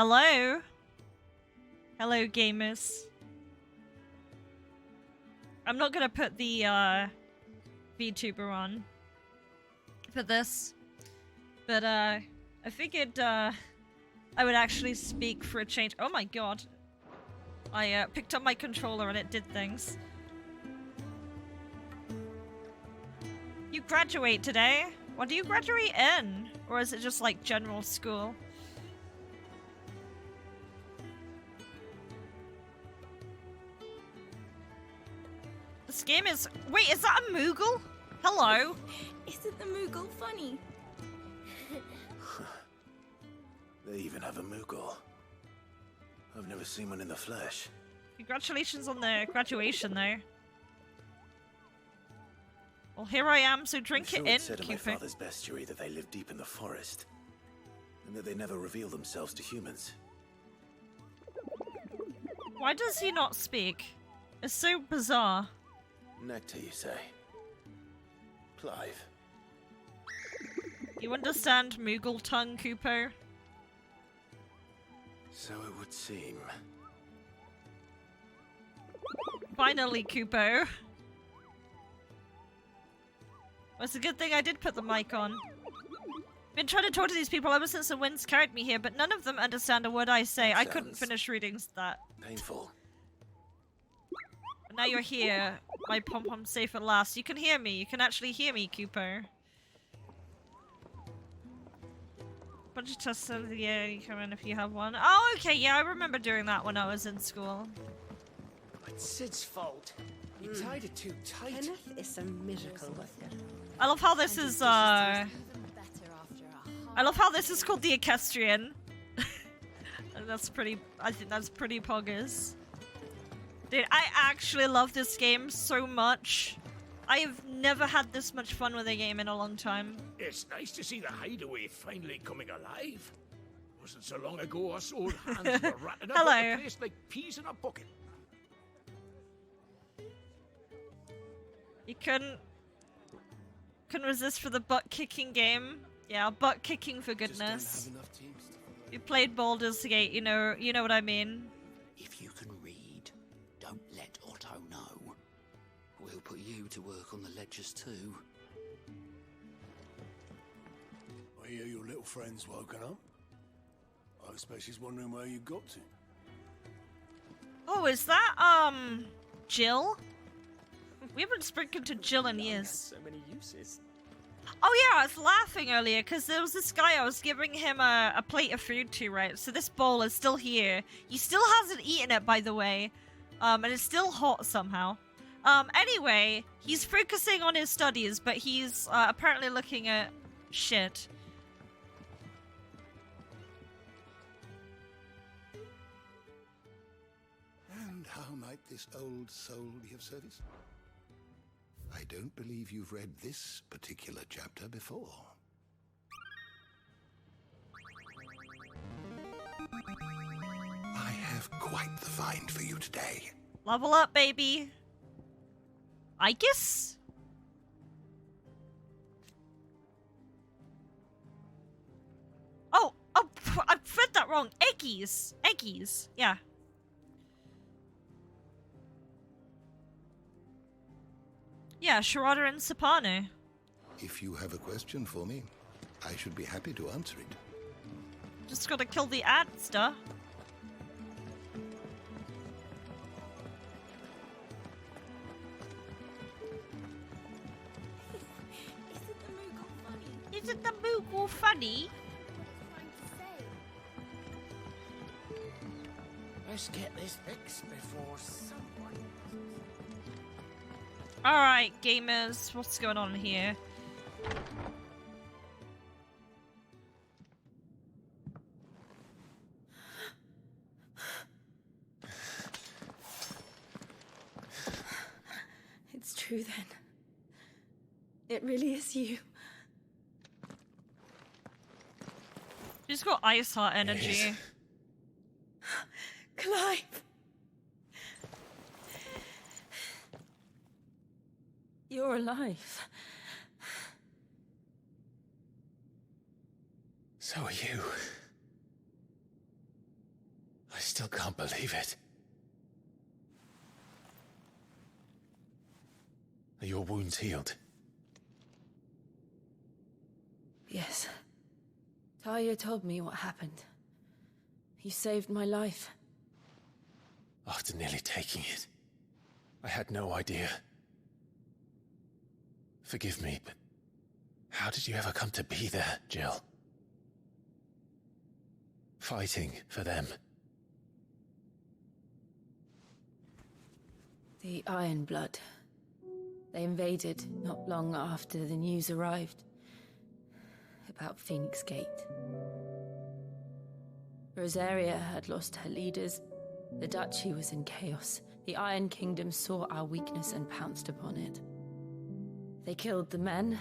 Hello? Hello, gamers. I'm not gonna put the VTuber on for this, but I figured I would actually speak for a change. Oh my god. I picked up my controller and it did things. You graduate today? What do you graduate in? Or is it just like general school? This game is... Wait, is that a Moogle? Hello? Isn't the Moogle funny? They even have a Moogle. I've never seen one in the flesh. Congratulations on the graduation, though. Well, here I am, so drink I'm sure it in, it said in my Cupid. father's bestiary that they live deep in the forest, and that they never reveal themselves to humans. Why does he not speak? It's so bizarre. Nectar, you say? Clive. You understand Moogle tongue, Kupo? So it would seem. Finally, Kupo. Well, it's a good thing I did put the mic on. Been trying to talk to these people ever since the winds carried me here, but none of them understand a word I say. I couldn't finish reading that. Painful. But now you're here. My pom-pom's safe at last. You can hear me. You can actually hear me, Kupo. Bunch of tests of the year. You come in if you have one. Oh, okay. Yeah, I remember doing that when I was in school. It's Sid's fault. You tied it too tight. Kenneth is a miracle worker. I love how this is, I love how this is called the Equestrian. And that's pretty, I think that's pretty poggers. Dude, I actually love this game so much. I have never had this much fun with a game in a long time. It's nice to see the hideaway finally coming alive. Wasn't so long ago us old hands were ratting about Hello. the place like peas in a bucket. You couldn't resist for the butt-kicking game. Yeah, butt-kicking for goodness. You played Baldur's Gate, you know what I mean. If you can read, don't let Otto know. We'll put you to work on the ledgers too. I hear your little friend's woken up. I expect she's wondering where you got to. Oh, is that, Jill? We haven't spoken to Jill in years. So many uses. Oh yeah, I was laughing earlier because there was this guy I was giving him a plate of food to, right? So this bowl is still here. He still hasn't eaten it, by the way. And it's still hot somehow. Anyway, he's focusing on his studies, but he's apparently looking at shit. And how might this old soul be of service? I don't believe you've read this particular chapter before. I have quite the find for you today. Level up, baby. I guess. Oh, I read that wrong. Eggies. Eggies. Yeah. Yeah, Sharada and Sapano. If you have a question for me, I should be happy to answer it. Just gotta kill the adster. Isn't the Moogle funny? Isn't the Moogle funny? Let's get this fixed before someone... Alright, gamers, what's going on here? It's true then. It really is you. She's got ice heart energy. Yes. Clive! You're alive. So are you. still can't believe it. Are your wounds healed? Yes. Talia told me what happened. You saved my life. After nearly taking it, I had no idea. Forgive me, but how did you ever come to be there, Jill? Fighting for them. The Iron Blood. They invaded not long after the news arrived about Phoenix Gate. Rosaria had lost her leaders. The Duchy was in chaos. The Iron Kingdom saw our weakness and pounced upon it. They killed the men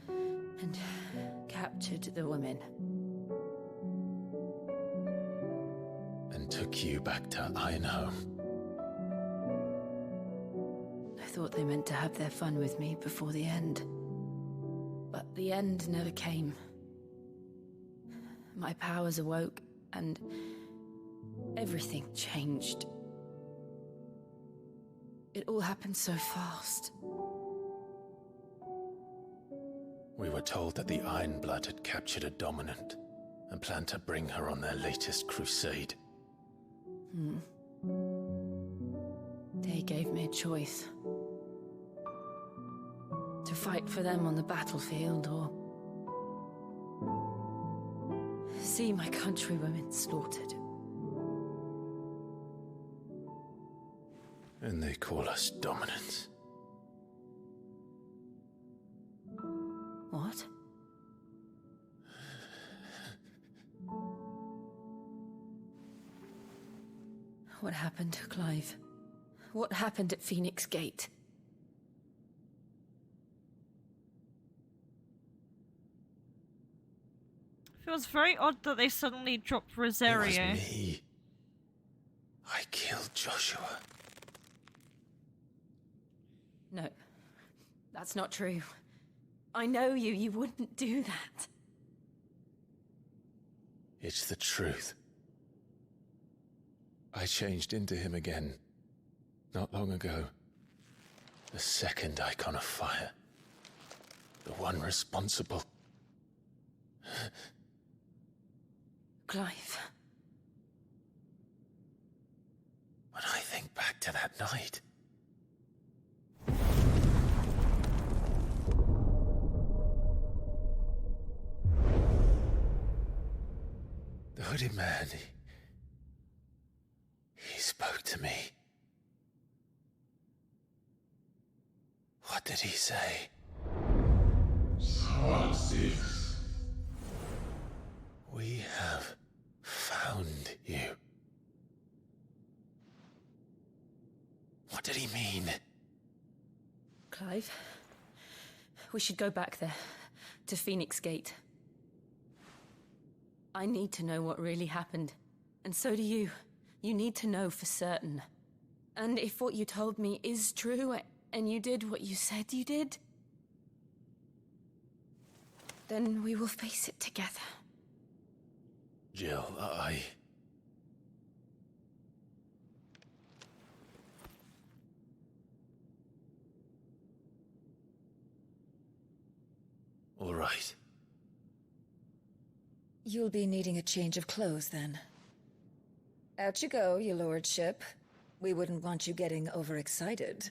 and captured the women. And took you back to Ironhome. I thought they meant to have their fun with me before the end. But the end never came. My powers awoke, and everything changed. It all happened so fast. We were told that the Iron Blood had captured a dominant and planned to bring her on their latest crusade. They gave me a choice. To fight for them on the battlefield, or see my countrywomen slaughtered. And they call us dominants. What? What happened, Clive? What happened at Phoenix Gate? Feels very odd that they suddenly dropped Rosario. It was me. I killed Joshua. No, that's not true. I know you. You wouldn't do that. It's the truth. I changed into him again, not long ago. The second icon of fire. The one responsible. Clive. When I think back to that night... The hooded man, he spoke to me. What did he say? Part 6. We have found you. What did he mean? Clive, we should go back there, to Phoenix Gate. I need to know what really happened, and so do you. You need to know for certain. And if what you told me is true, and you did what you said you did, then we will face it together. Jill, All right. You'll be needing a change of clothes, then. Out you go, your lordship. We wouldn't want you getting overexcited.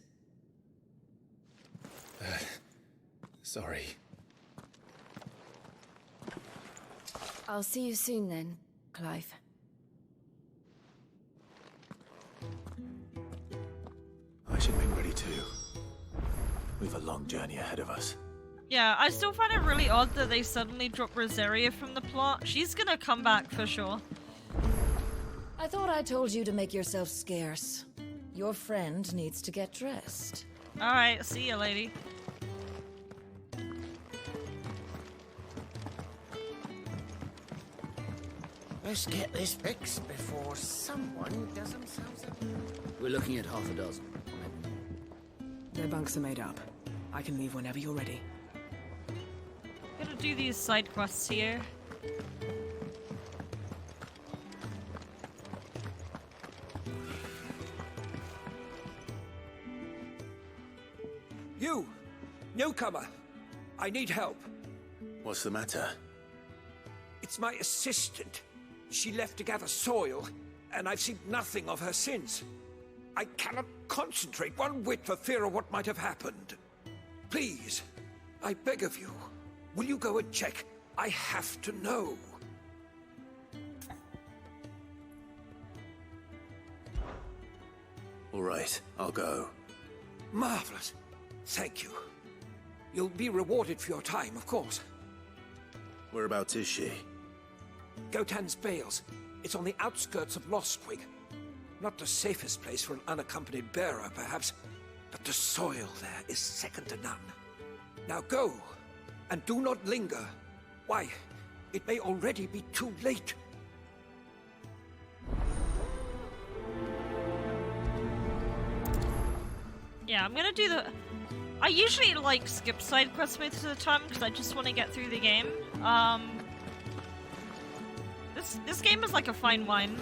Sorry. I'll see you soon then, Clive. I should make ready too. We've a long journey ahead of us. Yeah, I still find it really odd that they suddenly dropped Rosaria from the plot. She's gonna come back for sure. I thought I told you to make yourself scarce. Your friend needs to get dressed. Alright, see ya, lady. Let's get this fixed before someone does themselves up. We're looking at half a dozen. Their bunks are made up. I can leave whenever you're ready. Gotta do these side quests here. newcomer. I need help. What's the matter? It's my assistant. She left to gather soil, and I've seen nothing of her since. I cannot concentrate one whit for fear of what might have happened. Please, I beg of you, will you go and check? I have to know. All right, I'll go. Marvelous. Thank you. You'll be rewarded for your time, of course. Whereabouts is she? Gotan's Bales. It's on the outskirts of Lostwig. Not the safest place for an unaccompanied bearer, perhaps, but the soil there is second to none. Now go, and do not linger. Why, it may already be too late. Yeah, I'm gonna do the... I usually, like, skip side quests most of the time because I just want to get through the game. This game is like a fine wine.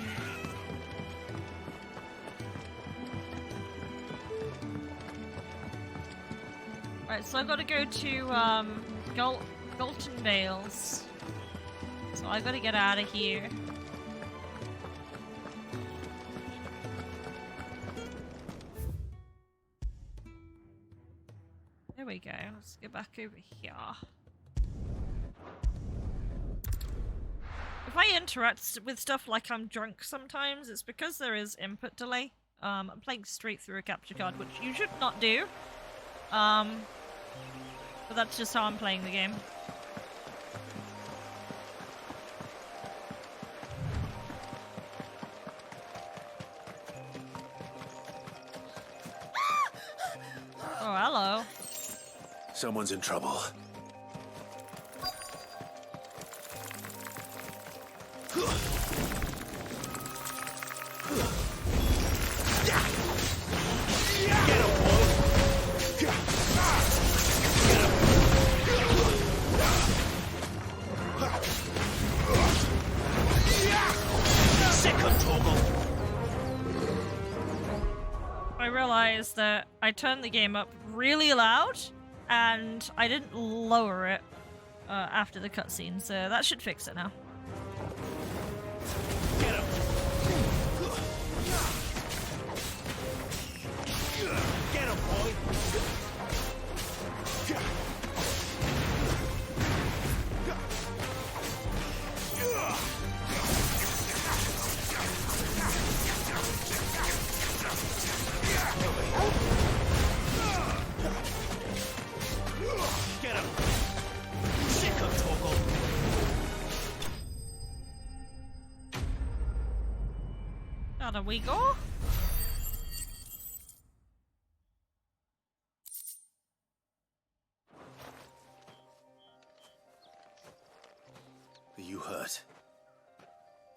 Right, so I've got to go to, Galton Vales. So I gotta get out of here. There we go. Let's get back over here. If I interact with stuff like I'm drunk sometimes, it's because there is input delay. I'm playing straight through a capture card, which you should not do. But that's just how I'm playing the game. Oh, hello. Someone's in trouble. I realized that I turned the game up really loud and I didn't lower it after the cutscene, so that should fix it now. Get him! Get him, boy! Get him! Sick of Torgal! Down we go. Are you hurt?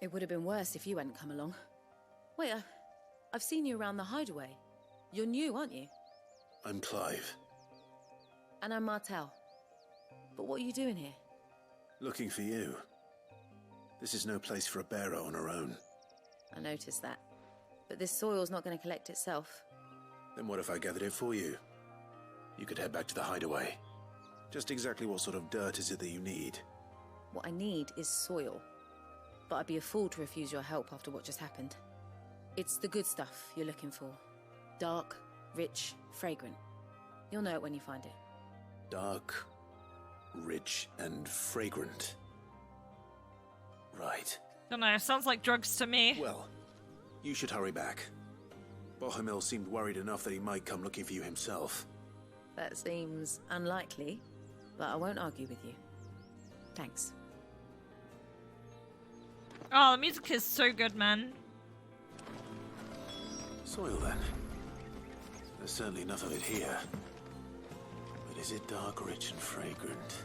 It would have been worse if you hadn't come along. Wait, I've seen you around the hideaway. You're new, aren't you? I'm Clive. And I'm Martel. But what are you doing here? Looking for you. This is no place for a bearer on her own. I noticed that. But this soil's not going to collect itself. Then what if I gathered it for you? You could head back to the hideaway. Just exactly what sort of dirt is it that you need? What I need is soil. But I'd be a fool to refuse your help after what just happened. It's the good stuff you're looking for. Dark, rich, fragrant. You'll know it when you find it. Dark, rich, and fragrant. Right. Don't know, sounds like drugs to me. Well, you should hurry back. Bohemil seemed worried enough that he might come looking for you himself. That seems unlikely, but I won't argue with you. Thanks. Oh, the music is so good, man. Soil, then. There's certainly enough of it here. But is it dark, rich, and fragrant?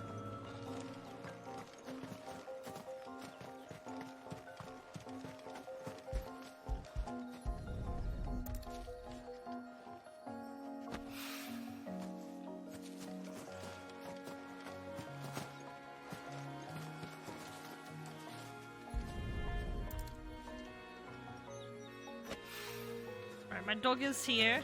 Right, my dog is here.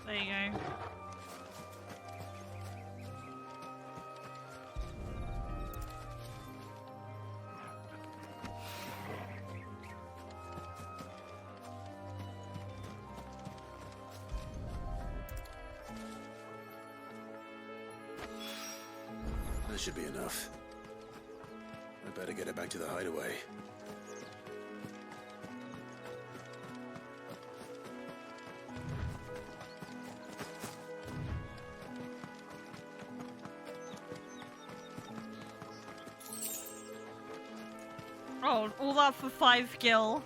There you go. That should be enough. I better get it back to the hideaway. Oh, all that for 5 gil.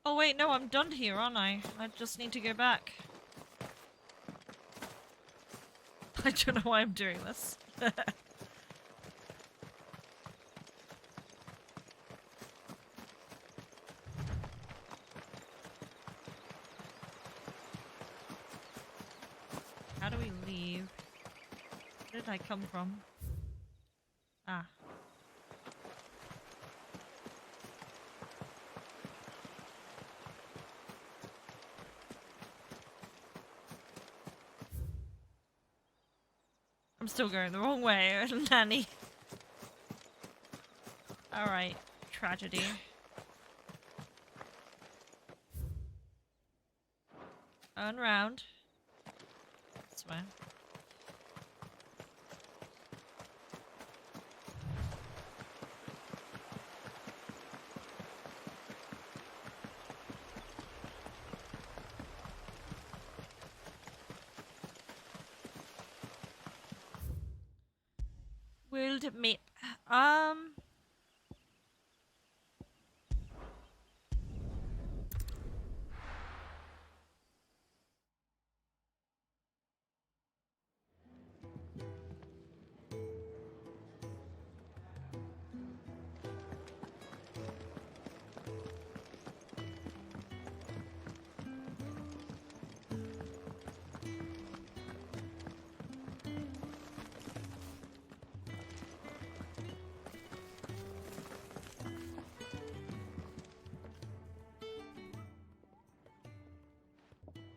Oh wait, no, I'm done here, aren't I? I just need to go back. I don't know why I'm doing this. How do we leave? Where did I come from? Ah. I'm still going the wrong way, Nanny. Alright, tragedy. Turn round. This way. World map.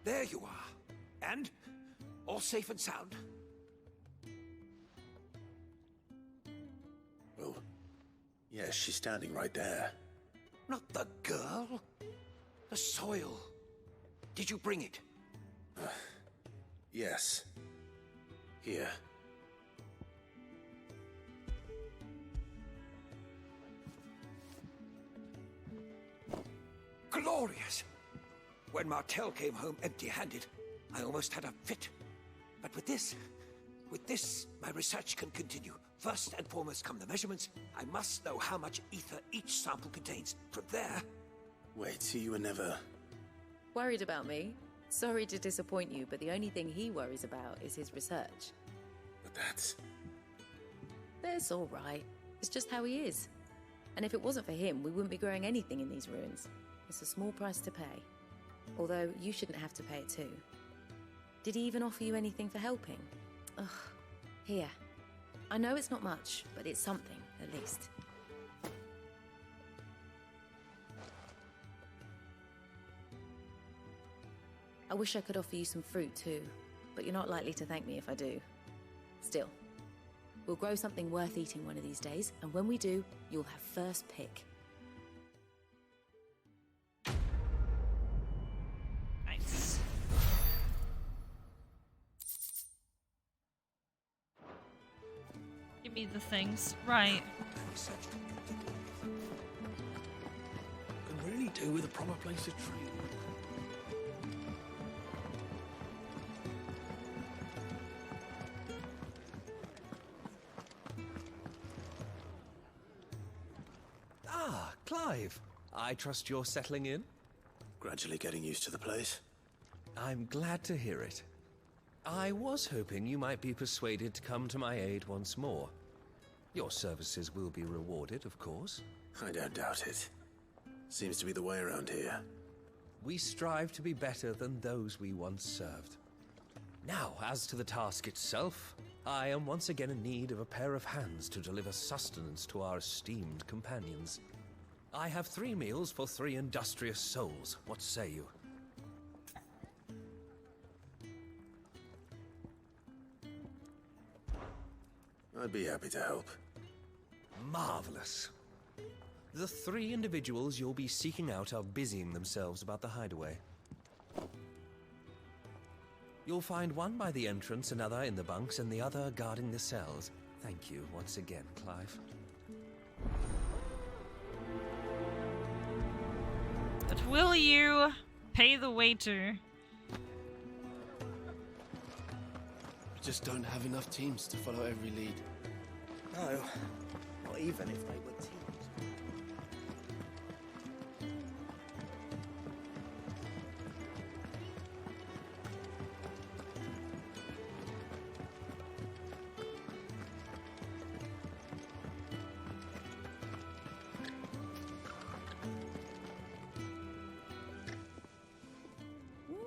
There you are. And? All safe and sound? Well, yes, she's standing right there. Not the girl. The soil. Did you bring it? Yes. Here. Glorious! When Martel came home empty-handed, I almost had a fit. But with this, my research can continue. First and foremost come the measurements. I must know how much ether each sample contains. From there... Wait, so you were never... Worried about me? Sorry to disappoint you, but the only thing he worries about is his research. But that's... That's all right. It's just how he is. And if it wasn't for him, we wouldn't be growing anything in these ruins. It's a small price to pay. Although, you shouldn't have to pay it too. Did he even offer you anything for helping? Ugh. Here. I know it's not much, but it's something, at least. I wish I could offer you some fruit too, but you're not likely to thank me if I do. Still, we'll grow something worth eating one of these days, and when we do, you'll have first pick. Nice. Give me the things. Right. Can really do with a proper place to train. Ah, Clive. I trust you're settling in? Gradually getting used to the place. I'm glad to hear it. I was hoping you might be persuaded to come to my aid once more. Your services will be rewarded, of course. I don't doubt it. Seems to be the way around here. We strive to be better than those we once served. Now, as to the task itself, I am once again in need of a pair of hands to deliver sustenance to our esteemed companions. I have 3 meals for 3 industrious souls. What say you? I'd be happy to help. Marvelous. The 3 individuals you'll be seeking out are busying themselves about the hideaway. You'll find one by the entrance, another in the bunks, and the other guarding the cells. Thank you once again, Clive. But will you pay the waiter? We just don't have enough teams to follow every lead. No, not even if they were teams.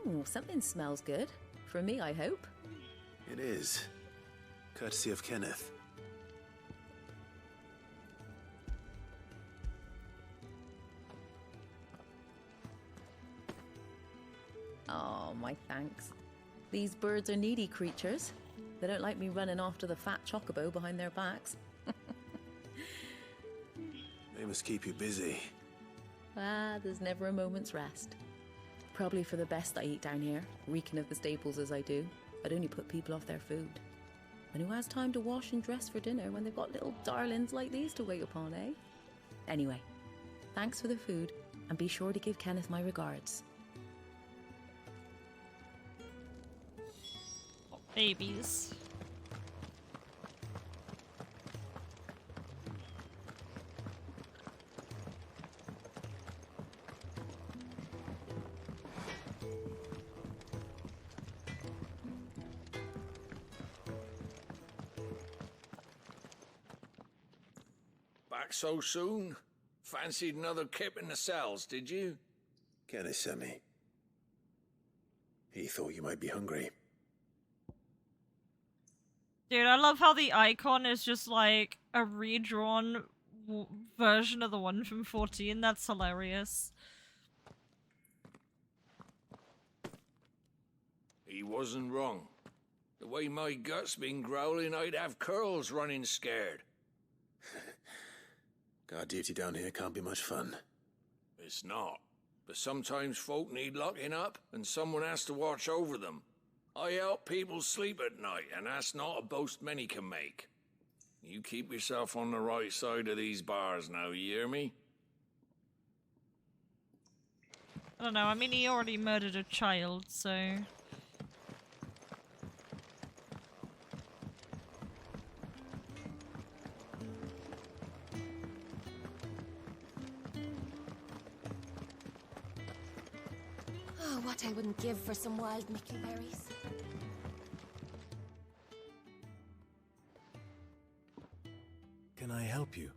Ooh, something smells good. For me, I hope. It is. Courtesy of Kenneth. Oh, my thanks. These birds are needy creatures. They don't like me running after the fat chocobo behind their backs. They must keep you busy. Ah, there's never a moment's rest. Probably for the best I eat down here, reeking of the staples as I do. I'd only put people off their food. And who has time to wash and dress for dinner when they've got little darlings like these to wait upon, eh? Anyway, thanks for the food, and be sure to give Kenneth my regards. Babies. Back so soon? Fancied another kip in the cells, did you? Kenneth sent me. He thought you might be hungry. Dude, I love how the icon is just like a redrawn version of the one from 14. That's hilarious. He wasn't wrong. The way my gut's been growling, I'd have curls running scared. Guard duty down here can't be much fun. It's not. But sometimes folk need locking up, and someone has to watch over them. I help people sleep at night, and that's not a boast many can make. You keep yourself on the right side of these bars now, you hear me? I don't know, I mean he already murdered a child, so... Oh, what I wouldn't give for some wild mickleberries. Can I help you?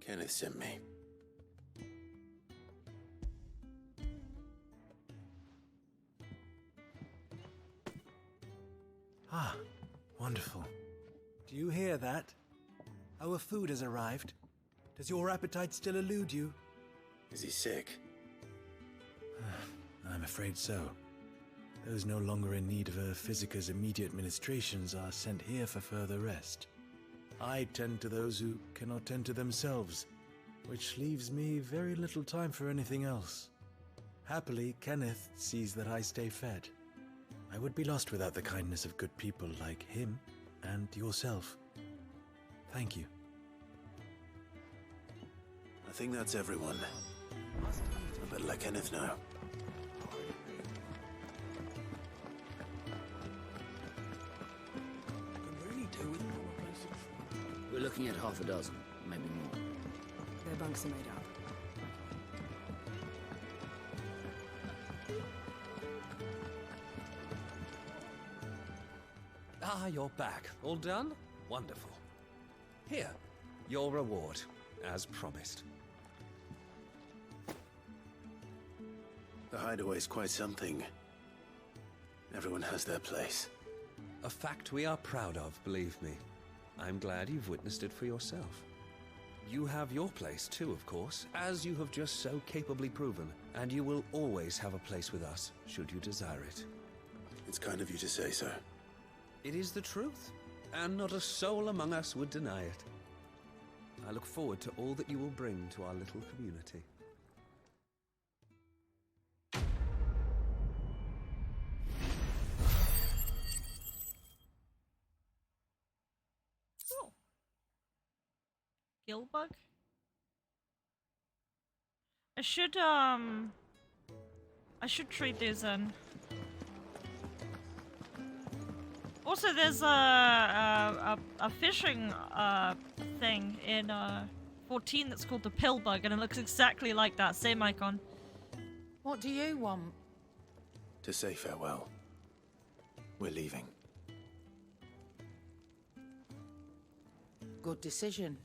Kenneth sent me. Ah, wonderful. Do you hear that? Our food has arrived. Does your appetite still elude you? Is he sick? I'm afraid so. Those no longer in need of a Physica's immediate ministrations are sent here for further rest. I tend to those who cannot tend to themselves, which leaves me very little time for anything else. Happily, Kenneth sees that I stay fed. I would be lost without the kindness of good people like him and yourself. Thank you. I think that's everyone. I better let Kenneth know. We're looking at half a dozen, maybe more. Their bunks are made up. Ah, you're back. All done? Wonderful. Here, your reward, as promised. The hideaway's quite something. Everyone has their place. A fact we are proud of, believe me. I'm glad you've witnessed it for yourself. You have your place too, of course, as you have just so capably proven, and you will always have a place with us, should you desire it. It's kind of you to say so. It is the truth, and not a soul among us would deny it. I look forward to all that you will bring to our little community. Gilbug? I should trade those in. Also, there's a fishing thing in 14 that's called the pill bug, and it looks exactly like that, same icon. What do you want? To say farewell. We're leaving. Good decision.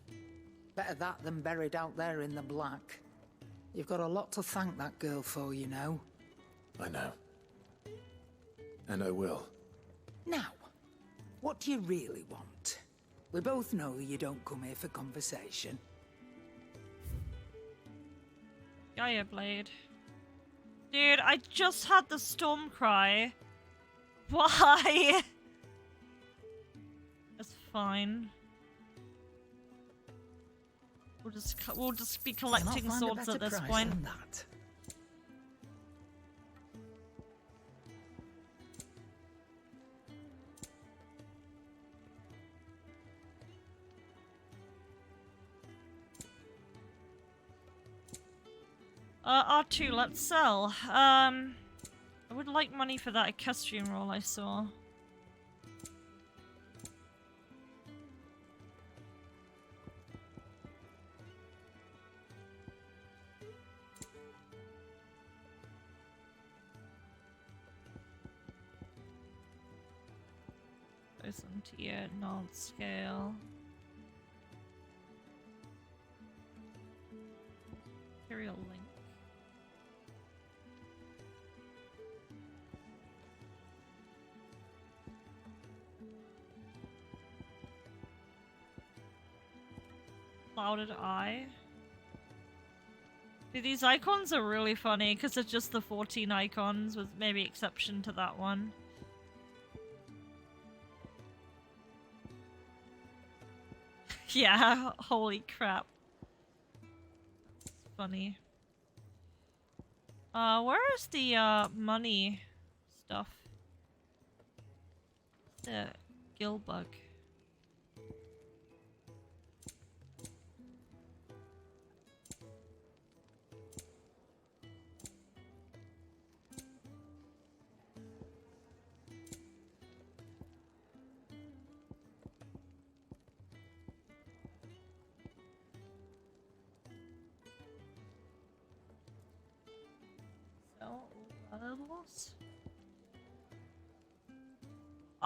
Better that than buried out there in the black. You've got a lot to thank that girl for, you know. I know. And I will. Now, what do you really want? We both know you don't come here for conversation. Gaia Blade. Dude, I just had the storm cry. Why? It's fine. We'll just be collecting swords at this point. R2, let's sell. I would like money for that equestrian roll I saw. Listen to your non-scale. Imperial link. Clouded Eye. Dude, these icons are really funny because it's just the 14 icons with maybe exception to that one. Yeah, holy crap. That's funny. Where is the money stuff? The Gilbug.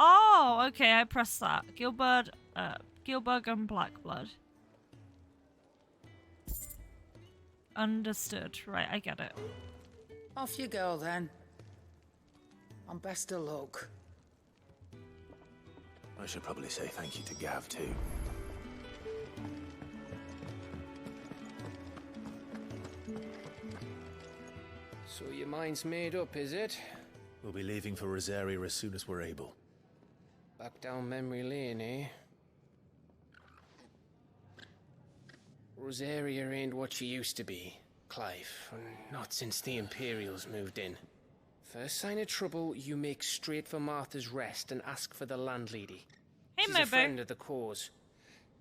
Oh, okay, I pressed that. Gilbug and Blackblood. Understood. Right, I get it. Off you go then. And best of luck. I should probably say thank you to Gav too. So your mind's made up, is it? We'll be leaving for Rosaria as soon as we're able. Back down memory lane, eh? Rosaria ain't what she used to be, Clive. Not since the Imperials moved in. First sign of trouble, you make straight for Martha's Rest and ask for the landlady. Hey, She's a friend of the cause.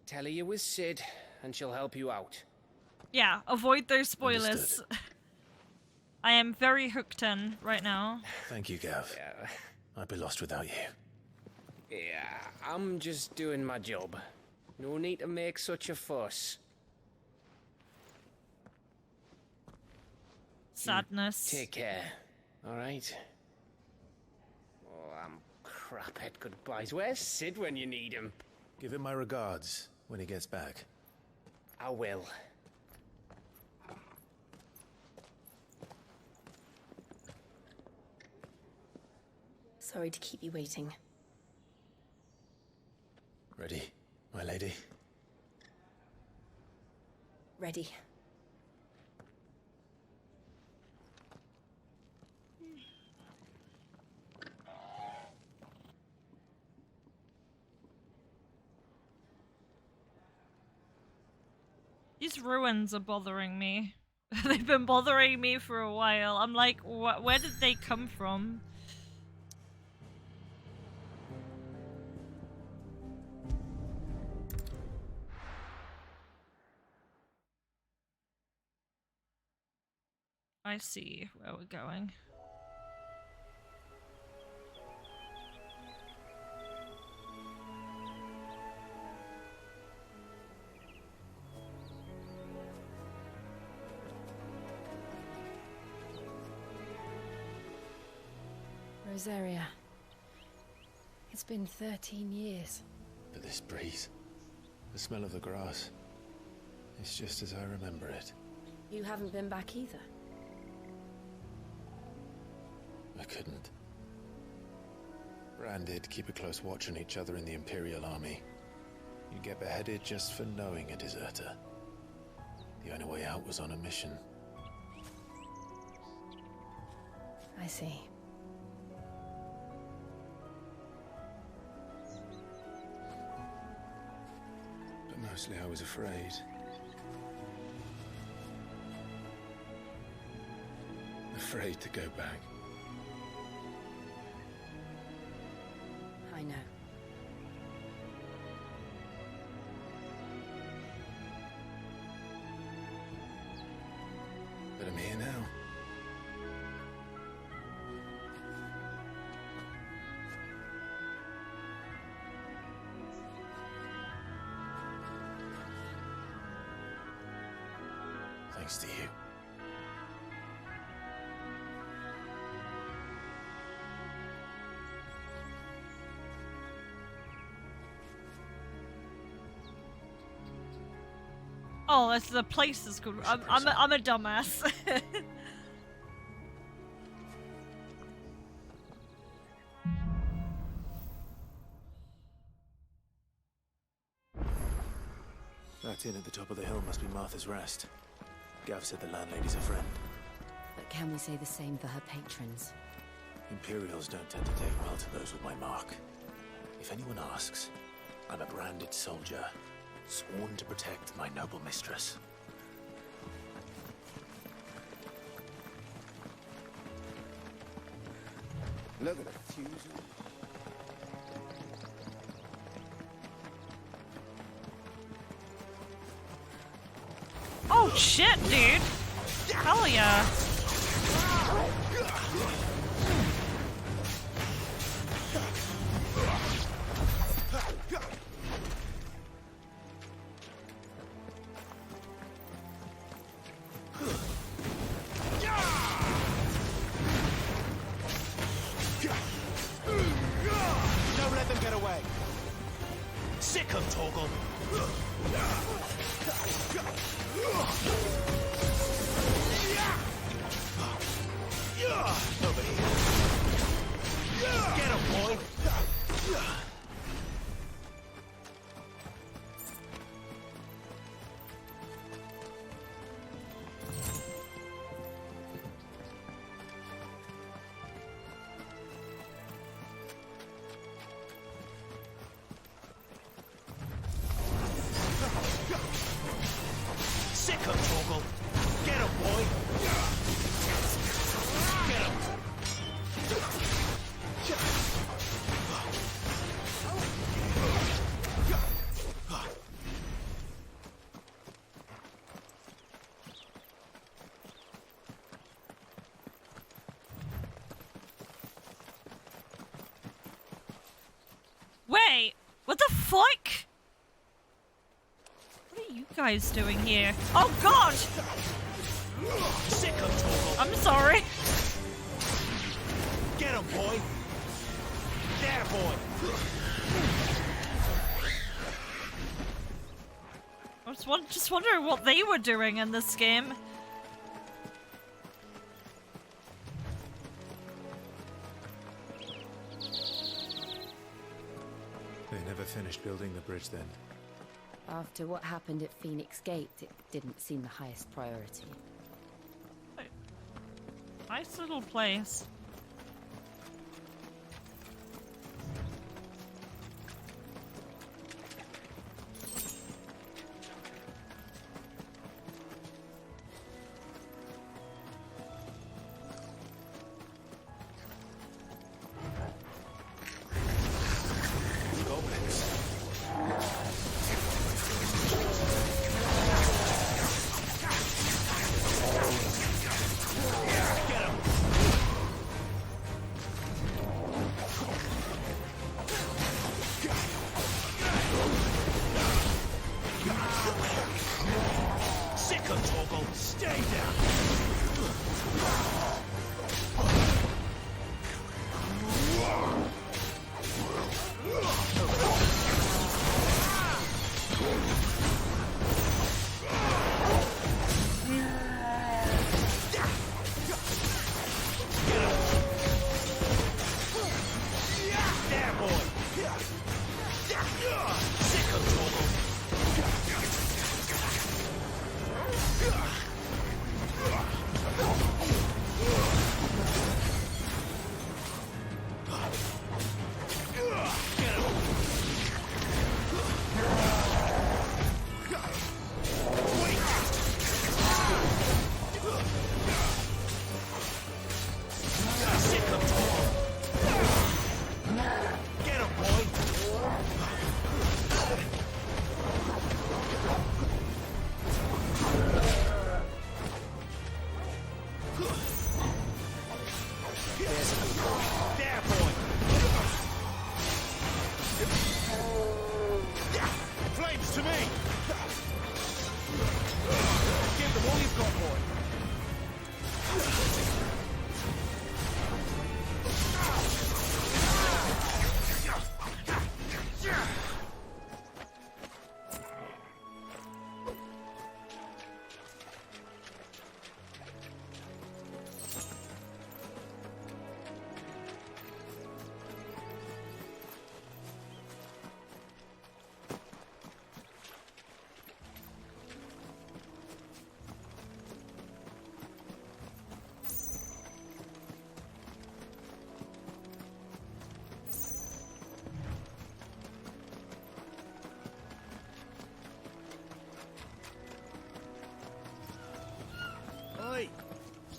Tell her you was Sid, and she'll help you out. Yeah, avoid those spoilers. I am very hooked in right now. Thank you, Gav. Yeah. I'd be lost without you. Yeah, I'm just doing my job. No need to make such a fuss. Sadness. Take care, alright? Oh, I'm Craphead goodbyes. Where's Sid when you need him? Give him my regards when he gets back. I will. Sorry to keep you waiting. Ready, my lady? Ready. These ruins are bothering me. They've been bothering me for a while. I'm like, where did they come from? I see where we're going. Rosaria. It's been 13 years. But this breeze, the smell of the grass, it's just as I remember it. You haven't been back either. I couldn't. Bran did keep a close watch on each other in the Imperial Army. You'd get beheaded just for knowing a deserter. The only way out was on a mission. I see. But mostly I was afraid. Afraid to go back. I know. But I'm here now. Thanks to you. Oh, that's the place is called. I'm a dumbass. That inn at the top of the hill must be Martha's Rest. Gav said the landlady's a friend. But can we say the same for her patrons? Imperials don't tend to take well to those with my mark. If anyone asks, I'm a branded soldier, sworn to protect my noble mistress. Look at the fusion. Oh shit, dude! Hell yeah! Don't let them get away. Sick of Torgal. Over here. Get him, boy. Sick of Torgal. Get him, boy. Get him. Wait, what the fuck? What are you guys doing here? Oh god! Sick of Torgal. I'm sorry. Get him, boy. There, boy! I was just wondering what they were doing in this game. They never finished building the bridge then. After what happened at Phoenix Gate, it didn't seem the highest priority. Nice little place.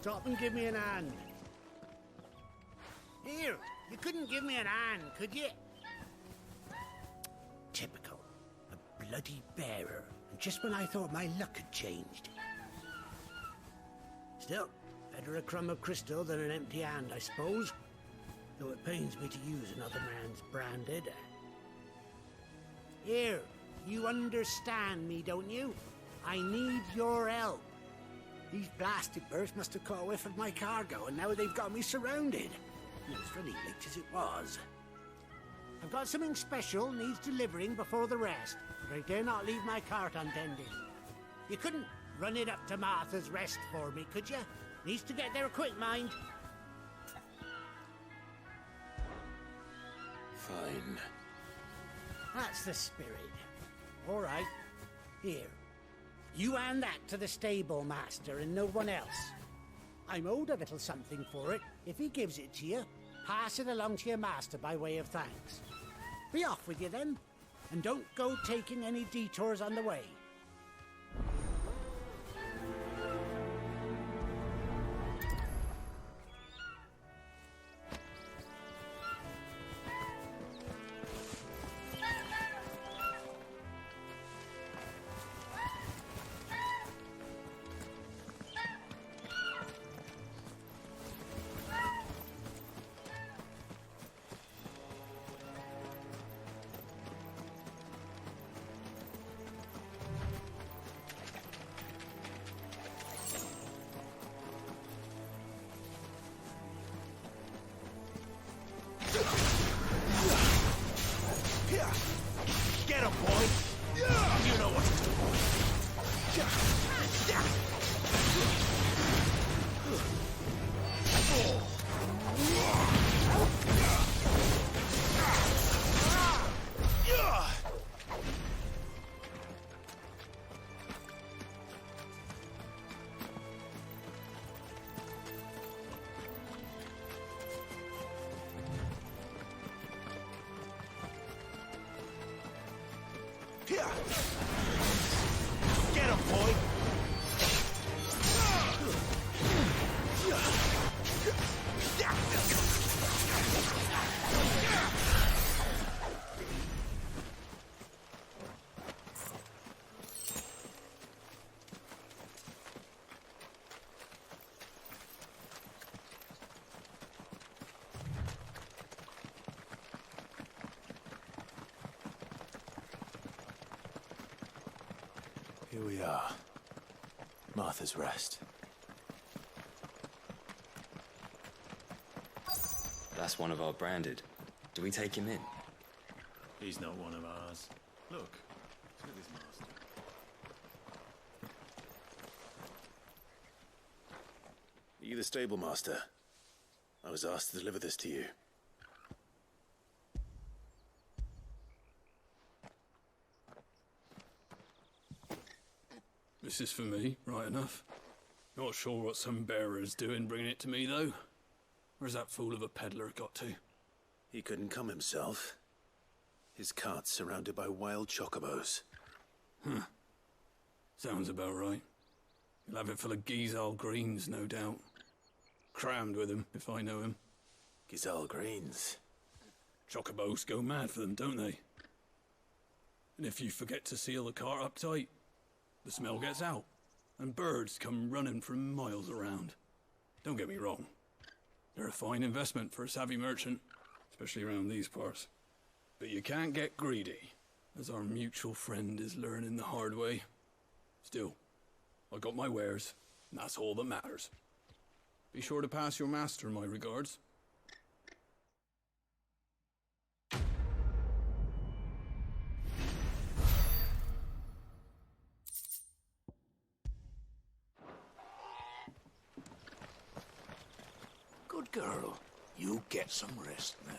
Stop and give me an hand. Here, you couldn't give me an hand, could you? Typical. A bloody bearer. And just when I thought my luck had changed. Still, better a crumb of crystal than an empty hand, I suppose. Though it pains me to use another man's branded. Here, you understand me, don't you? I need your help. These blasted birds must have caught a whiff of my cargo, and now they've got me surrounded. It was funny late as it was. I've got something special needs delivering before the rest, but I dare not leave my cart untended. You couldn't run it up to Martha's Rest for me, could you? Needs to get there quick, mind. Fine. That's the spirit. All right. Here. You hand that to the stable master and no one else. I'm owed a little something for it. If he gives it to you, pass it along to your master by way of thanks. Be off with you then, and don't go taking any detours on the way. Get him, boy! You know what to do, boy! Get him, boy! Here we are. Martha's Rest. That's one of our branded. Do we take him in? He's not one of ours. Look, he's with his master. Are you the stable master? I was asked to deliver this to you. This is for me, right enough. Not sure what some bearer's doing bringing it to me, though. Where's that fool of a peddler got to? He couldn't come himself. His cart's surrounded by wild chocobos. Huh. Sounds about right. He'll have it full of Gizal greens, no doubt. Crammed with him, if I know him. Gizal greens? Chocobos go mad for them, don't they? And if you forget to seal the cart up tight, the smell gets out, and birds come running from miles around. Don't get me wrong. They're a fine investment for a savvy merchant, especially around these parts. But you can't get greedy, as our mutual friend is learning the hard way. Still, I got my wares, and that's all that matters. Be sure to pass your master my regards. Good girl. You get some rest now.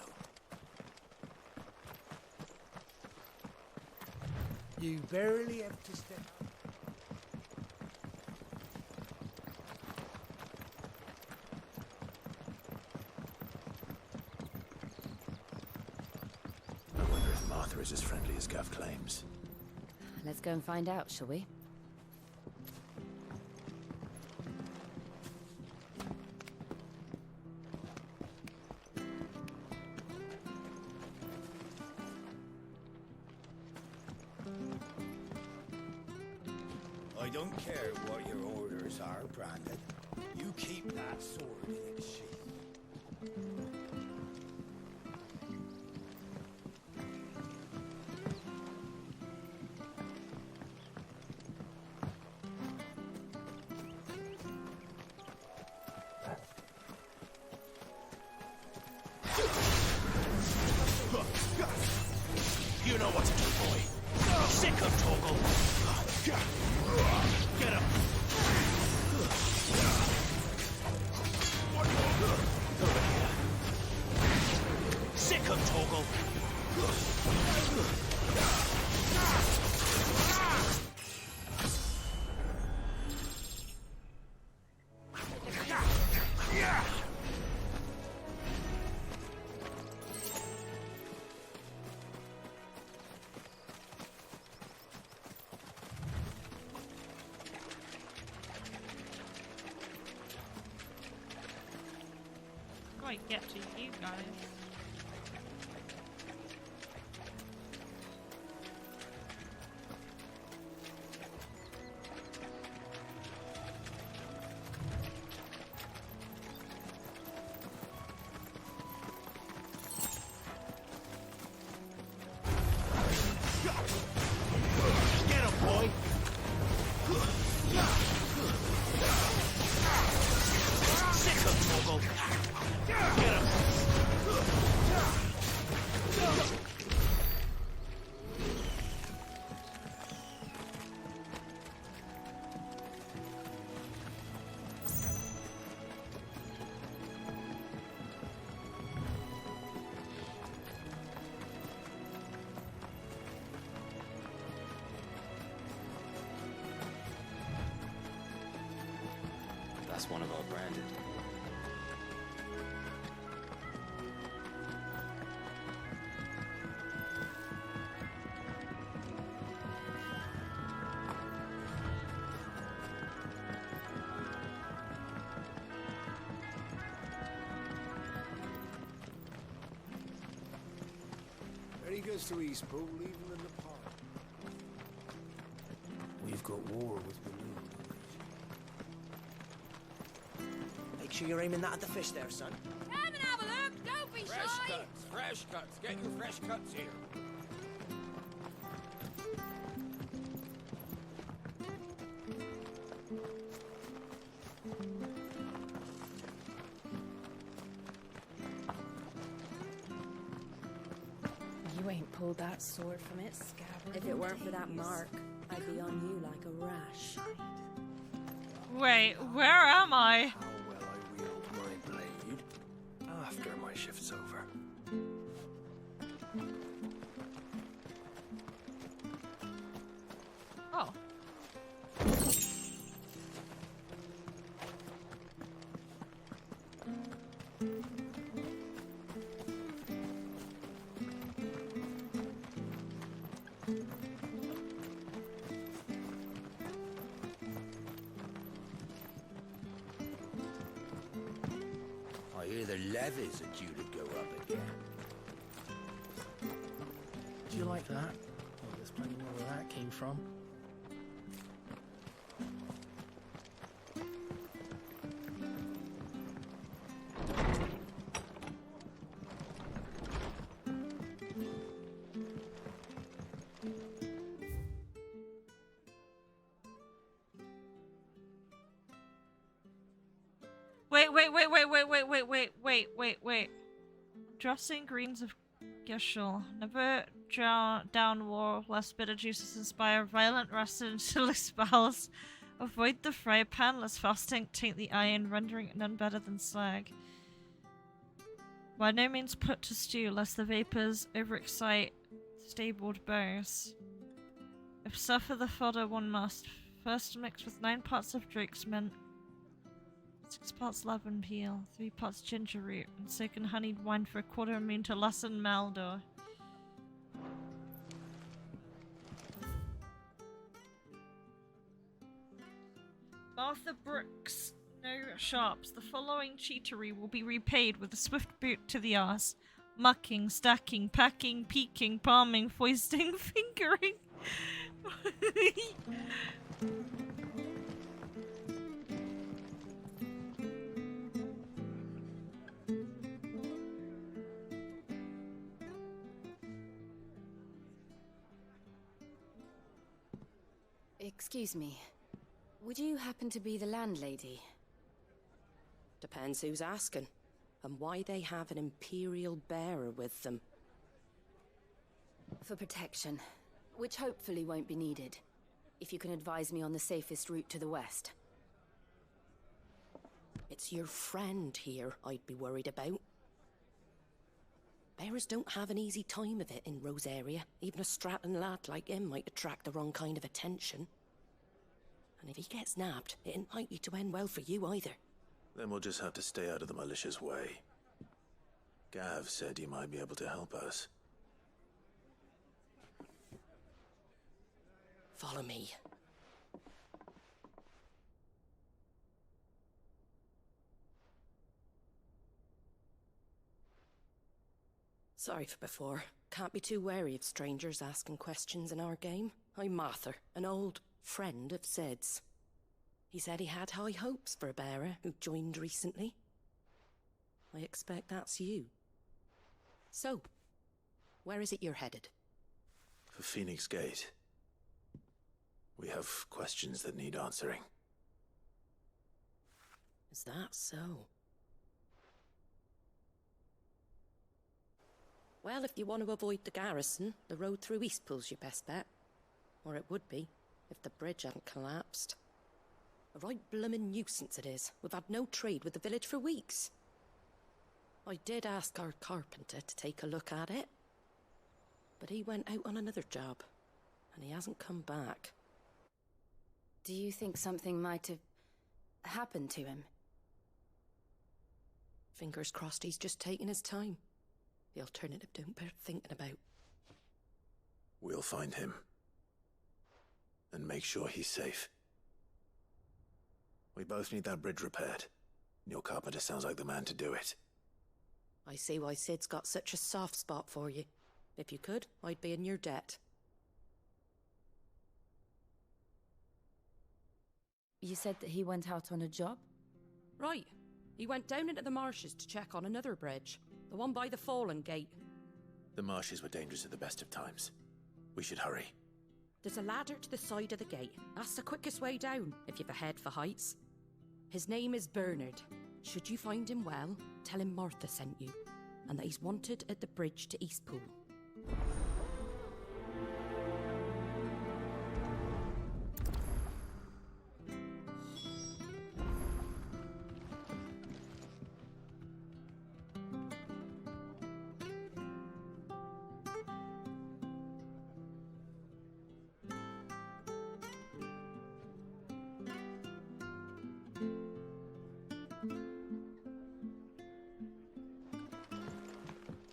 You barely have to step out. I wonder if Martha is as friendly as Gav claims. Let's go and find out, shall we? I don't care what your orders are, Brandon. You keep that sword in its sheath. You know what to do, boy. Sick of Torgal. Get him. Over here. Sick of Torgal. Quite get to you guys. Get him, boy. Sick of Torgal. Get him. That's one of our branded. Where he goes to Eastpool, leave him in the park. We've got war with Balloon. Make sure you're aiming that at the fish there, son. Come and have a look. Don't be Fresh shy. cuts, fresh cuts. Get your fresh cuts here. You ain't pulled that sword from its scabbard. If it weren't for that mark, I'd be on you like a rash. Wait, where am I? How well I wield my blade after my shift's over. Oh. I hear the levies are due to go up again. Do you like that? Well, there's plenty more where that came from. Wait. Dressing greens of Gishel. Never down war, lest bitter juices inspire violent residential spells. Avoid the fry pan, lest fasting taint the iron, rendering it none better than slag. By no means put to stew, lest the vapors overexcite stabled bows. If suffer the fodder one must, first mix with 9 parts of drake's mint, 6 parts lemon peel, 3 parts ginger root, and soak in honeyed wine for a quarter moon to lessen malodor. Martha Brooks, no sharps. The following cheatery will be repaid with a swift boot to the arse. Mucking, stacking, packing, peeking, palming, foisting, fingering. Excuse me. Would you happen to be the landlady? Depends who's asking, and why they have an Imperial bearer with them. For protection, which hopefully won't be needed. If you can advise me on the safest route to the west. It's your friend here I'd be worried about. Bearers don't have an easy time of it in Rosaria. Even a Stratton lad like him might attract the wrong kind of attention. And if he gets nabbed, it ain't likely to end well for you either. Then we'll just have to stay out of the malicious way. Gav said you might be able to help us. Follow me. Sorry for before. Can't be too wary of strangers asking questions in our game. I'm Martha, an old friend of Sid's. He said he had high hopes for a bearer who joined recently. I expect that's you. So, where is it you're headed? For Phoenix Gate. We have questions that need answering. Is that so? Well, if you want to avoid the garrison, the road through Eastpool's your best bet. Or it would be, if the bridge hadn't collapsed. A right bloomin' nuisance it is. We've had no trade with the village for weeks. I did ask our carpenter to take a look at it. But he went out on another job, and he hasn't come back. Do you think something might have happened to him? Fingers crossed he's just taking his time. The alternative don't bear thinking about. We'll find him. And make sure he's safe. We both need that bridge repaired. Your carpenter sounds like the man to do it. I see why Sid's got such a soft spot for you. If you could, I'd be in your debt. You said that he went out on a job? Right. He went down into the marshes to check on another bridge. The one by the Fallen Gate. The marshes were dangerous at the best of times. We should hurry. There's a ladder to the side of the gate. That's the quickest way down, if you've a head for heights. His name is Bernard. Should you find him well, tell him Martha sent you, and that he's wanted at the bridge to Eastpool.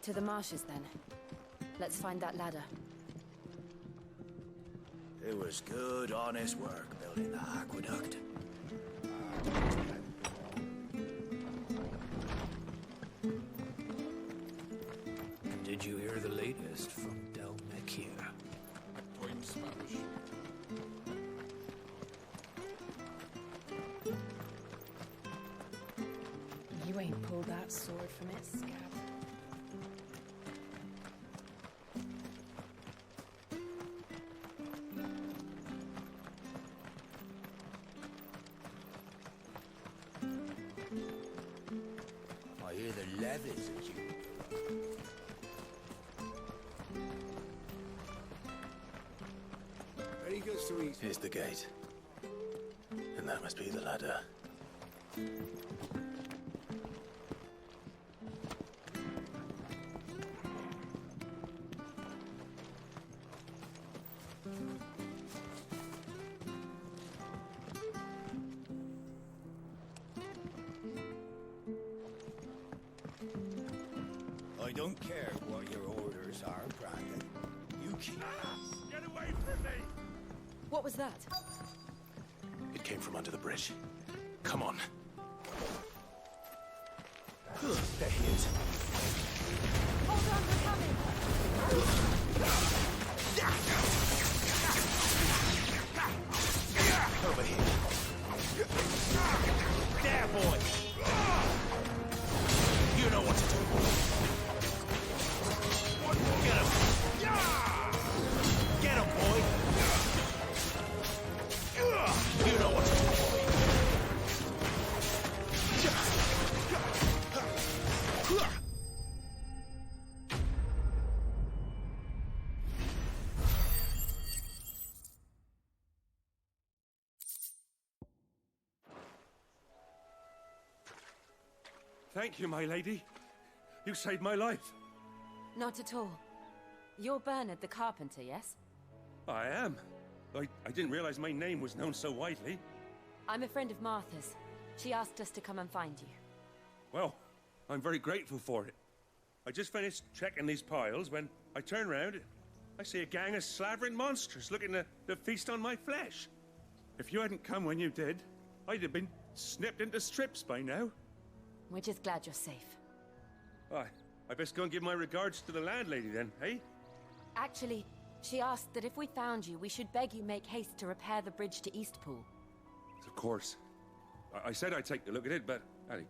To the marshes, then. Let's find that ladder. It was good, honest work building the aqueduct. Did you hear the latest from Del Mechir? Point Spanish. You ain't pulled that sword from its scab. I hear the levies at you. Very good, sweet. Here's the gate. And that must be the ladder. I don't care what your orders are, Brandon. You keep... Get away from me! What was that? It came from under the bridge. Come on. There he is. Hold on, we're coming! Over here. There, boy! You know what to do. Get him! Get him, boy! You know what to do, boy. Thank you, my lady. You saved my life. Not at all. You're Bernard the carpenter, yes? I am. I didn't realize my name was known so widely. I'm a friend of Martha's. She asked us to come and find you. Well, I'm very grateful for it. I just finished checking these piles when I turn around. I see a gang of slavering monsters looking to feast on my flesh. If you hadn't come when you did, I'd have been snipped into strips by now. We're just glad you're safe. I best go and give my regards to the landlady then, eh? Actually, she asked that if we found you, we should beg you make haste to repair the bridge to Eastpool. Of course. I said I'd take a look at it, but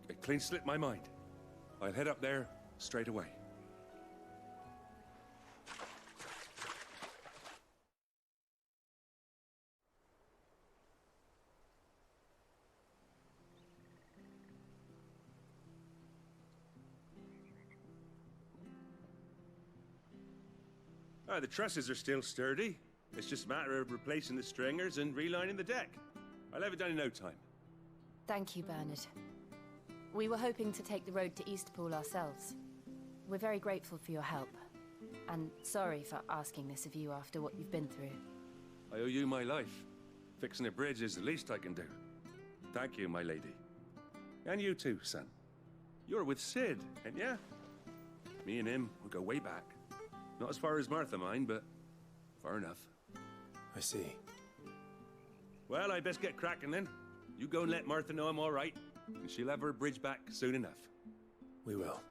it clean slipped my mind. I'll head up there straight away. The trusses are still sturdy. It's just a matter of replacing the stringers and relining the deck. I'll have it done in no time. Thank you, Bernard. We were hoping to take the road to Eastpool ourselves. We're very grateful for your help. And sorry for asking this of you after what you've been through. I owe you my life. Fixing a bridge is the least I can do. Thank you, my lady. And you too, son. You're with Sid, ain't ya? Me and him, we go way back. Not as far as Martha, mind, but far enough. I see. Well, I best get cracking then. You go and let Martha know I'm all right, and she'll have her bridge back soon enough. We will.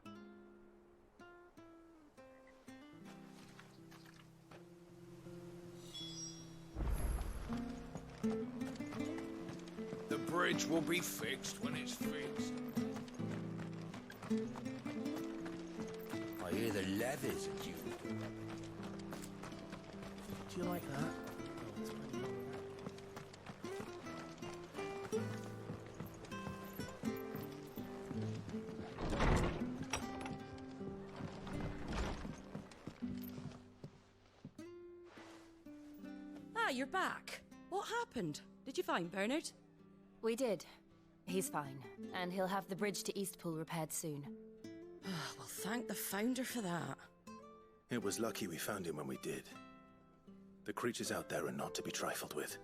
The bridge will be fixed when it's fixed. I hear the leathers at you. Do you like that? Ah, you're back. What happened? Did you find Bernard? We did. He's fine, and he'll have the bridge to Eastpool repaired soon. Well, thank the Founder for that. It was lucky we found him when we did. The creatures out there are not to be trifled with.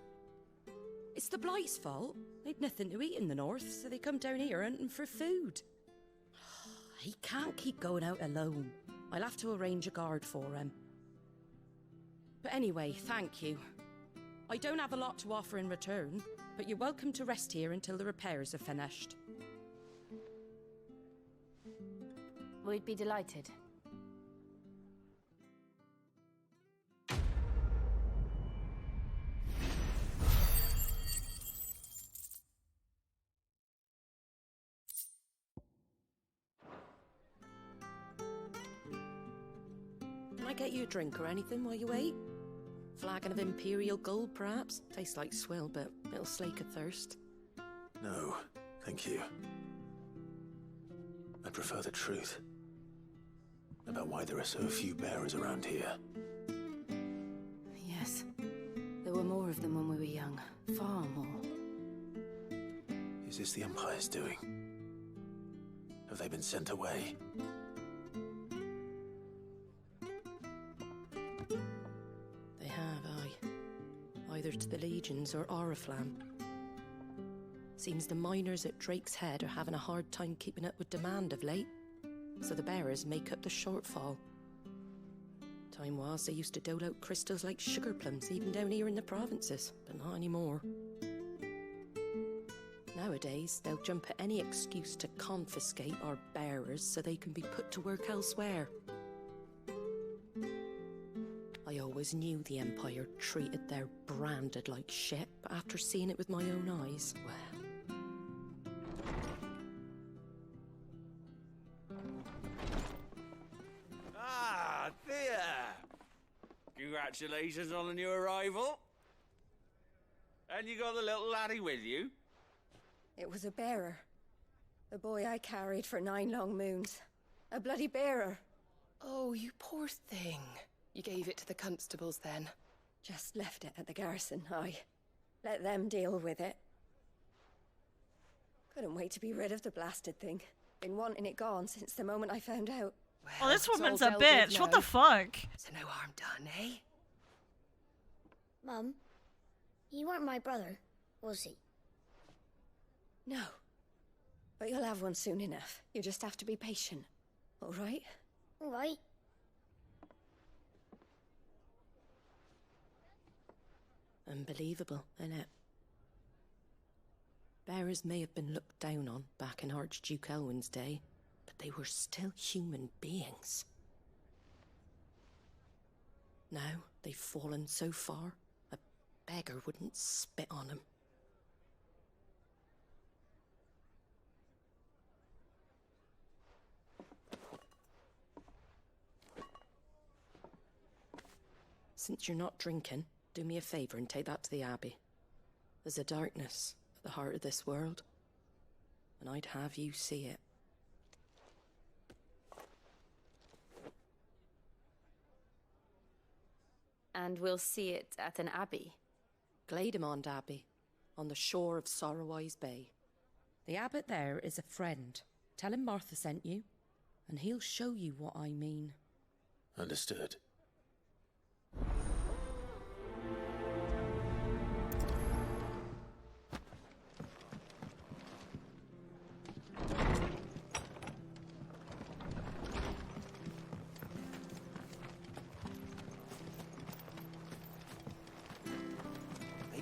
It's the Blight's fault. They'd nothing to eat in the north, so they come down here hunting for food. He can't keep going out alone. I'll have to arrange a guard for him. But anyway, thank you. I don't have a lot to offer in return, but you're welcome to rest here until the repairs are finished. We'd be delighted. Can I get you a drink or anything while you wait? Flagon of Imperial Gold, perhaps? Tastes like swill, but it'll slake a thirst. No, thank you. I prefer the truth. About why there are so few bearers around here. Yes. There were more of them when we were young. Far more. Is this the Empire's doing? Have they been sent away? They have, aye. Either to the Legions or Oriflamme. Seems the miners at Drake's Head are having a hard time keeping up with demand of late, so the bearers make up the shortfall. Time was they used to dole out crystals like sugar plums even down here in the provinces, but not anymore. Nowadays, they'll jump at any excuse to confiscate our bearers so they can be put to work elsewhere. I always knew the Empire treated their branded like shit, but after seeing it with my own eyes, well... Ah, Thea! Congratulations on the new arrival. And you got the little laddie with you? It was a bearer. The boy I carried for 9 long moons. A bloody bearer. Oh, you poor thing. You gave it to the constables then? Just left it at the garrison, aye. Let them deal with it. Couldn't wait to be rid of the blasted thing. Been wanting it gone since the moment I found out. Oh, this it's woman's all a dealt with bitch. What now. the fuck? So no harm done, eh? Mum, you weren't my brother, was he? No. But you'll have one soon enough. You just have to be patient. All right? All right. Unbelievable, innit? Bearers may have been looked down on back in Archduke Elwin's day, but they were still human beings. Now they've fallen so far, a beggar wouldn't spit on them. Since you're not drinking, do me a favour and take that to the Abbey. There's a darkness at the heart of this world, and I'd have you see it. And we'll see it at an abbey? Glademond Abbey, on the shore of Sorrowwise Bay. The abbot there is a friend. Tell him Martha sent you, and he'll show you what I mean. Understood.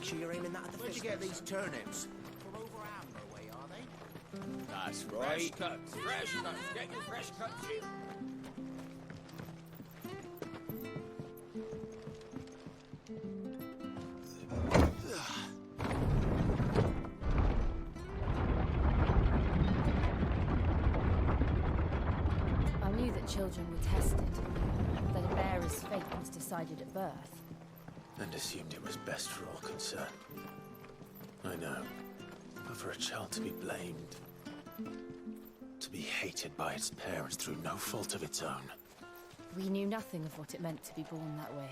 Make sure you're aiming that at the Where'd fish you get there, these son. turnips? From over Amber way, are they? That's Fresh right. cuts, fresh cuts. Get your fresh cuts in. I knew that children were tested, that a bearer's fate was decided at birth. And assumed it was best for all concerned. I know. But for a child to be blamed, to be hated by its parents through no fault of its own. We knew nothing of what it meant to be born that way,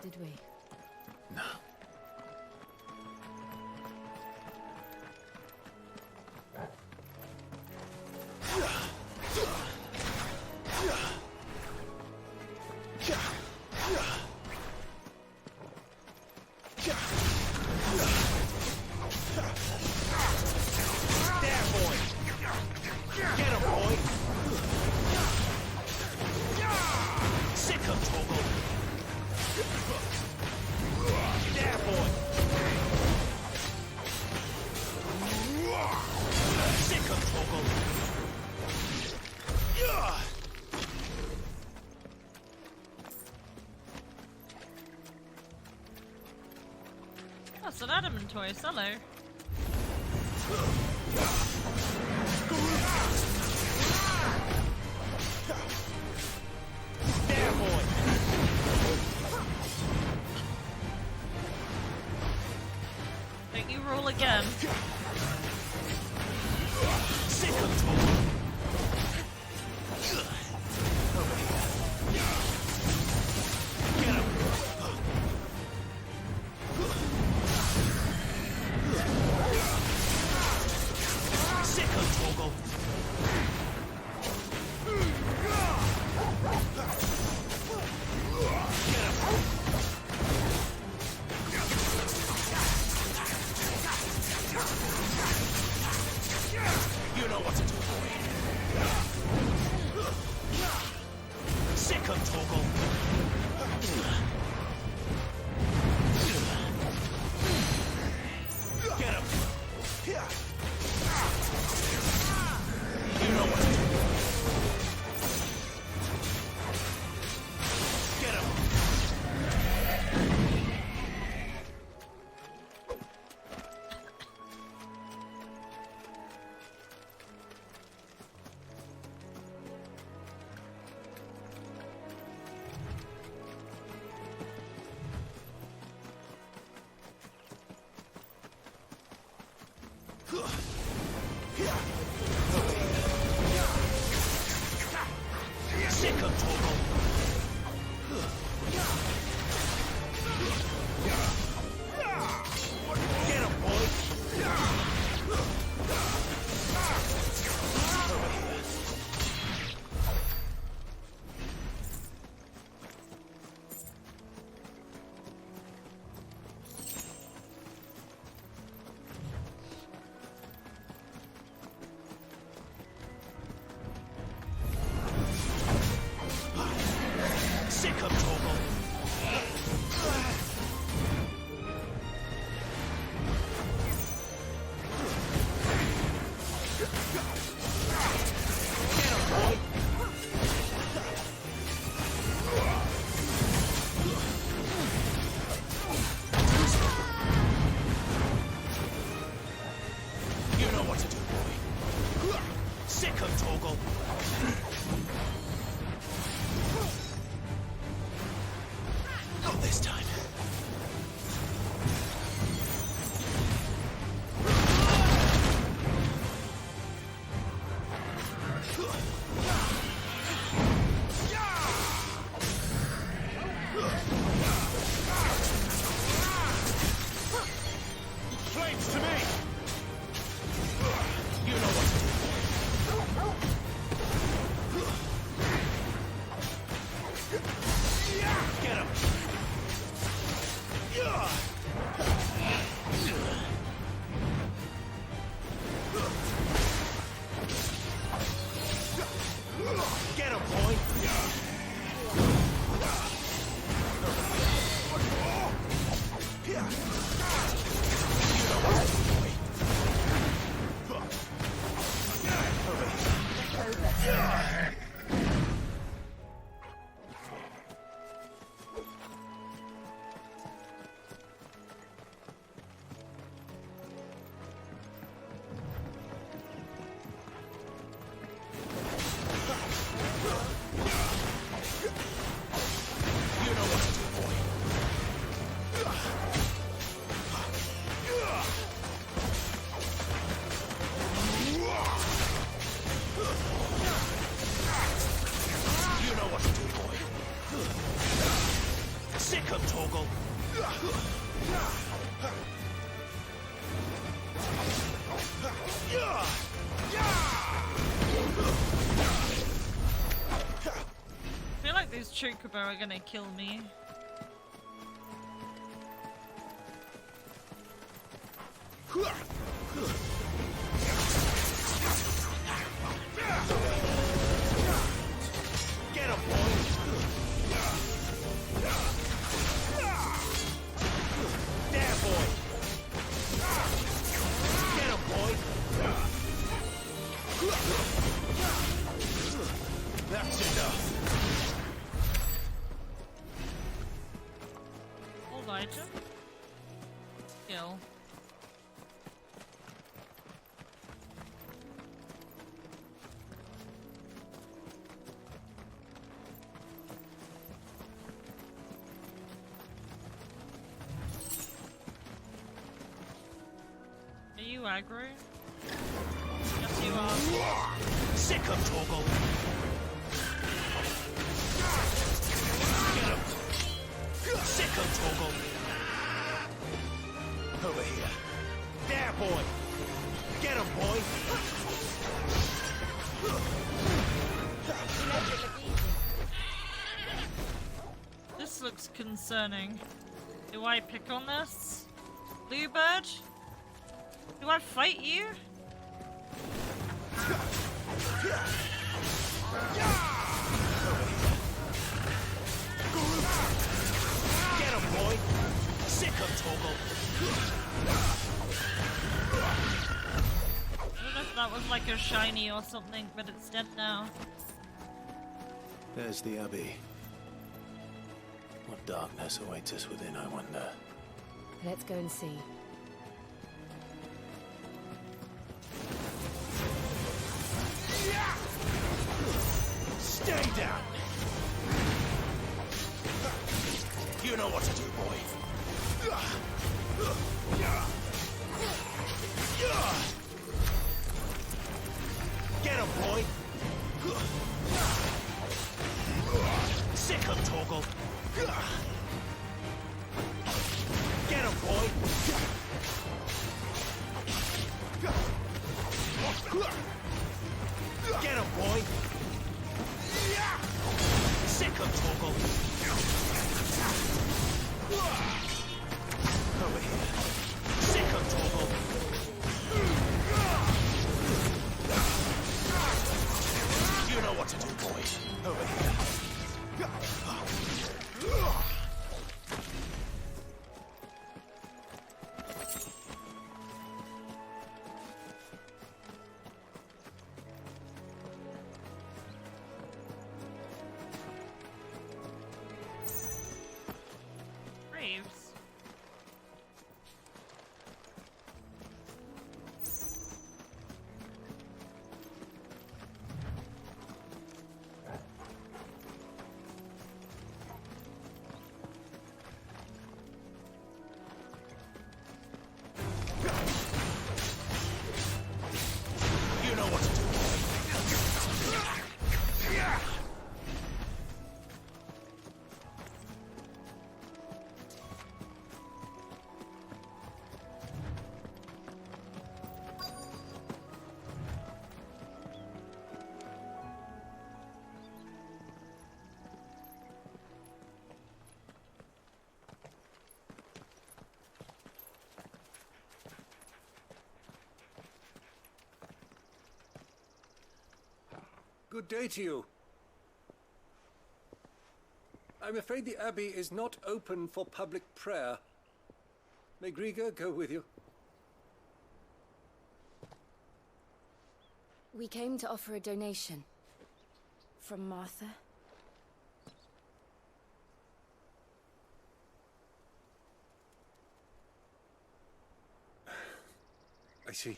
did we? No. There, boy! Get him, boy! Sick him, Toggle! There, boy! Sick him, Toggle! That's an adamant toy. Hello. There, boy! Don't you roll again. Sick him, Toggle! Get him! Sick him, Toggle! You know what to do, boy. Torgal! I feel like these Chocobo are gonna kill me. Get him, boy! There, boy! Get him, boy! That's enough! Hold item. Kill. Are you aggro? Yes, you are. Sick of Torgal! Get him! Sick of Torgal! Over here. There, boy! Get him, boy! This looks concerning. Do I pick on this? Bluebird? Do I fight you? Get him, boy! Sick of Torgal! I don't know if that was like a shiny or something, but it's dead now. There's the Abbey. What darkness awaits us within, I wonder. Let's go and see. Stay down! You know what to do, boy. Get him, boy! Sick of Torgal! Get him, boy! Get him, boy! Sick of Torgal! Over here. Sick of Torgal! You know what to do, boy. Over here. Graves. You know what to do, boy. Good day to you. I'm afraid the Abbey is not open for public prayer. May Griga go with you? We came to offer a donation. From Martha. I see.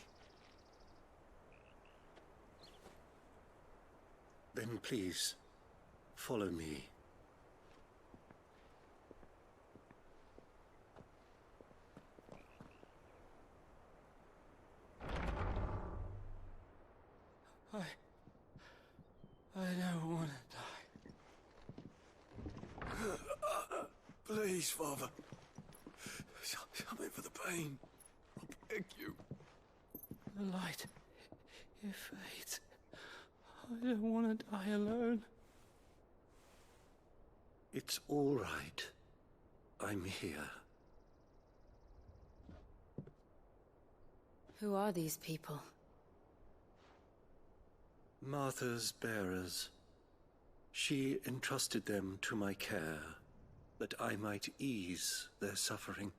Then please, follow me. I don't want to die. Please, Father. Something for the pain. I beg you. The light. It fades. I don't want to die alone. It's all right. I'm here. Who are these people? Martha's bearers. She entrusted them to my care, that I might ease their suffering.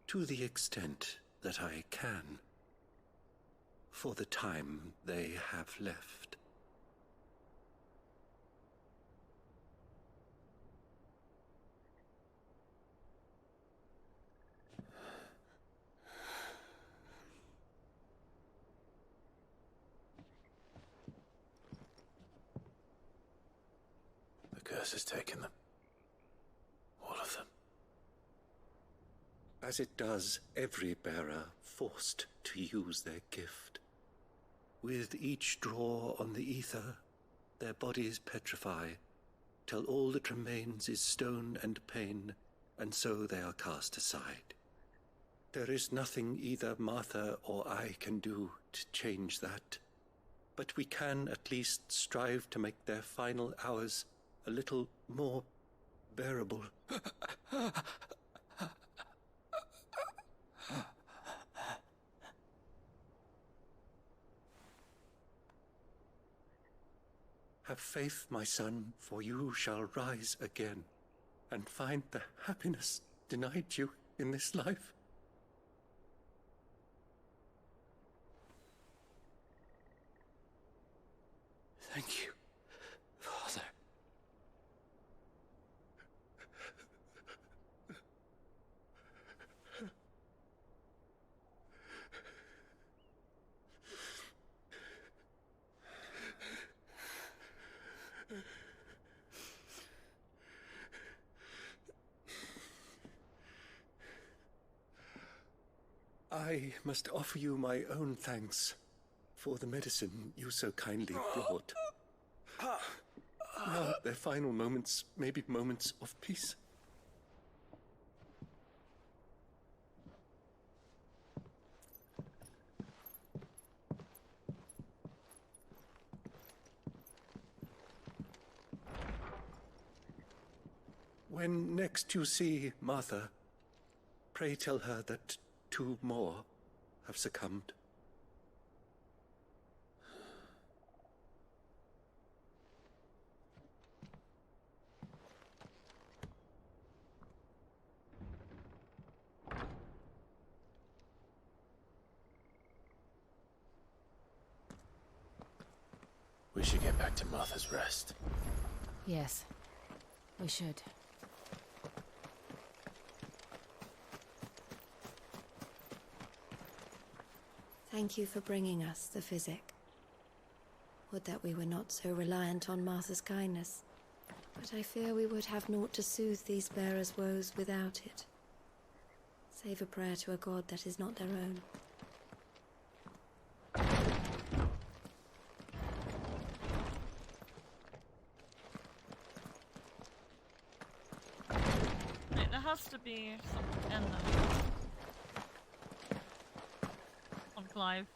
To the extent that I can, for the time they have left. The curse has taken them. All of them. As it does every bearer forced to use their gift. With each draw on the ether, their bodies petrify, till all that remains is stone and pain, and so they are cast aside. There is nothing either Martha or I can do to change that, but we can at least strive to make their final hours a little more bearable. Have faith, my son, for you shall rise again and find the happiness denied you in this life. Thank you, Father. I must offer you my own thanks for the medicine you so kindly brought. Now their final moments may be moments of peace. When next you see Martha, pray tell her that 2 more have succumbed. We should get back to Martha's Rest. Yes, we should. Thank you for bringing us the physic. Would that we were not so reliant on Martha's kindness. But I fear we would have naught to soothe these bearers' woes without it. Save a prayer to a god that is not their own. Wait, there has to be something in there. On Clive.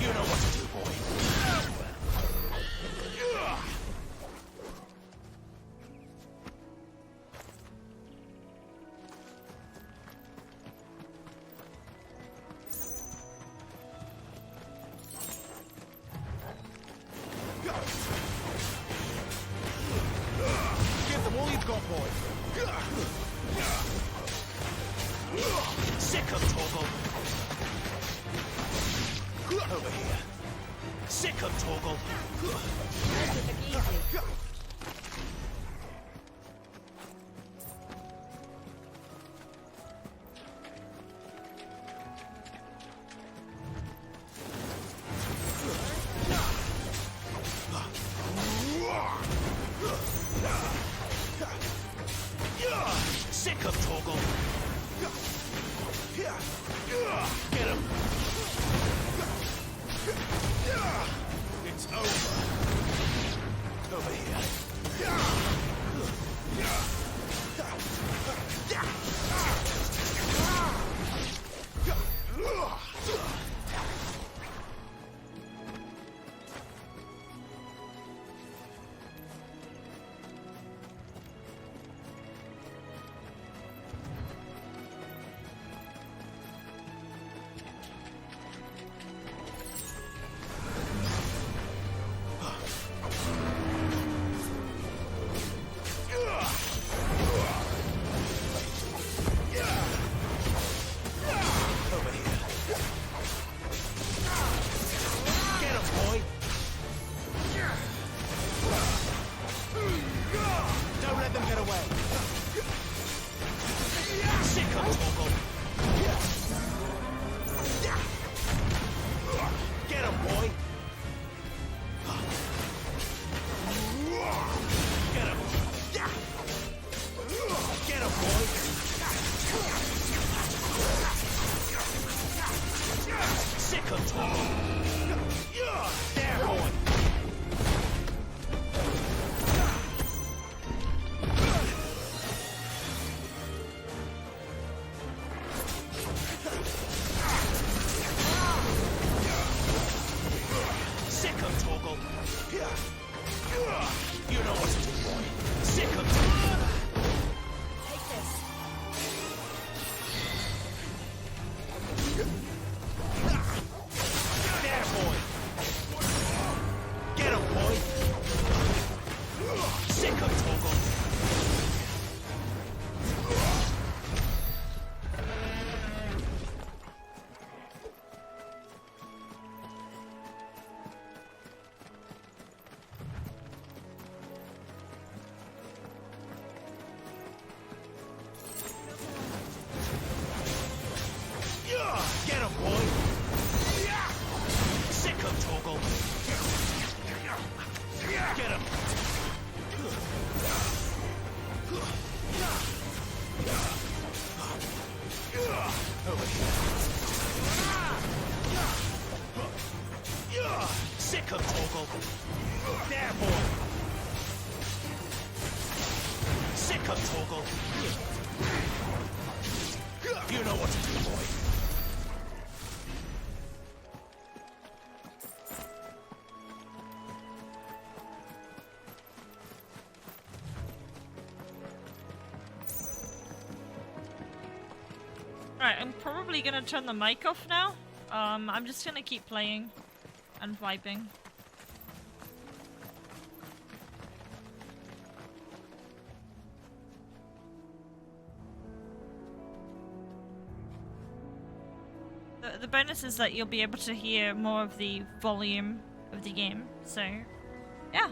You know what to do, boy. Give them all you've got, boy. Sick of Torgal. Over here. Sick of Torgal. Sick of Torgal. Get him. It's over. Over here. Don't let them get away. Sick of Torgal. Get him, boy. Get him. Get him, boy. Sick of Torgal. There, boy. Sick of Torgal. You know what to do, boy. Sick of Torgal. Take this. There, boy. Get him, boy. Sick of Torgal. Get him, boy! Sick of Torgal! Get him! Over here. Sick of Torgal! There, boy! Sick of Torgal! You know what to do, boy. Right, I'm probably gonna turn the mic off now. I'm just gonna keep playing and vibing. The bonus is that you'll be able to hear more of the volume of the game, so yeah.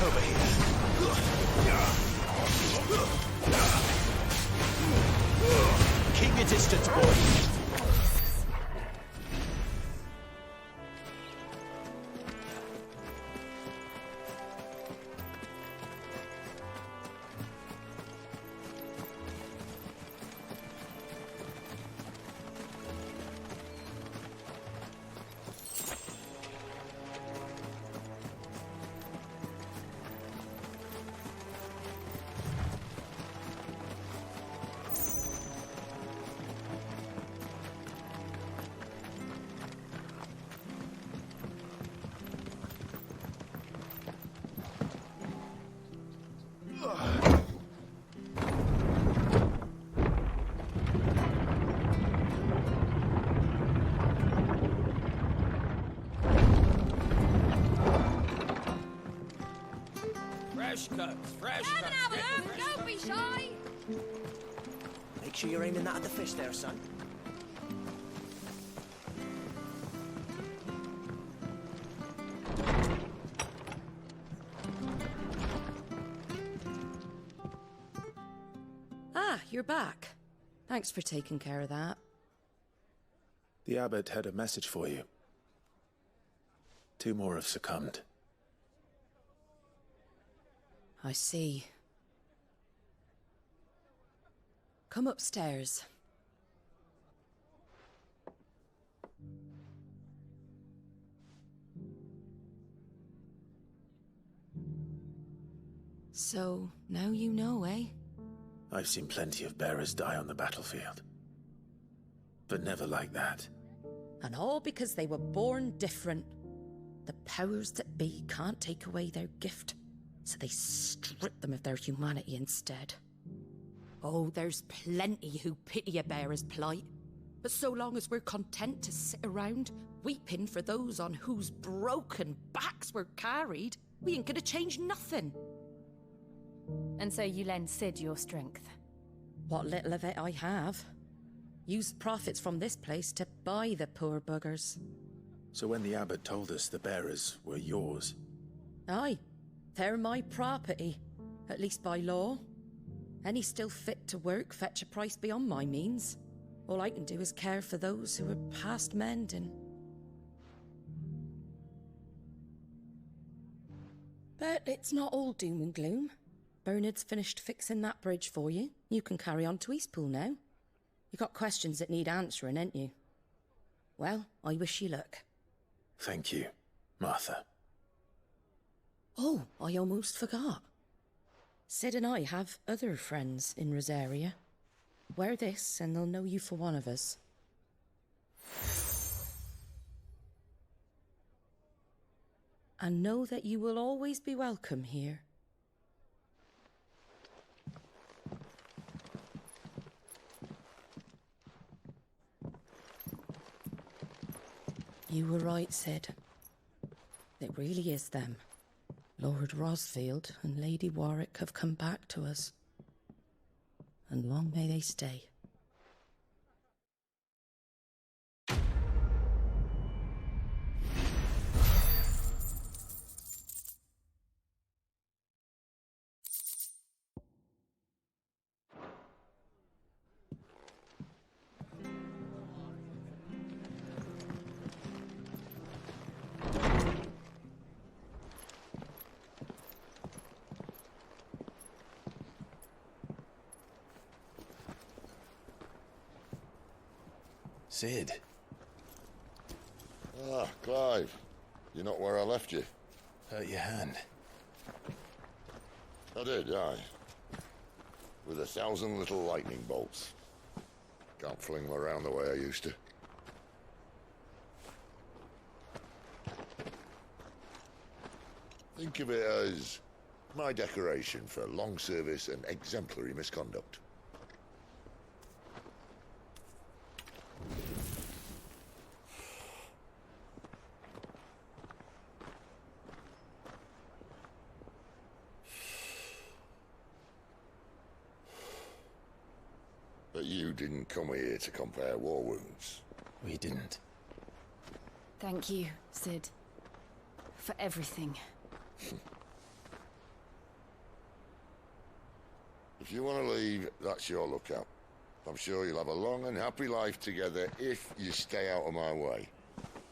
Over here. Keep your distance, boy. Fresh cuts, fresh cuts. Don't be shy! Make sure you're aiming that at the fish there, son. Ah, you're back. Thanks for taking care of that. The abbot had a message for you. 2 more have succumbed. I see. Come upstairs. So, now you know, eh? I've seen plenty of bearers die on the battlefield. But never like that. And all because they were born different. The powers that be can't take away their gift, so they strip them of their humanity instead. Oh, there's plenty who pity a bearer's plight. But so long as we're content to sit around, weeping for those on whose broken backs we're carried, we ain't gonna change nothing. And so you lend Sid your strength? What little of it I have. Used profits from this place to buy the poor buggers. So when the abbot told us the bearers were yours... Aye, they're my property, at least by law. Any still fit to work fetch a price beyond my means. All I can do is care for those who are past mending. But it's not all doom and gloom. Bernard's finished fixing that bridge for you. You can carry on to Eastpool now. You got questions that need answering, ain't you? Well, I wish you luck. Thank you, Martha. Oh, I almost forgot. Sid and I have other friends in Rosaria. Wear this and they'll know you for one of us. And know that you will always be welcome here. You were right, Sid. It really is them. Lord Rosfield and Lady Warwick have come back to us. And long may they stay. Sid. Ah, Clive. You're not where I left you. Hurt your hand. I did, aye. With 1,000 little lightning bolts. Can't fling them around the way I used to. Think of it as my decoration for long service and exemplary misconduct. But you didn't come here to compare war wounds. We didn't. Thank you, Sid. For everything. If you want to leave, that's your lookout. I'm sure you'll have a long and happy life together if you stay out of my way.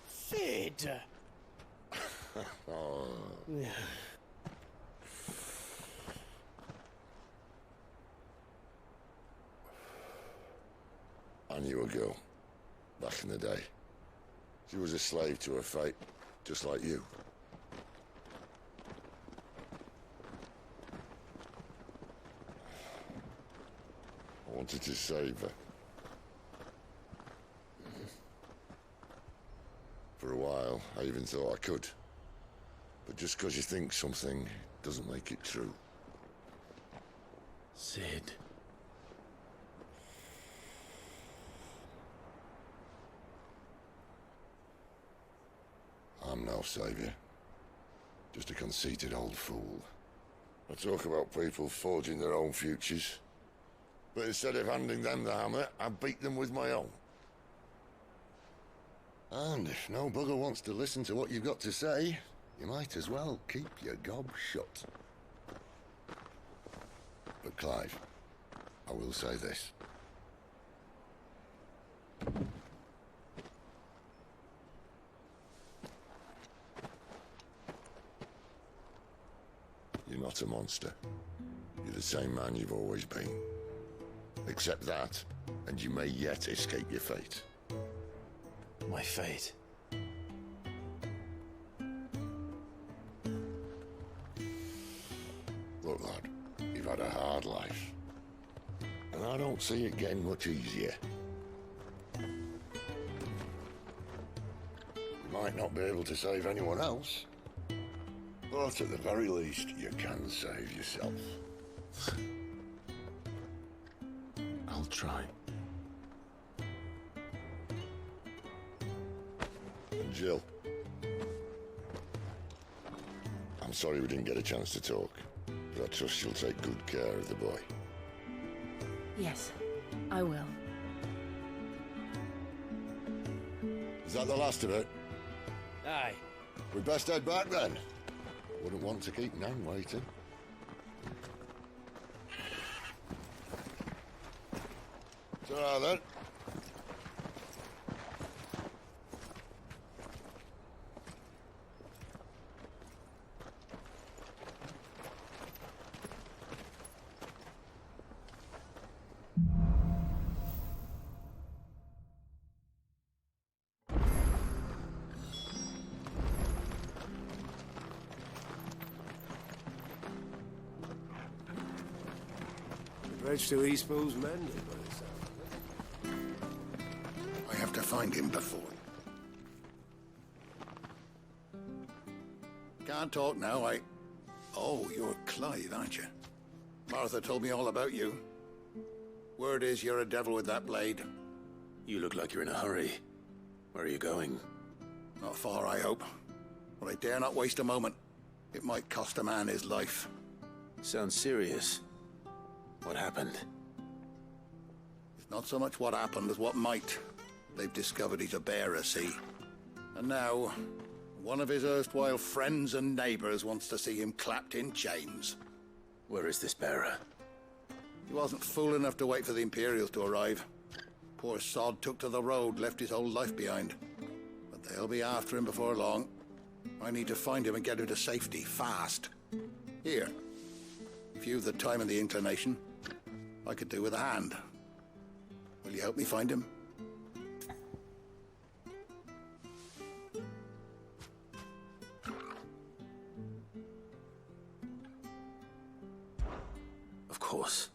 Sid! Oh. I knew a girl, back in the day. She was a slave to her fate, just like you. I wanted to save her. For a while, I even thought I could. But just because you think something doesn't make it true. Sid. I'm no savior. Just a conceited old fool. I talk about people forging their own futures. But instead of handing them the hammer, I beat them with my own. And if no bugger wants to listen to what you've got to say, you might as well keep your gob shut. But Clive, I will say this. You're not a monster. You're the same man you've always been. Accept that, and you may yet escape your fate. My fate? Look, lad, you've had a hard life. And I don't see it getting much easier. You might not be able to save anyone else, but at the very least, you can save yourself. I'll try. And Jill, I'm sorry we didn't get a chance to talk, but I trust you'll take good care of the boy. Yes, I will. Is that the last of it? Aye. We'd best head back then. Wouldn't want to keep Nan waiting. Ta-ra then. The bridge to Eastpool's mended by the sound of it. I have to find him before. Can't talk now, Oh, you're Clive, aren't you? Martha told me all about you. Word is you're a devil with that blade. You look like you're in a hurry. Where are you going? Not far, I hope. But I dare not waste a moment. It might cost a man his life. Sounds serious. What happened? It's not so much what happened as what might. They've discovered he's a bearer, see? And now, one of his erstwhile friends and neighbors wants to see him clapped in chains. Where is this bearer? He wasn't fool enough to wait for the Imperials to arrive. Poor sod took to the road, left his whole life behind. But they'll be after him before long. I need to find him and get him to safety, fast. Here. If you've the time and the inclination, I could do with a hand. Will you help me find him? Of course.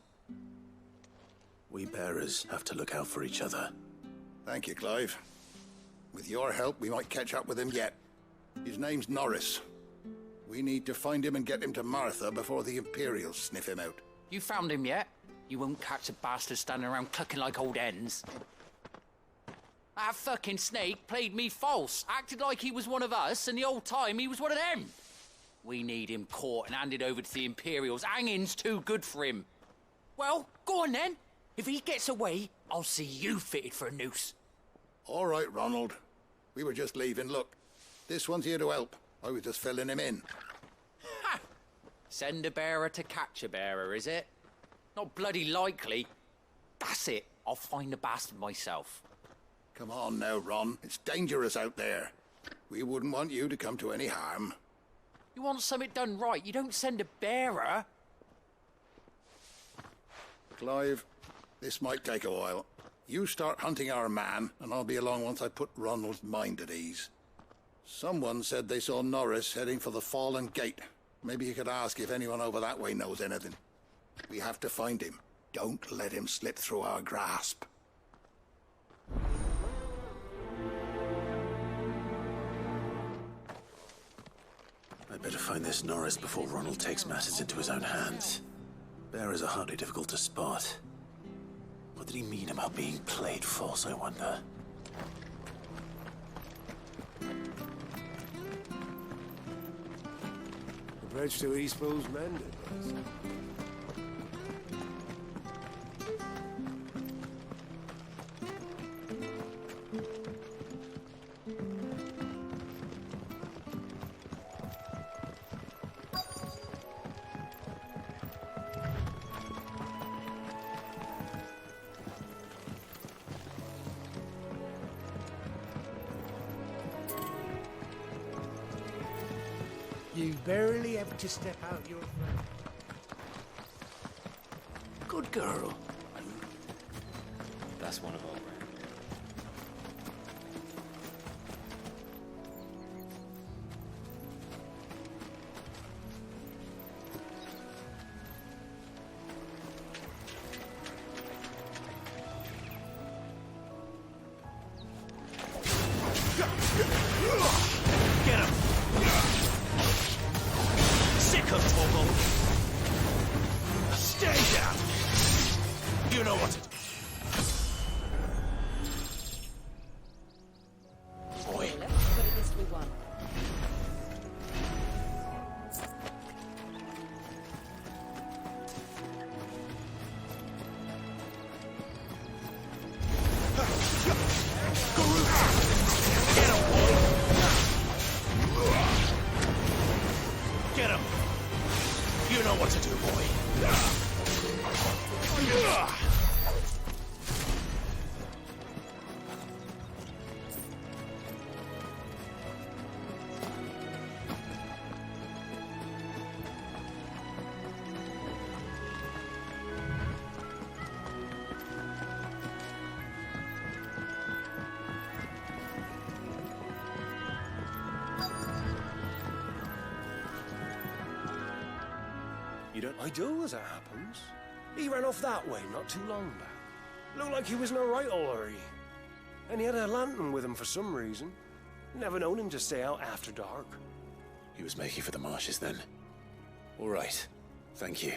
We bearers have to look out for each other. Thank you, Clive. With your help, we might catch up with him yet. His name's Norris. We need to find him and get him to Martha before the Imperials sniff him out. You found him yet? You won't catch a bastard standing around clucking like old hens. That fucking snake played me false, acted like he was one of us, and the whole time he was one of them. We need him caught and handed over to the Imperials. Hanging's too good for him. Well, go on then. If he gets away, I'll see you fitted for a noose. All right, Ronald. We were just leaving. Look, this one's here to help. I was just filling him in. Ha! Send a bearer to catch a bearer, is it? Not bloody likely. That's it. I'll find the bastard myself. Come on now, Ron. It's dangerous out there. We wouldn't want you to come to any harm. You want something done right, you don't send a bearer. Clive, this might take a while. You start hunting our man, and I'll be along once I put Ronald's mind at ease. Someone said they saw Norris heading for the Fallen Gate. Maybe you could ask if anyone over that way knows anything. We have to find him. Don't let him slip through our grasp. I'd better find this Norris before Ronald takes matters into his own hands. Bearers are hardly difficult to spot. What did he mean about being played false, I wonder? The bridge to Eastpool's mended. You barely have to step out your front. Good girl. That's one of our brand. Get him! Sick of Torgal! Stay down! You know what to do. Boy. But at least we won. Get him! You know what to do, boy. You don't... I do, as it happens. He ran off that way not too long back. Looked like he was in a right hurry. And he had a lantern with him for some reason. Never known him to stay out after dark. He was making for the marshes then. All right. Thank you.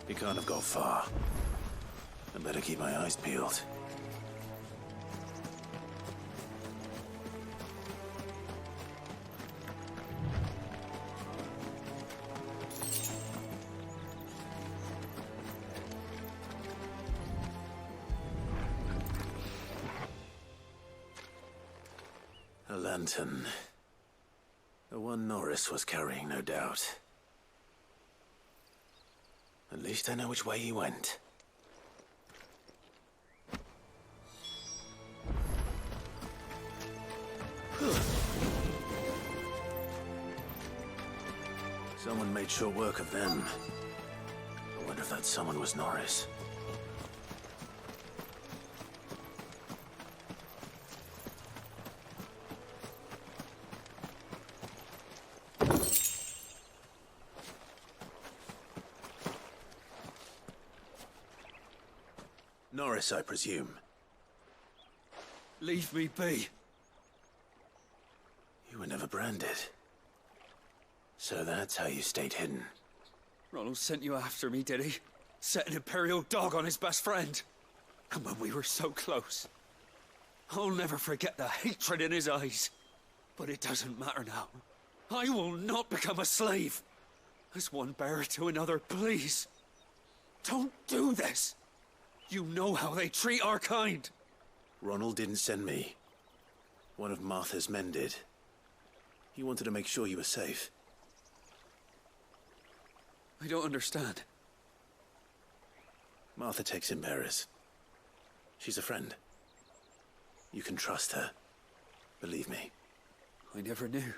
He can't have got far. I better keep my eyes peeled. A lantern. The one Norris was carrying, no doubt. At least I know which way he went. Someone made short work of them. I wonder if that someone was Norris. Norris, I presume. Leave me be. You were never branded. So that's how you stayed hidden. Ronald sent you after me, did he? set an Imperial dog on his best friend. And when we were so close, I'll never forget the hatred in his eyes. But it doesn't matter now. I will not become a slave. As one bearer to another, please. Don't do this. You know how they treat our kind. Ronald didn't send me. One of Martha's men did. He wanted to make sure you were safe. I don't understand. Martha takes in bearers. She's a friend. You can trust her. Believe me. I never knew.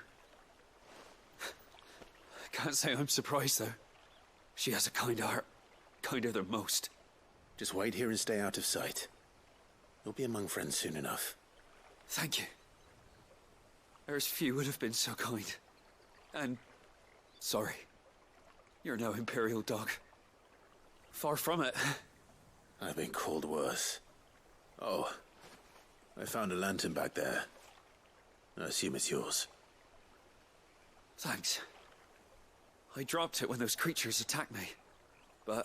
I can't say I'm surprised, though. She has a kind heart. Kinder than most. Just wait here and stay out of sight. You'll be among friends soon enough. Thank you. There's few would have been so kind. And... sorry. You're no Imperial dog. Far from it. I've been called worse. Oh. I found a lantern back there. I assume it's yours. Thanks. I dropped it when those creatures attacked me. But...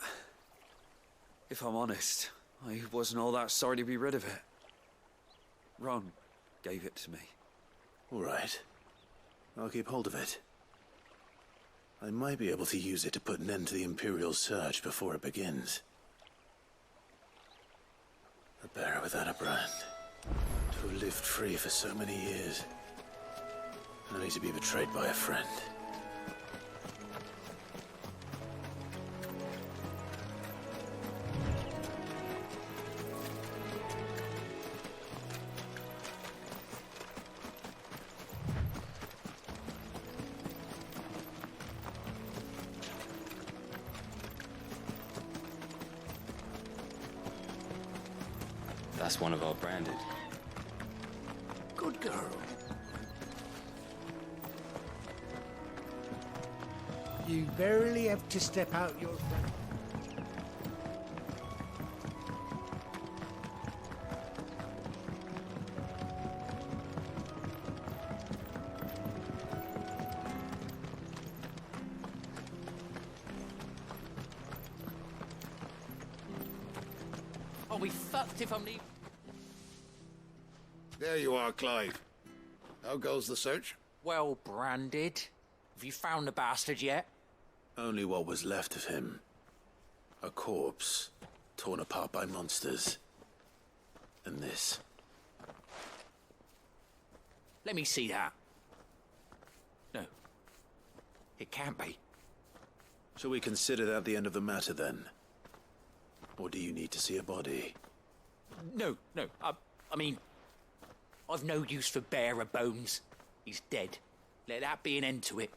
if I'm honest, I wasn't all that sorry to be rid of it. Ron gave it to me. All right. I'll keep hold of it. I might be able to use it to put an end to the Imperial surge before it begins. A bearer without a brand. To have lived free for so many years. Only to be betrayed by a friend. That's one of our branded. Good girl. You barely have to step out your front. I'll be fucked if I'm leaving. There you are, Clive. How goes the search? Well branded. Have you found the bastard yet? Only what was left of him. A corpse, torn apart by monsters. And this. Let me see that. No. It can't be. Shall we consider that the end of the matter, then? Or do you need to see a body? No. I mean... I've no use for bearer bones. He's dead. Let that be an end to it.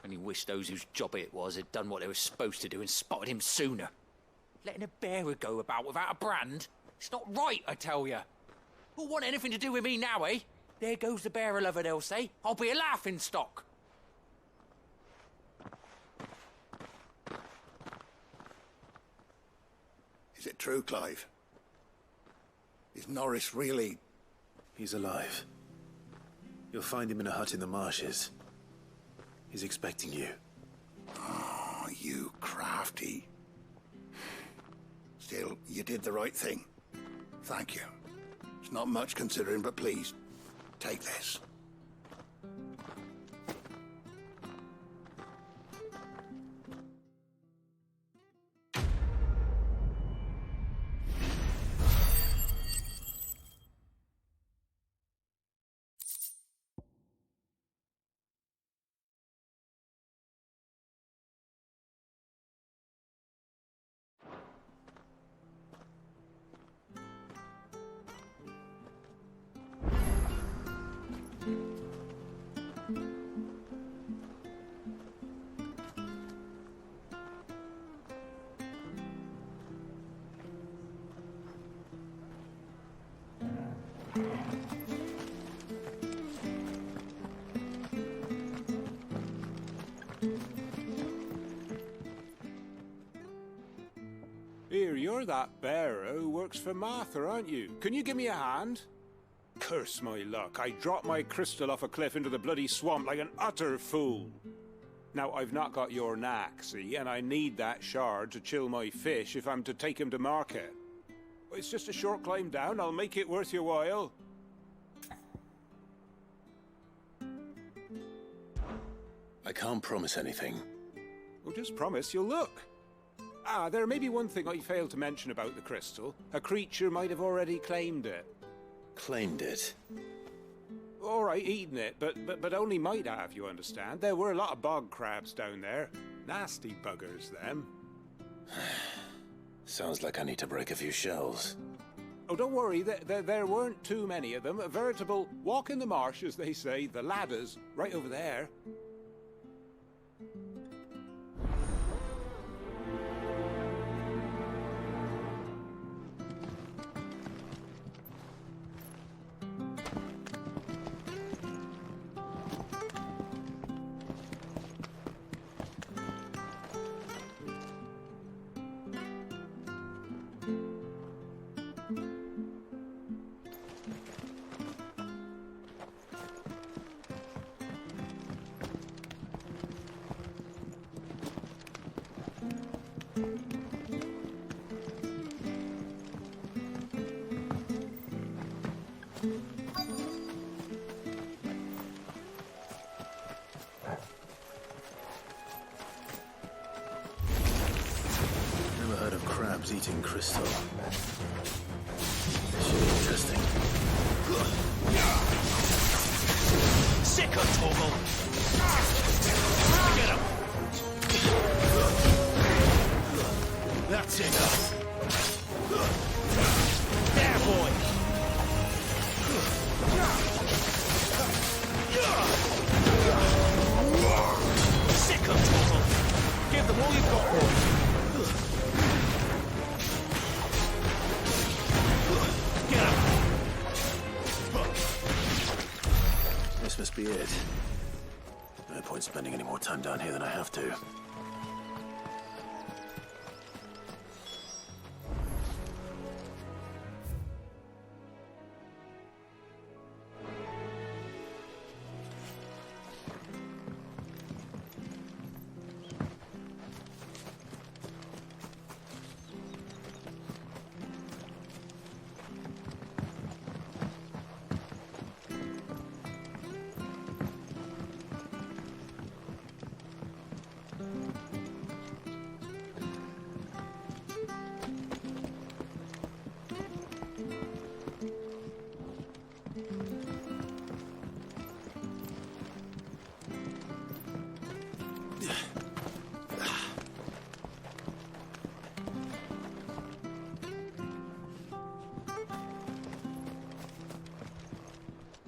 Only wish those whose job it was had done what they were supposed to do and spotted him sooner. Letting a bearer go about without a brand? It's not right, I tell you. Who'll want anything to do with me now, eh? There goes the bearer lover, they'll say. I'll be a laughing stock. Is it true, Clive? Is Norris really... He's alive. You'll find him in a hut in the marshes. He's expecting you. Oh, you crafty. Still, you did the right thing. Thank you. It's not much considering, but please, take this. Here, you're that bearer who works for Martha, aren't you? Can you give me a hand? Curse my luck, I dropped my crystal off a cliff into the bloody swamp like an utter fool. Now, I've not got your knack, see, and I need that shard to chill my fish if I'm to take him to market. It's just a short climb down. I'll make it worth your while. I can't promise anything. Well, just promise you'll look. Ah, there may be one thing I failed to mention about the crystal. A creature might have already claimed it. Claimed it? All right, eaten it, but only might have, you understand. There were a lot of bog crabs down there. Nasty buggers, them. Sounds like I need to break a few shells. Oh, don't worry, there weren't too many of them. A veritable walk in the marsh, as they say. The ladders, right over there. Never heard of crabs eating crystal. This should be interesting. Sick of Torgal! Get him! That's it. There, boy! Sick of Torgal! Give them all you've got, boy! This must be it. No point spending any more time down here than I have to.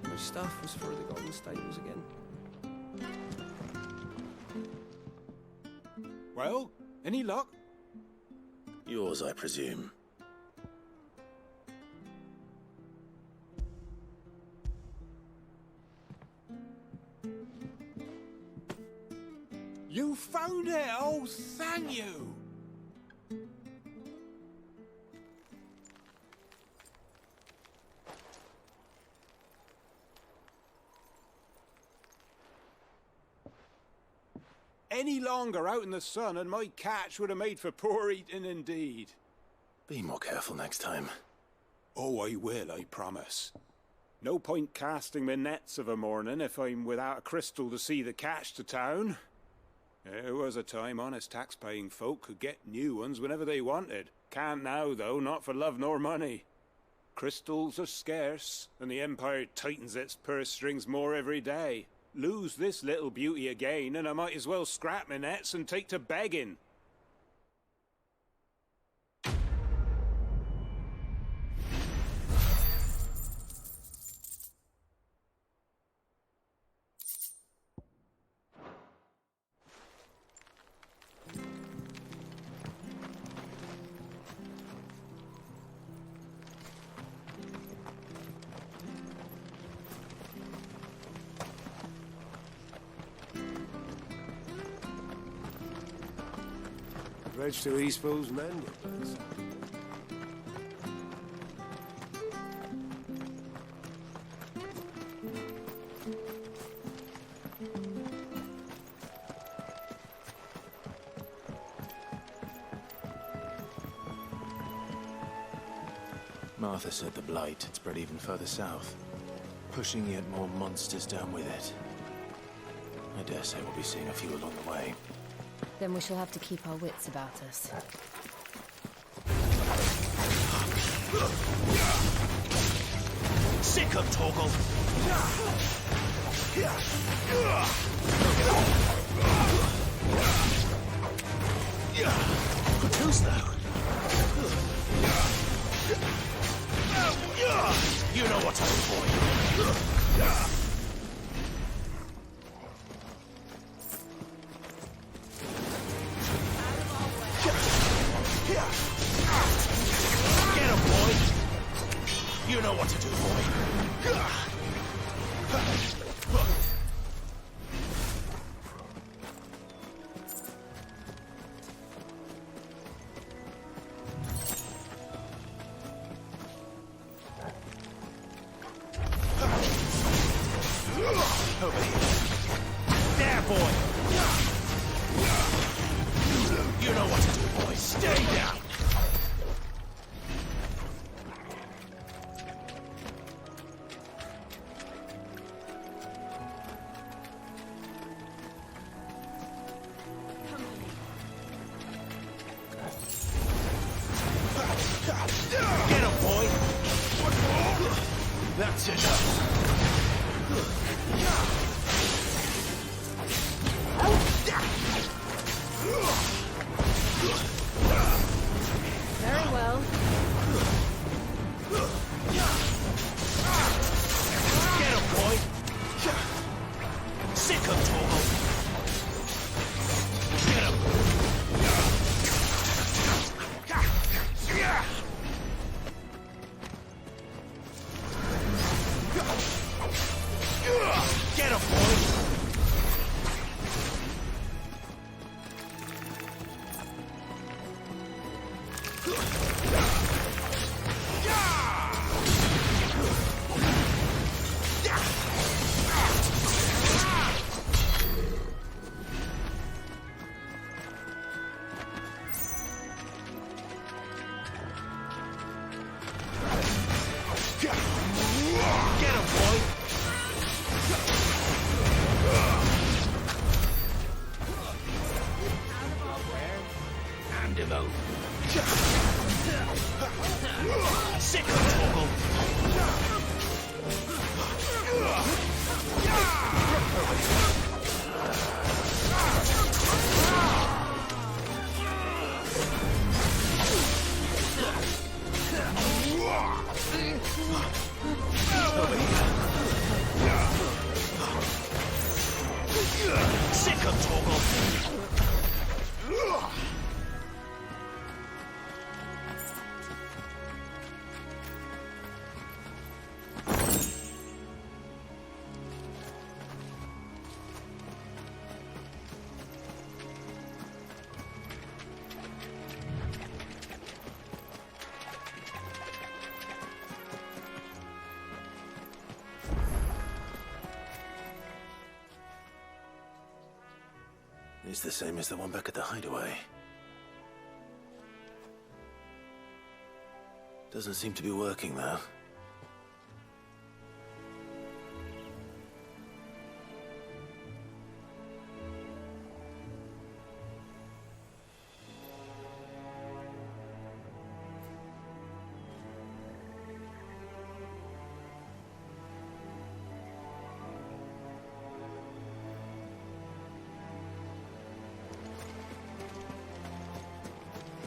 My stuff was for the Golden Stables again. Well, any luck? Yours, I presume. You found it! Oh, thank you! Any longer out in the sun and my catch would have made for poor eating indeed. Be more careful next time. Oh, I will, I promise. No point casting my nets of a morning if I'm without a crystal to see the catch to town. There was a time honest tax-paying folk could get new ones whenever they wanted. Can't now, though, not for love nor money. Crystals are scarce, and the Empire tightens its purse strings more every day. Lose this little beauty again, and I might as well scrap my nets and take to begging. Dredge to Eastpool's mended. Martha said the blight had spread even further south, pushing yet more monsters down with it. I dare say we'll be seeing a few along the way. Then we shall have to keep our wits about us. Sick of Torgal! Who's that? You know what to do for you. Get him, boy! You know what to do, boy. Over here. There, boy! You know what to do, boy. Stay down! Get him, boy! That's enough! Very well. Get him, boy! Sick of Torgal! Get him! Get him, boy! Get him, boy! Hand him over. Sick of Torgal! Over here. Sick of Torgal! It's the same as the one back at the hideaway. Doesn't seem to be working, though.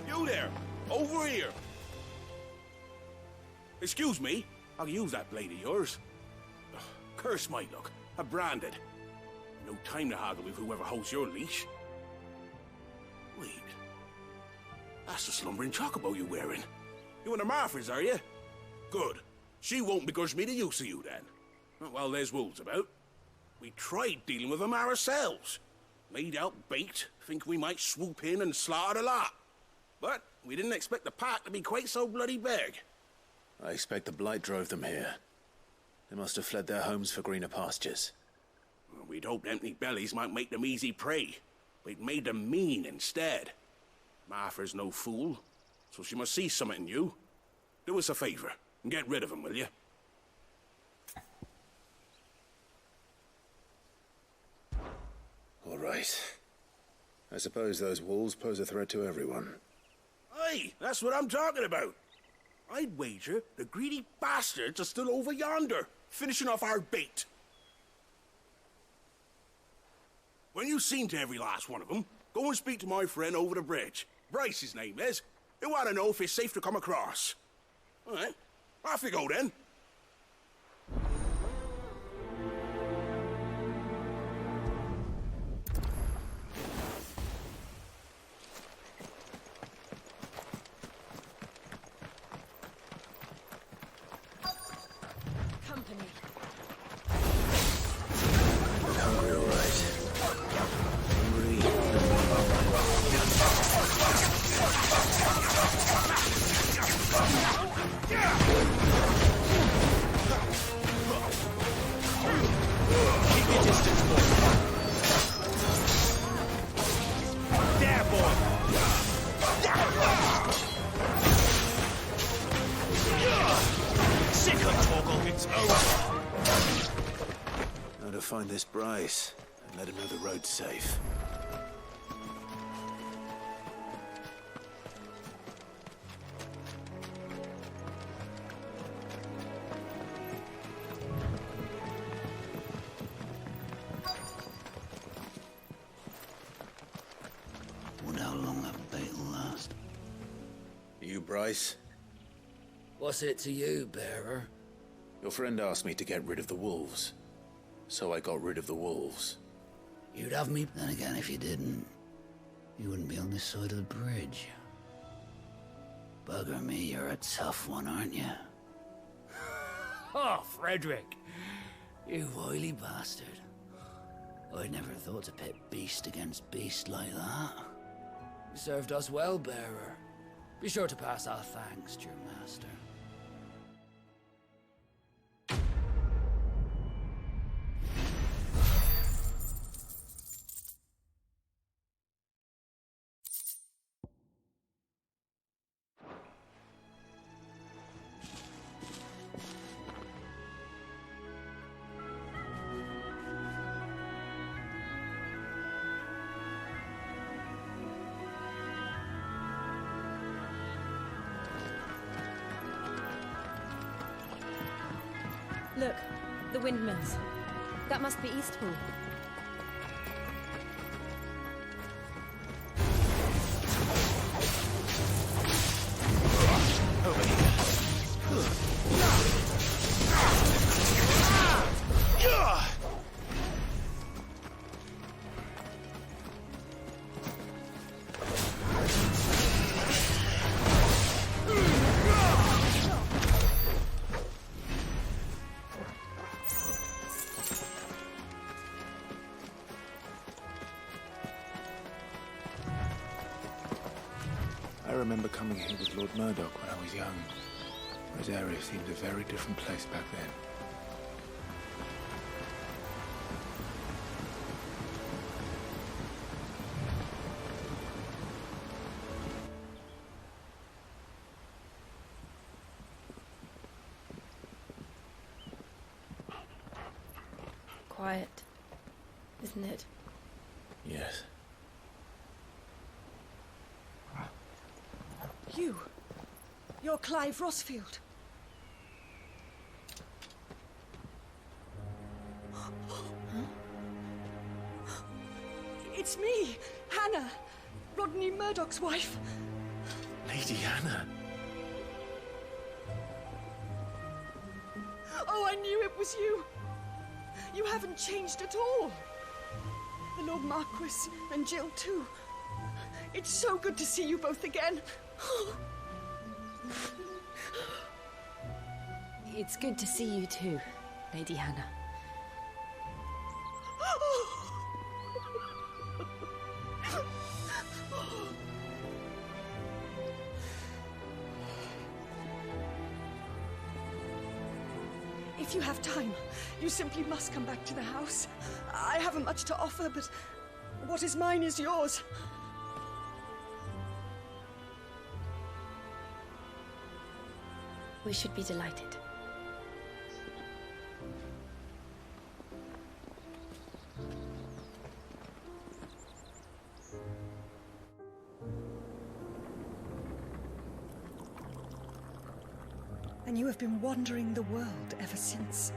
You there! Over here! Excuse me, I'll use that blade of yours. Ugh, curse my luck. I'm branded. No time to haggle with whoever holds your leash. Wait. That's the slumbering chocobo you're wearing. You one of Martha's, are you? Good. She won't begrudge me the use of you, then. Well, there's wolves about. We tried dealing with them ourselves. Laid out bait, think we might swoop in and slaughter the lot. But we didn't expect the pack to be quite so bloody big. I expect the blight drove them here. They must have fled their homes for greener pastures. Well, we'd hoped empty bellies might make them easy prey, but it made them mean instead. Martha's no fool, so she must see something in you. Do us a favor and get rid of him, will you? All right. I suppose those wolves pose a threat to everyone. Aye, that's what I'm talking about. I'd wager the greedy bastards are still over yonder, finishing off our bait. When you've seen to every last one of them, go and speak to my friend over the bridge. Bryce, his name is. They want to know if it's safe to come across. All right, off you go then. Company. Look hungry, all right. Keep your distance, boy. There, boy. Sick of Torgal, it's over. Now to find this Bryce and let him know the road's safe. Wonder how long that bait will last. You, Bryce? What's it to you, bearer? Your friend asked me to get rid of the wolves. So I got rid of the wolves. You'd have me... Then again, if you didn't, you wouldn't be on this side of the bridge. Bugger me, you're a tough one, aren't you? Oh, Frederick! You wily bastard. I'd never thought to pit beast against beast like that. You served us well, bearer. Be sure to pass our thanks to your master. Look, the windmills. That must be Eastpool. Over here. I remember coming here with Lord Murdoch when I was young. Rosaria seemed a very different place back then. Quiet, isn't it? Yes. You're Clive Rossfield. It's me, Hannah, Rodney Murdoch's wife. Lady Hannah. Oh, I knew it was you. You haven't changed at all. The Lord Marquis and Jill too. It's so good to see you both again. It's good to see you too, Lady Hannah. If you have time, you simply must come back to the house. I haven't much to offer, but what is mine is yours. We should be delighted. And you have been wandering the world ever since.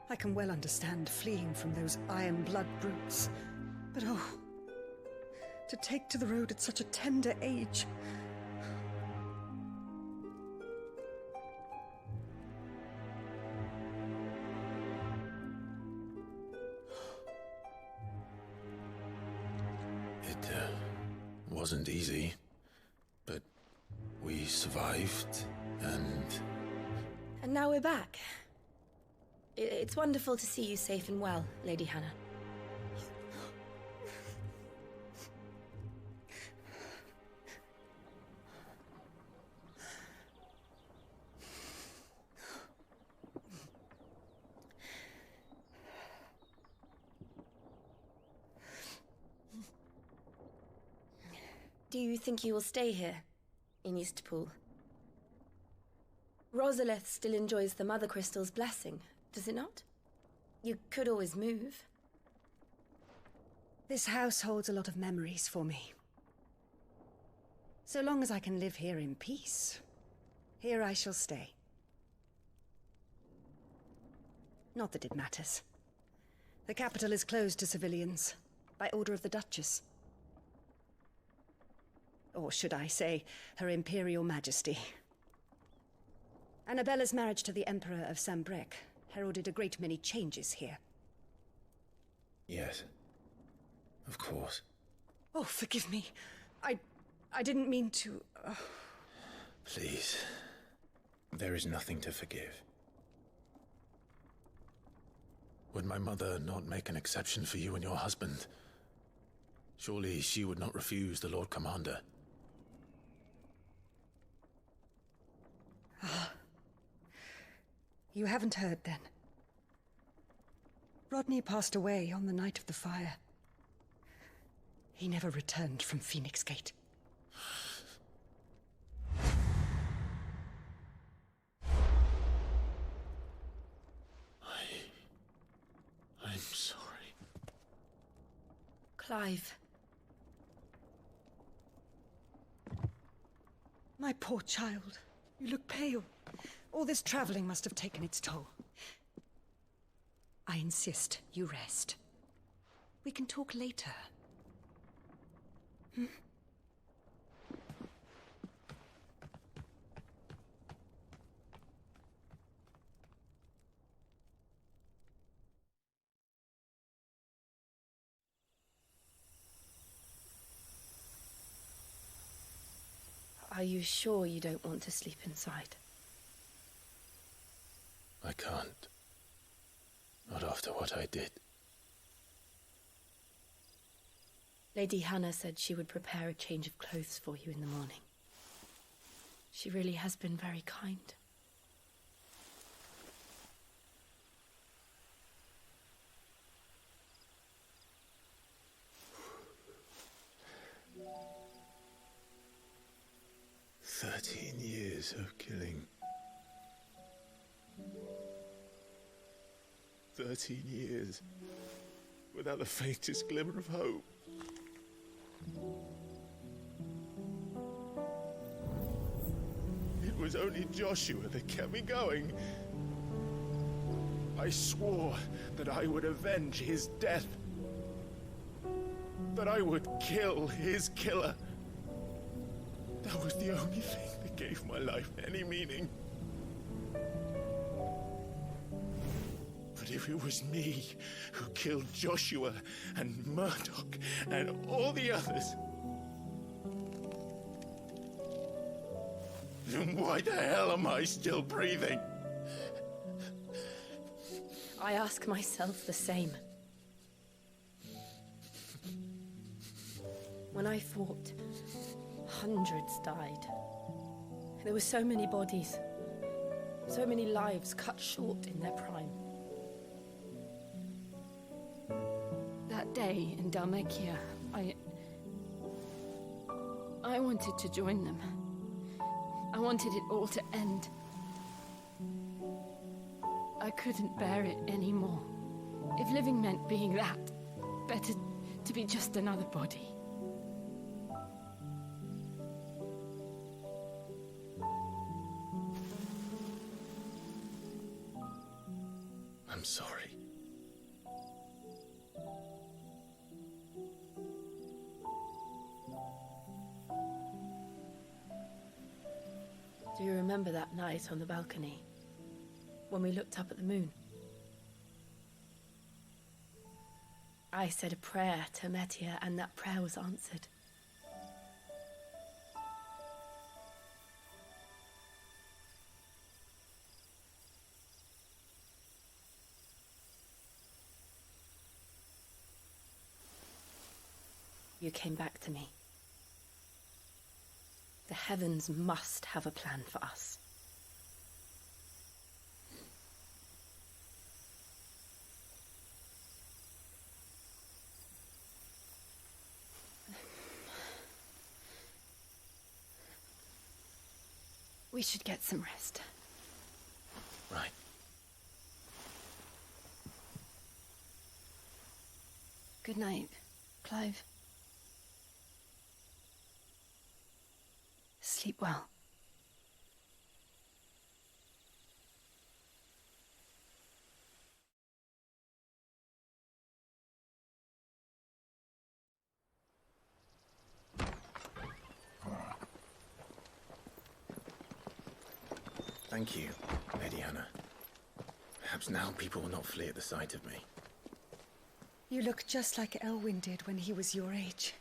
I can well understand fleeing from those iron blood brutes, but oh, to take to the road at such a tender age. It wasn't easy, but we survived, and... And now we're back. It's wonderful to see you safe and well, Lady Hannah. Do you think you will stay here, in Eastpool? Rosalith still enjoys the Mother Crystal's blessing, does it not? You could always move. This house holds a lot of memories for me. So long as I can live here in peace, here I shall stay. Not that it matters. The capital is closed to civilians, by order of the Duchess. Or should I say, Her Imperial Majesty. Annabella's marriage to the Emperor of Sambrec heralded a great many changes here. Yes. Of course. Oh, forgive me. I didn't mean to... Please. There is nothing to forgive. Would my mother not make an exception for you and your husband? Surely she would not refuse the Lord Commander. You haven't heard, then. Rodney passed away on the night of the fire. He never returned from Phoenix Gate. I'm sorry. Clive. My poor child. You look pale. All this traveling must have taken its toll. I insist you rest. We can talk later. Hmm? Are you sure you don't want to sleep inside? I can't. Not after what I did. Lady Hannah said she would prepare a change of clothes for you in the morning. She really has been very kind. "13 years of killing. 13 years without the faintest glimmer of hope. It was only Joshua that kept me going. I swore that I would avenge his death. That I would kill his killer. That was the only thing that gave my life any meaning. But if it was me who killed Joshua and Murdoch and all the others, then why the hell am I still breathing? I ask myself the same. When I fought, hundreds died. There were so many bodies, so many lives cut short in their prime. That day in Dalmekia, I wanted to join them, I wanted it all to end. I couldn't bear it anymore. If living meant being that, better to be just another body. I'm sorry. Do you remember that night on the balcony? When we looked up at the moon? I said a prayer to Metia, and that prayer was answered. You came back to me. The heavens must have a plan for us. We should get some rest. Right. Good night, Clive. Sleep well. Thank you, Lady Hannah. Perhaps now people will not flee at the sight of me. You look just like Elwyn did when he was your age.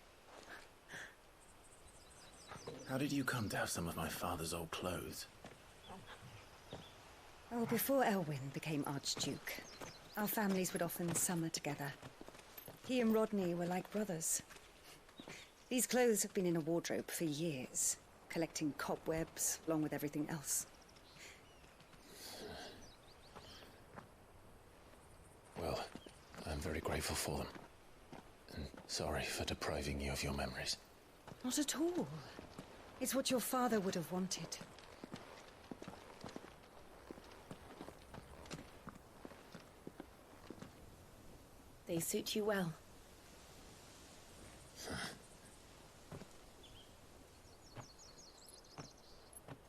How did you come to have some of my father's old clothes? Oh, before Elwyn became Archduke, our families would often summer together. He and Rodney were like brothers. These clothes have been in a wardrobe for years, collecting cobwebs along with everything else. Well, I'm very grateful for them. And sorry for depriving you of your memories. Not at all. It's what your father would have wanted. They suit you well.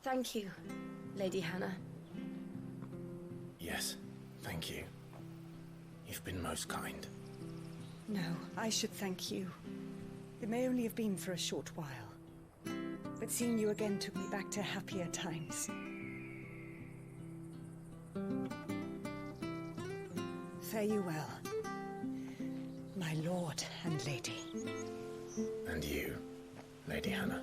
Thank you, Lady Hannah. Yes, thank you. You've been most kind. No, I should thank you. It may only have been for a short while, but seeing you again took me back to happier times. Fare you well, my lord and lady. And you, Lady Hannah.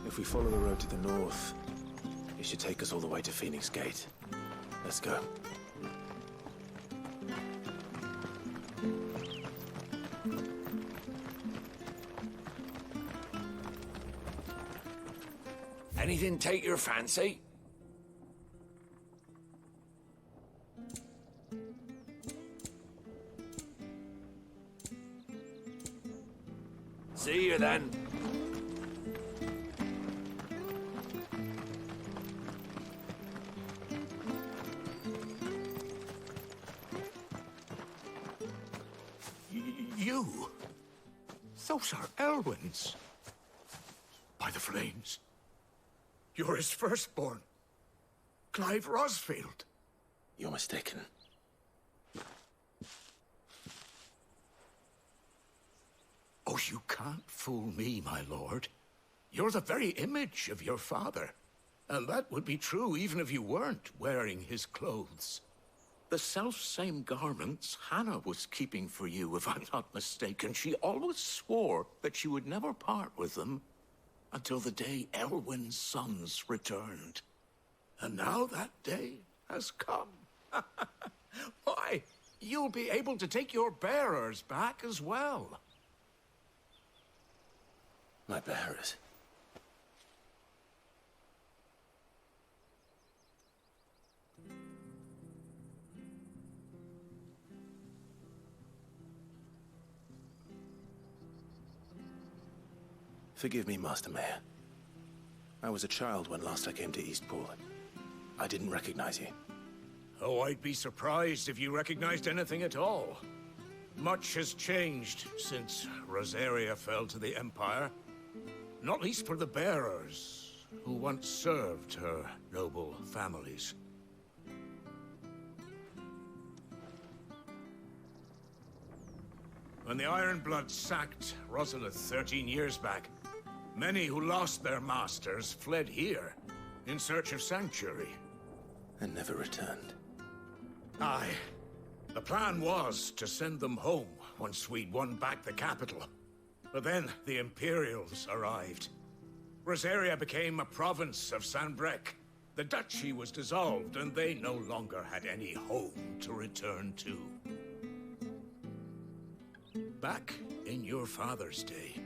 If we follow the road to the north, it should take us all the way to Phoenix Gate. Let's go. Anything take your fancy? See you then. You? Those are Elwyn's. By the flames. You're his firstborn. Clive Rosfield. You're mistaken. Oh, you can't fool me, my lord. You're the very image of your father. And that would be true even if you weren't wearing his clothes. The self-same garments Hannah was keeping for you, if I'm not mistaken. She always swore that she would never part with them until the day Elwyn's sons returned. And now that day has come. Why, you'll be able to take your bearers back as well. My bearers? Forgive me, Master Mayor. I was a child when last I came to Eastpool. I didn't recognize you. Oh, I'd be surprised if you recognized anything at all. Much has changed since Rosaria fell to the Empire. Not least for the bearers, who once served her noble families. When the Ironbloods sacked Rosalith 13 years back, many who lost their masters fled here in search of sanctuary. And never returned. Aye. The plan was to send them home once we'd won back the capital. But then the Imperials arrived. Rosaria became a province of Sanbreque. The duchy was dissolved, and they no longer had any home to return to. Back in your father's day,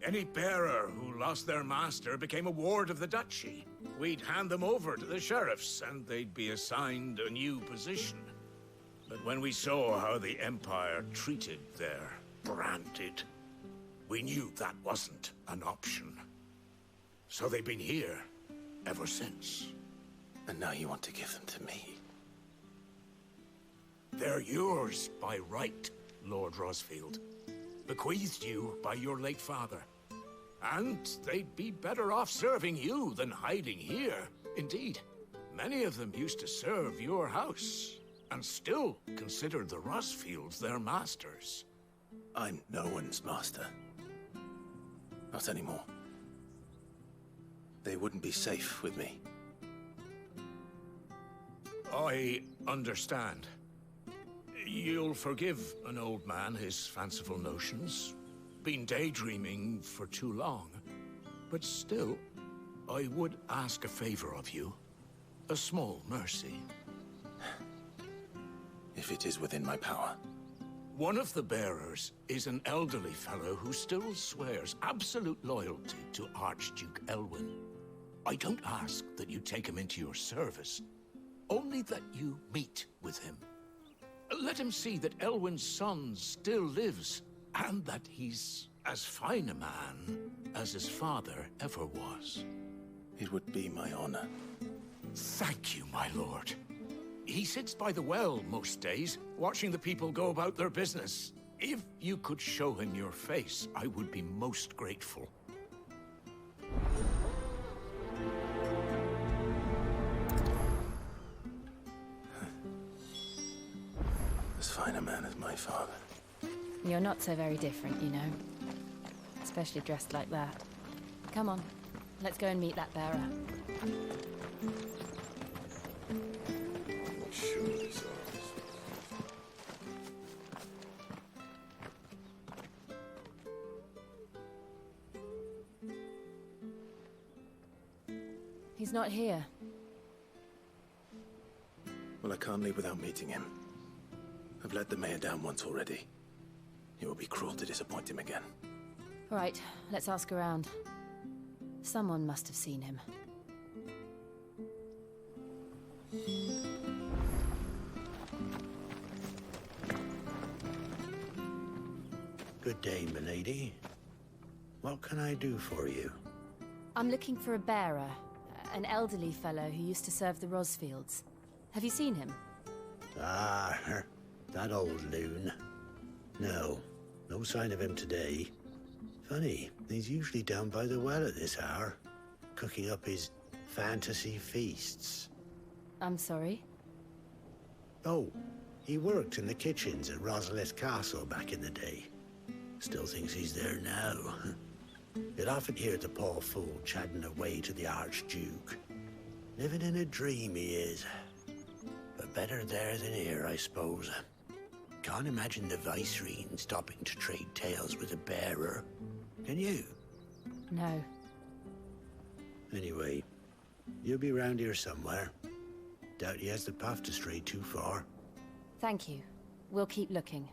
any bearer who lost their master became a ward of the duchy. We'd hand them over to the sheriffs, and they'd be assigned a new position. But when we saw how the Empire treated their branded, we knew that wasn't an option. So they've been here ever since. And now you want to give them to me? They're yours by right, Lord Rosfield. Bequeathed you by your late father. And they'd be better off serving you than hiding here. Indeed, many of them used to serve your house, and still considered the Rosfields their masters. I'm no one's master. Not anymore. They wouldn't be safe with me. I understand. You'll forgive an old man his fanciful notions. Been daydreaming for too long. But still, I would ask a favor of you. A small mercy. If it is within my power. One of the bearers is an elderly fellow who still swears absolute loyalty to Archduke Elwyn. I don't ask that you take him into your service, only that you meet with him. Let him see that Elwyn's son still lives, and that he's as fine a man as his father ever was. It would be my honor. Thank you, my lord. He sits by the well most days, watching the people go about their business. If you could show him your face, I would be most grateful. As fine a man as my father. You're not so very different, you know. Especially dressed like that. Come on, let's go and meet that bearer. I'm not sure this is. He's not here. Well, I can't leave without meeting him. I've let the mayor down once already. It would be cruel to disappoint him again. All right, let's ask around. Someone must have seen him. Good day, milady. What can I do for you? I'm looking for a bearer. An elderly fellow who used to serve the Rosfields. Have you seen him? Ah, that old loon. No sign of him today. Funny, he's usually down by the well at this hour, cooking up his fantasy feasts. I'm sorry? Oh, he worked in the kitchens at Rosalith Castle back in the day. Still thinks he's there now. You'd often hear the poor fool chatting away to the Archduke. Living in a dream he is. But better there than here, I suppose. Can't imagine the Vicereine stopping to trade tales with a bearer. Can you? No. Anyway, you'll be round here somewhere. Doubt he has the path to stray too far. Thank you. We'll keep looking.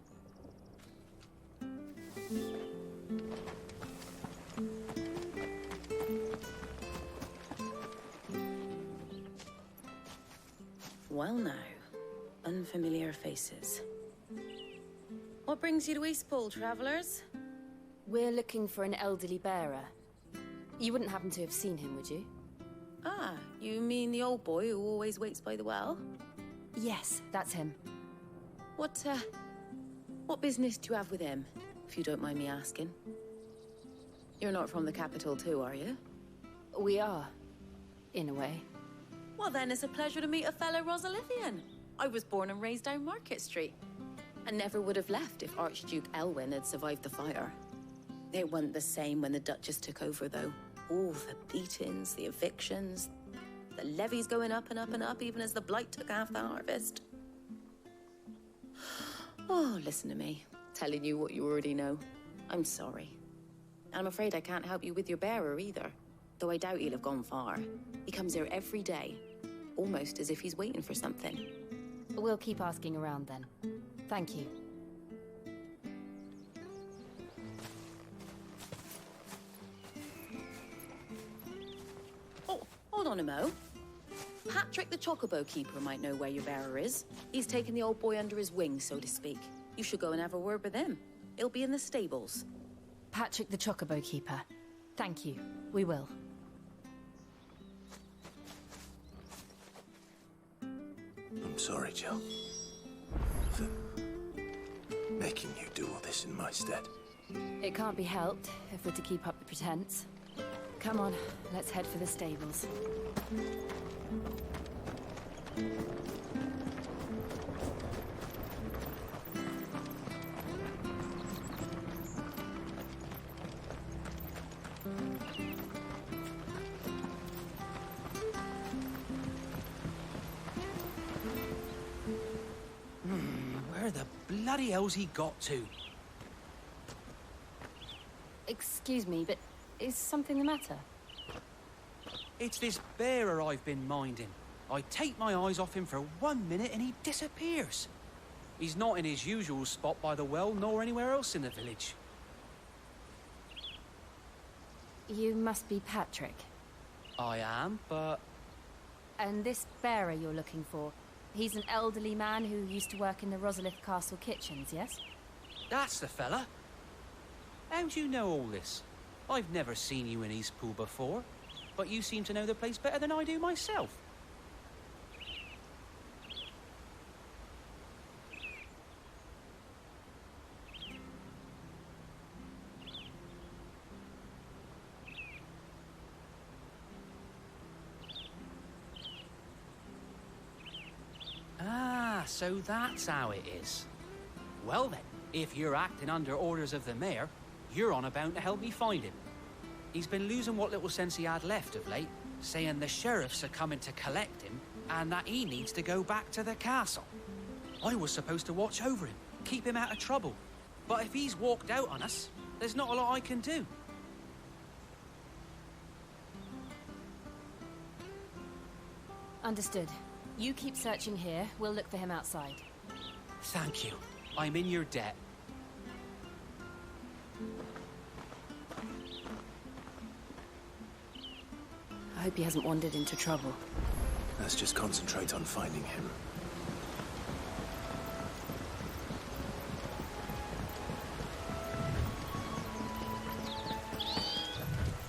Well now, unfamiliar faces. What brings you to Eastpool, travelers? We're looking for an elderly bearer. You wouldn't happen to have seen him, would you? Ah, you mean the old boy who always waits by the well? Yes, that's him. What business do you have with him, if you don't mind me asking? You're not from the capital too, are you? We are, in a way. Well then, it's a pleasure to meet a fellow Rosalithian. I was born and raised down Market Street, and never would have left if Archduke Elwyn had survived the fire. It wasn't the same when the Duchess took over, though. All the beatings, the evictions, the levies going up and up and up, even as the blight took half the harvest. Oh, listen to me, telling you what you already know. I'm sorry. I'm afraid I can't help you with your bearer either, though I doubt he'll have gone far. He comes here every day, almost as if he's waiting for something. We'll keep asking around then. Thank you. Oh, hold on a mo. Patrick the Chocobo Keeper might know where your bearer is. He's taken the old boy under his wing, so to speak. You should go and have a word with him. He'll be in the stables. Patrick the Chocobo Keeper. Thank you. We will. I'm sorry, Jill. For making you do all this in my stead. It can't be helped if we're to keep up the pretense. Come on, let's head for the stables. Where the bloody hell's he got to? Excuse me, but is something the matter? It's this bearer I've been minding. I take my eyes off him for 1 minute and he disappears. He's not in his usual spot by the well, nor anywhere else in the village. You must be Patrick. I am, but... And this bearer you're looking for, he's an elderly man who used to work in the Rosalith Castle kitchens, yes? That's the fella. How do you know all this? I've never seen you in Eastpool before, but you seem to know the place better than I do myself. Ah, so that's how it is. Well then, if you're acting under orders of the mayor, you're on about to help me find him. He's been losing what little sense he had left of late, saying the sheriffs are coming to collect him, and that he needs to go back to the castle. I was supposed to watch over him, keep him out of trouble. But if he's walked out on us, there's not a lot I can do. Understood. You keep searching here, we'll look for him outside. Thank you. I'm in your debt. I hope he hasn't wandered into trouble. Let's just concentrate on finding him.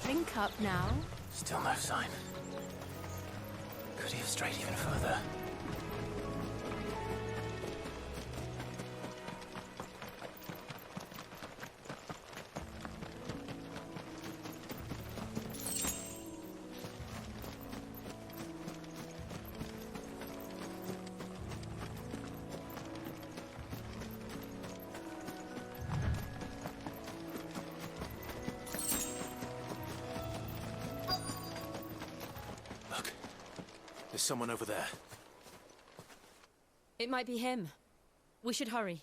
Drink up now. Still no sign. Could he have strayed even further? There's someone over there. It might be him. We should hurry.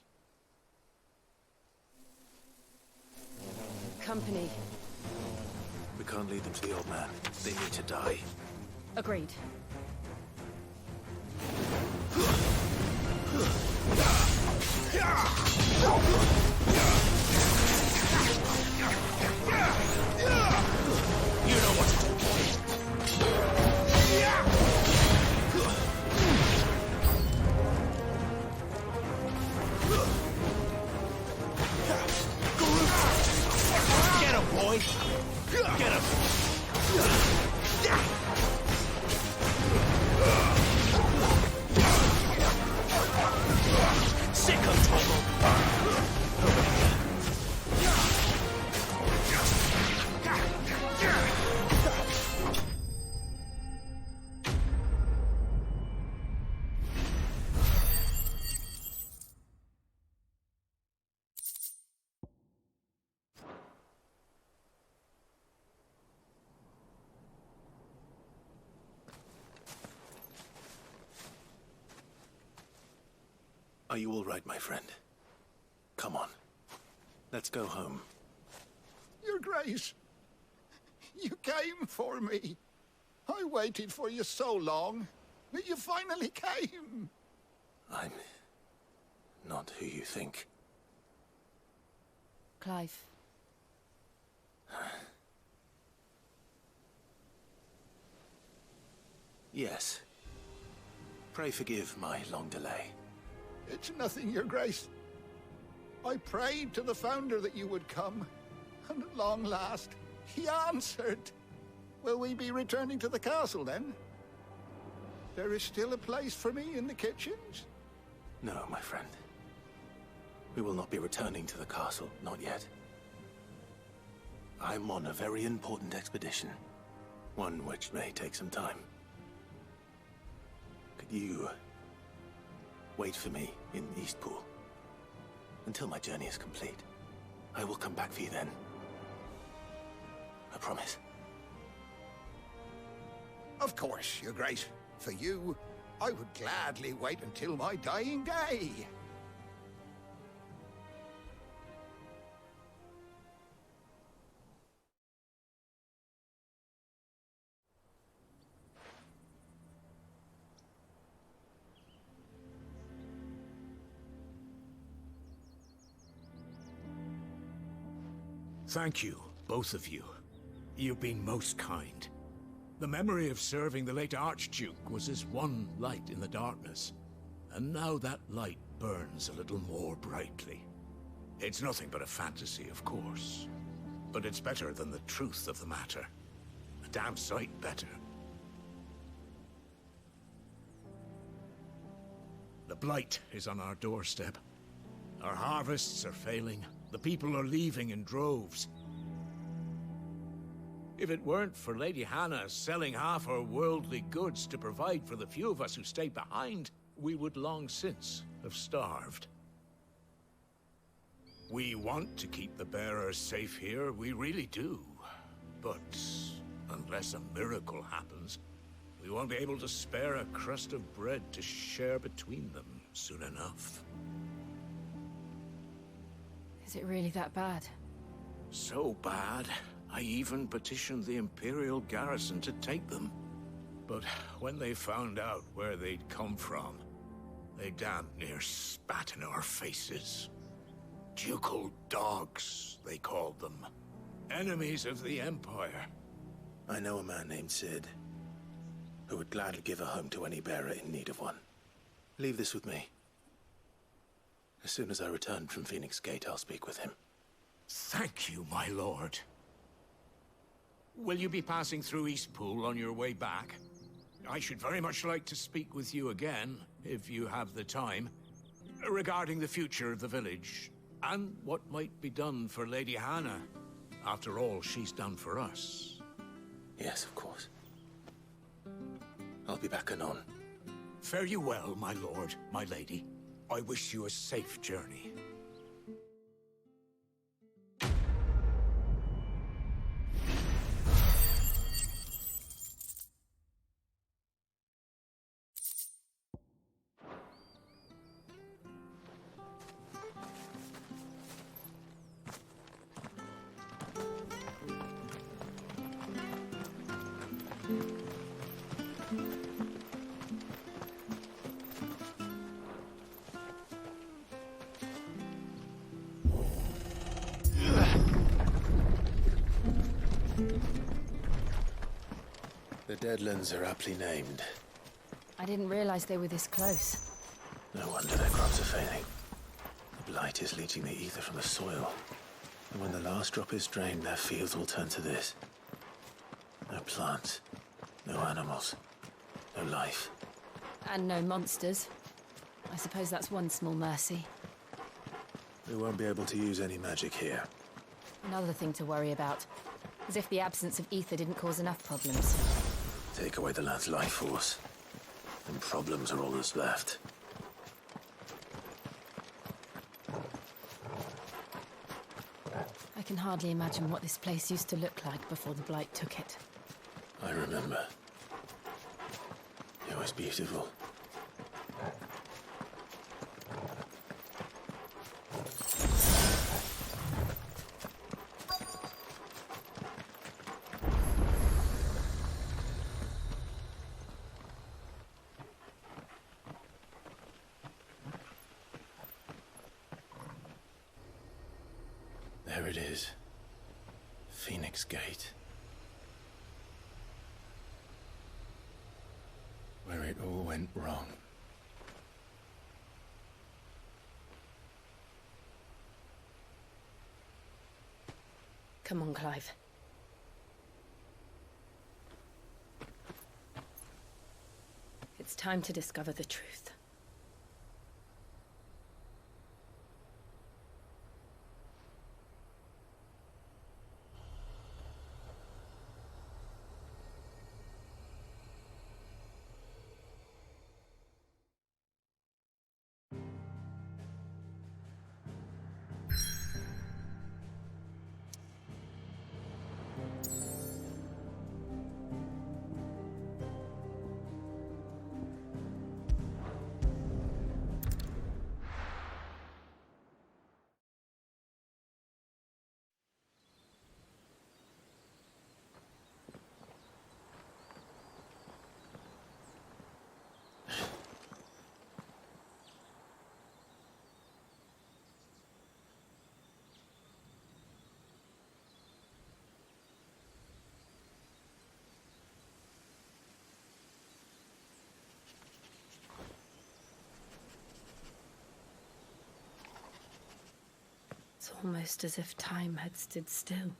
Company. We can't lead them to the old man. They need to die. Agreed. You know what to do. Get him, boy! Get him! Are you all right, my friend? Come on. Let's go home. Your Grace, you came for me. I waited for you so long, but you finally came. I'm not who you think. Clive. Yes. Pray forgive my long delay. It's nothing, Your Grace. I prayed to the Founder that you would come, and at long last, he answered. Will we be returning to the castle, then? There is still a place for me in the kitchens? No, my friend. We will not be returning to the castle, not yet. I'm on a very important expedition. One which may take some time. Could you wait for me in Eastpool until my journey is complete? I will come back for you then. I promise. Of course, Your Grace. For you, I would gladly wait until my dying day. Thank you, both of you. You've been most kind. The memory of serving the late Archduke was as one light in the darkness, and now that light burns a little more brightly. It's nothing but a fantasy, of course, but it's better than the truth of the matter. A damn sight better. The blight is on our doorstep. Our harvests are failing. The people are leaving in droves. If it weren't for Lady Hannah selling half her worldly goods to provide for the few of us who stayed behind, we would long since have starved. We want to keep the bearers safe here, we really do. But unless a miracle happens, we won't be able to spare a crust of bread to share between them soon enough. Is it really that bad? So bad, I even petitioned the Imperial garrison to take them. But when they found out where they'd come from, they damn near spat in our faces. Ducal dogs, they called them. Enemies of the Empire. I know a man named Sid, who would gladly give a home to any bearer in need of one. Leave this with me. As soon as I return from Phoenix Gate, I'll speak with him. Thank you, my lord. Will you be passing through Eastpool on your way back? I should very much like to speak with you again, if you have the time, regarding the future of the village, and what might be done for Lady Hannah, after all she's done for us. Yes, of course. I'll be back anon. Fare you well, my lord, my lady. I wish you a safe journey. The Deadlands are aptly named. I didn't realize they were this close. No wonder their crops are failing. The blight is leaching the ether from the soil. And when the last drop is drained, their fields will turn to this. No plants, no animals, no life. And no monsters. I suppose that's one small mercy. We won't be able to use any magic here. Another thing to worry about. As if the absence of ether didn't cause enough problems. Take away the lad's life force, and problems are all that's left. I can hardly imagine what this place used to look like before the blight took it. I remember. It was beautiful. There it is. Phoenix Gate. Where it all went wrong. Come on, Clive. It's time to discover the truth. It's almost as if time had stood still.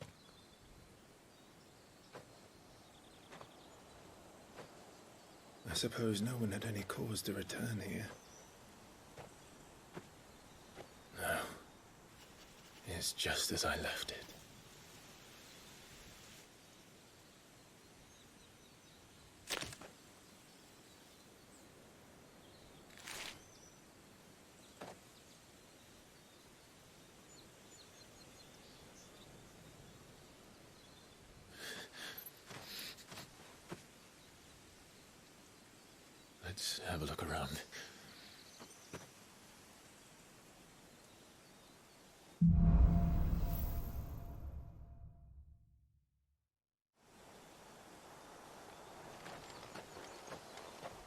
I suppose no one had any cause to return here. No. It's just as I left it. Let's have a look around.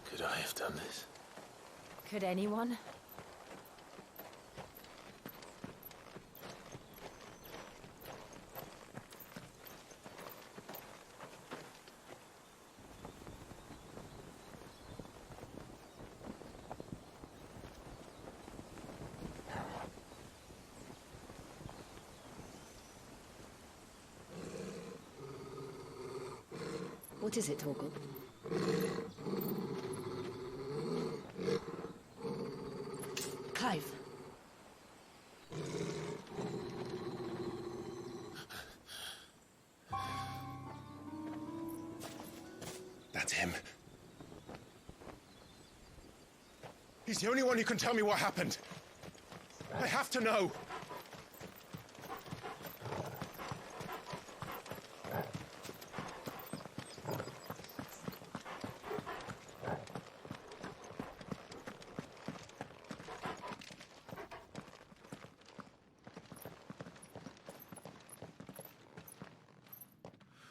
Could I have done this? Could anyone? What is it, Torgal? Clive. That's him. He's the only one who can tell me what happened. I have to know.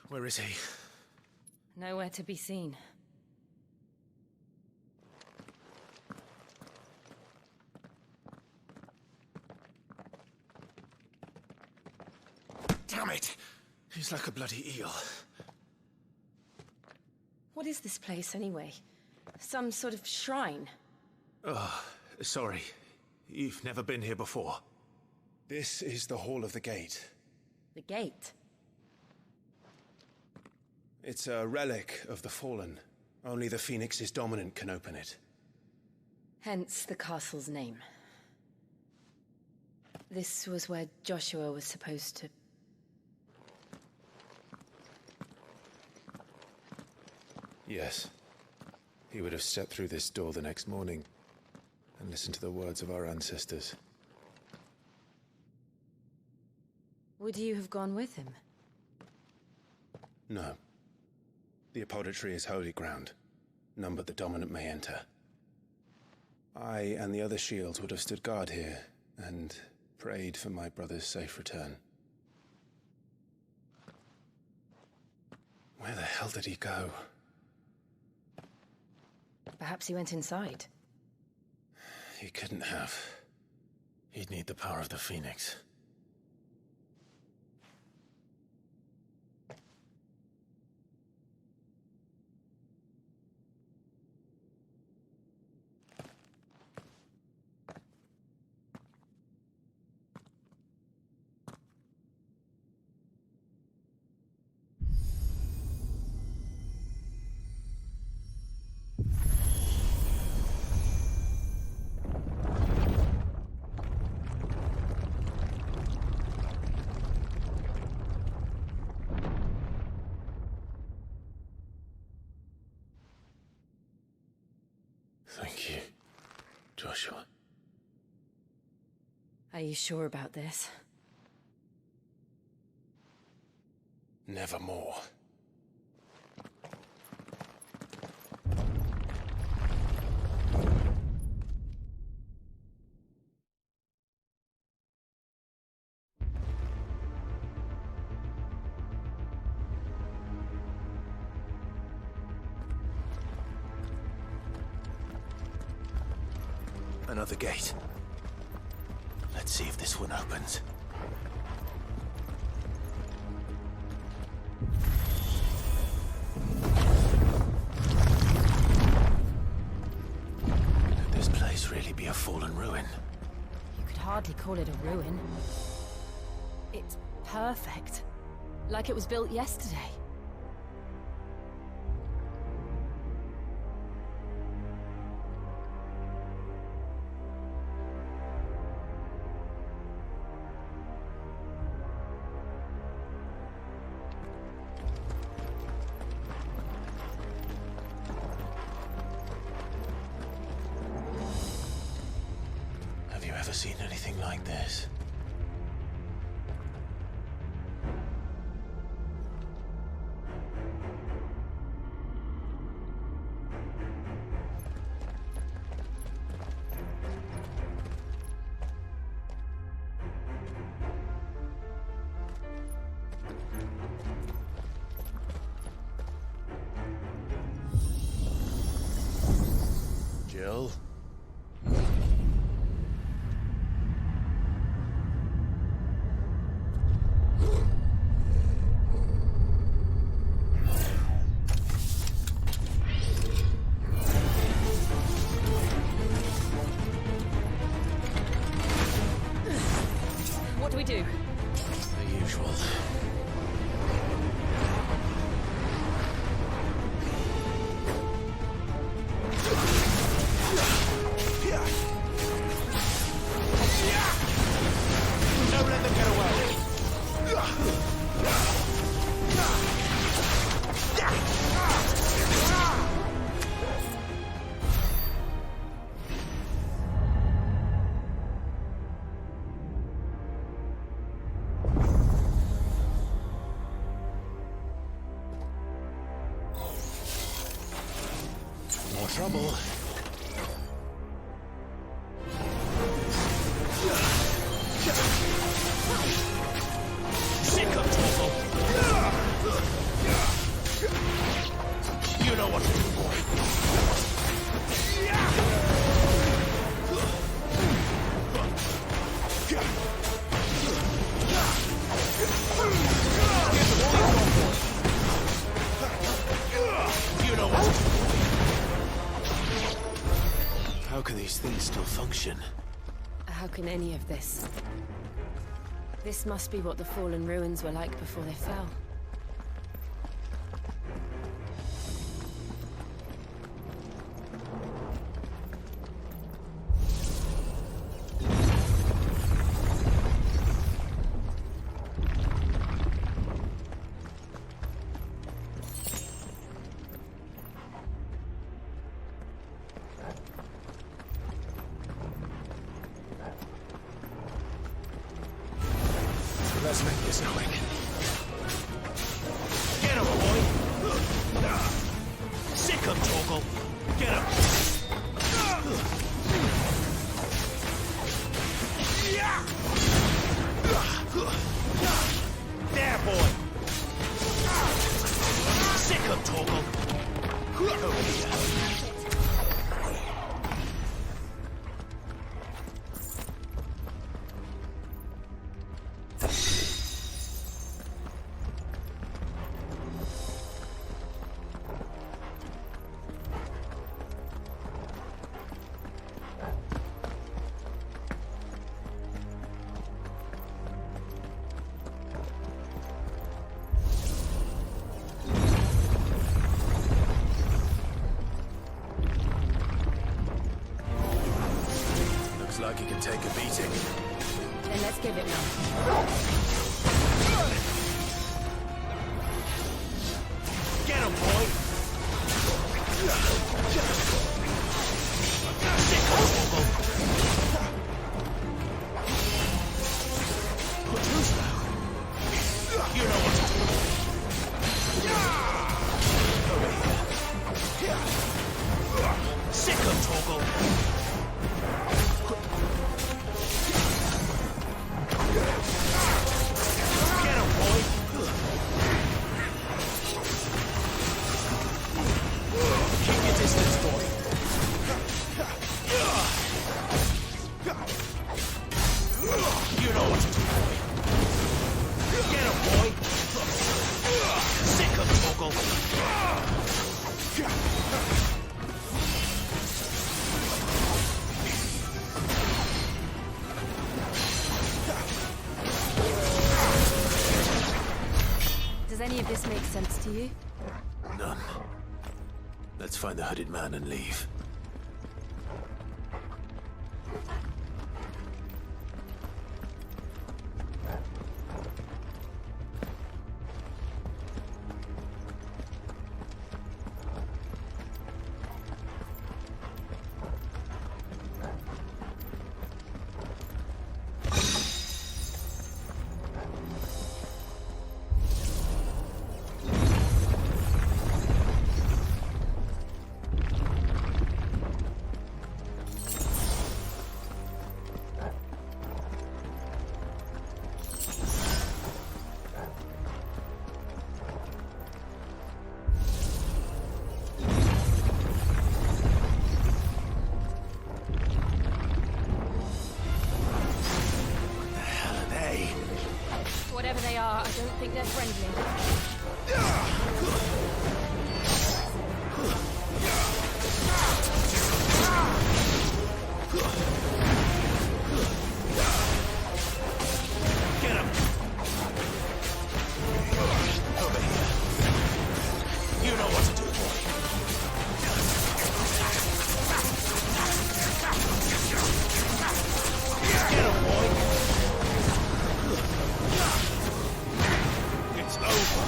Where is he? Nowhere to be seen. Damn it! He's like a bloody eel. What is this place, anyway? Some sort of shrine? Oh, sorry. You've never been here before. This is the Hall of the Gate. The gate? It's a relic of the Fallen. Only the Phoenix's dominant can open it. Hence the castle's name. This was where Joshua was supposed to... Yes. He would have stepped through this door the next morning and listened to the words of our ancestors. Would you have gone with him? No. The apodatory is holy ground. None but the dominant may enter. I and the other shields would have stood guard here and prayed for my brother's safe return. Where the hell did he go? Perhaps he went inside. He couldn't have. He'd need the power of the Phoenix. Joshua. Are you sure about this? Nevermore. Another gate. Let's see if this one opens. Could this place really be a fallen ruin? You could hardly call it a ruin. It's perfect. Like it was built yesterday. Have you ever seen anything like this? Jill? What do we do? The usual. Don't let them get away. More trouble. Sick of trouble. You know what to do, boy. You know what to do. How can these things still function? How can any of this? This must be what the fallen ruins were like before they fell. Let's make this quick. Get him, boy. Sick of Torgal. Get him. There, boy. Sick of Torgal. Over here. Looks like he can take a beating. Then let's give it now. Get him, boy. Sick of Torgal. any of this make sense to you? None. Let's find the hooded man and leave. Whatever they are, I don't think they're friendly. Get him! Over here. You know what to do, boy. Get him, boy! It's over.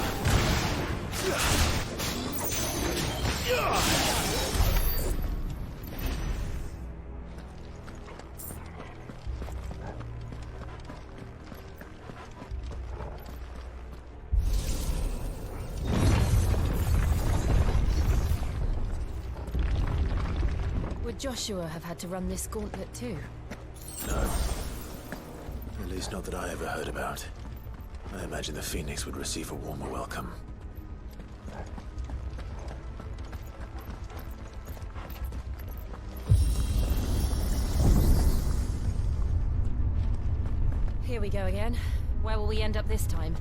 Would Joshua have had to run this gauntlet too? No. At least not that I ever heard about. I imagine the Phoenix would receive a warmer welcome. Here we go again. Where will we end up this time?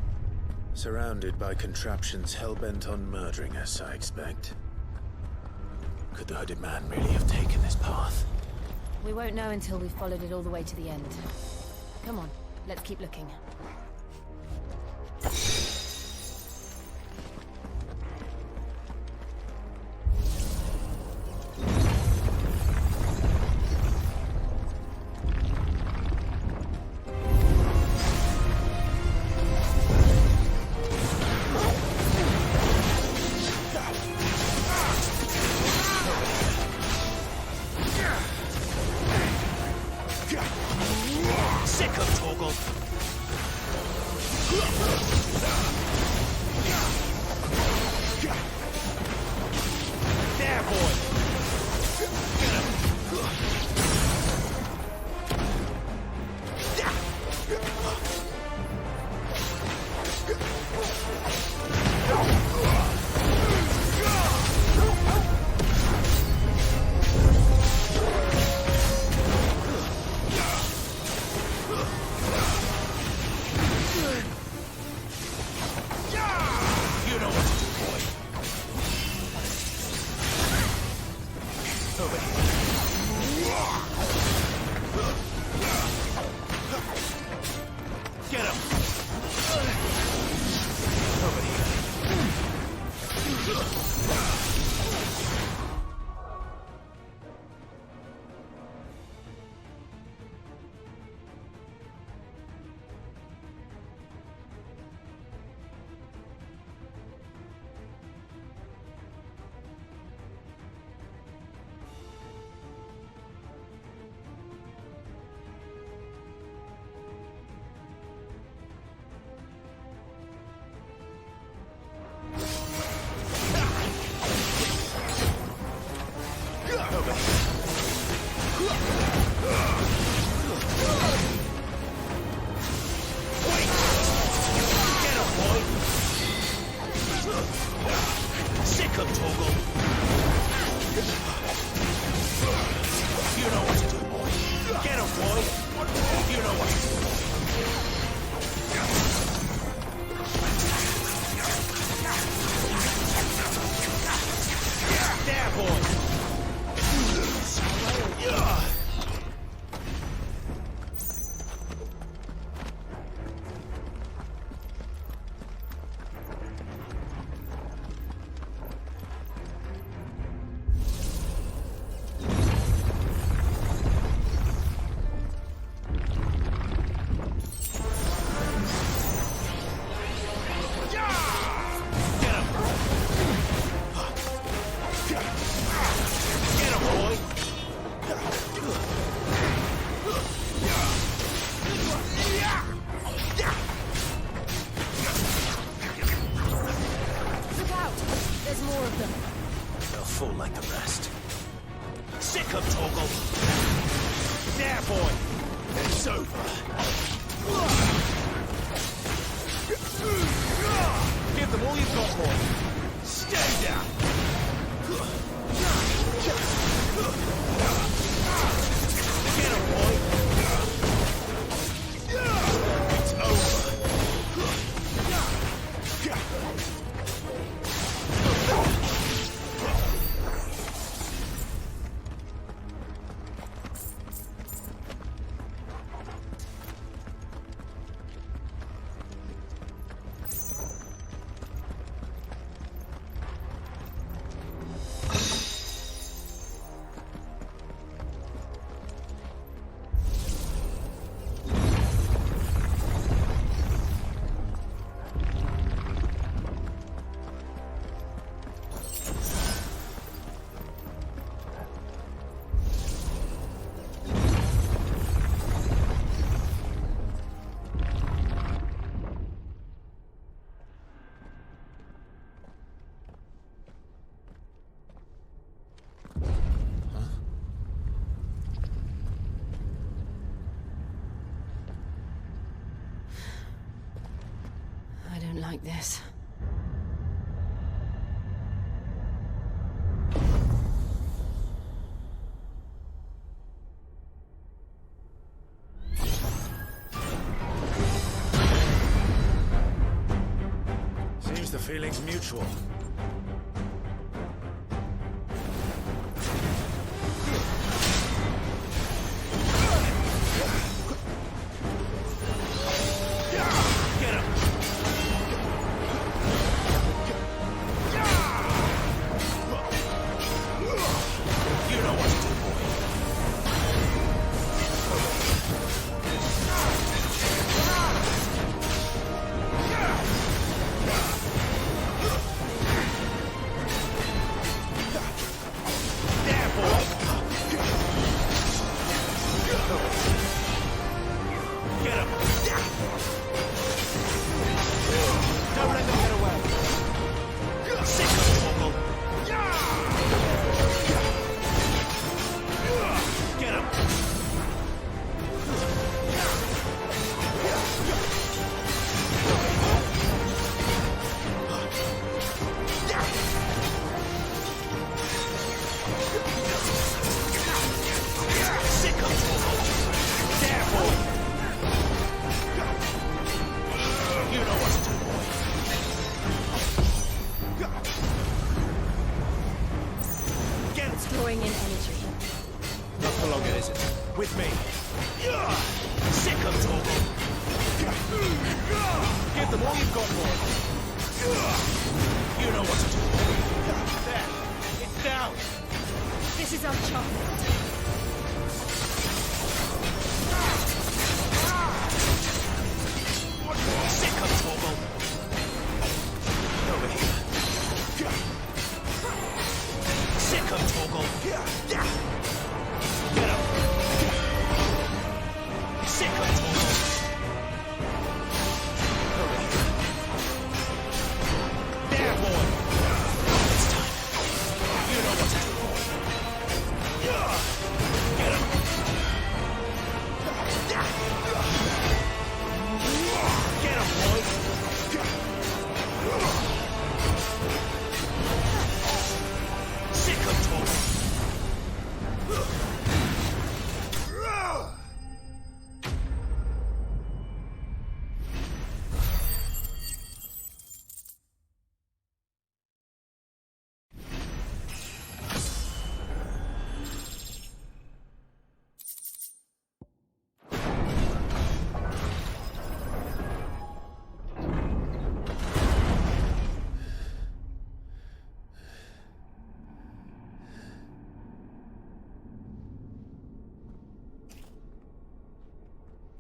Surrounded by contraptions hell-bent on murdering us, I expect. Could the hooded man really have taken this path? We won't know until we've followed it all the way to the end. Come on, let's keep looking. Sick of Torgal. boy! It's over. Give them all you've got, boy. Stay down. Get him, boy. It's over. I don't like this. Seems the feeling's mutual. Drawing in energy. Not for long, is it? With me. Sick of talking. Give them all you've got, boy. You know what to do. There. It's down. This is our chance. Sick of talking. Over here. Sick of Torgal. Get him. Sick of Torgal. Over here. There, boy. It's time. You know what to do, boy. Get him. Get him, boy. Sick of Torgal.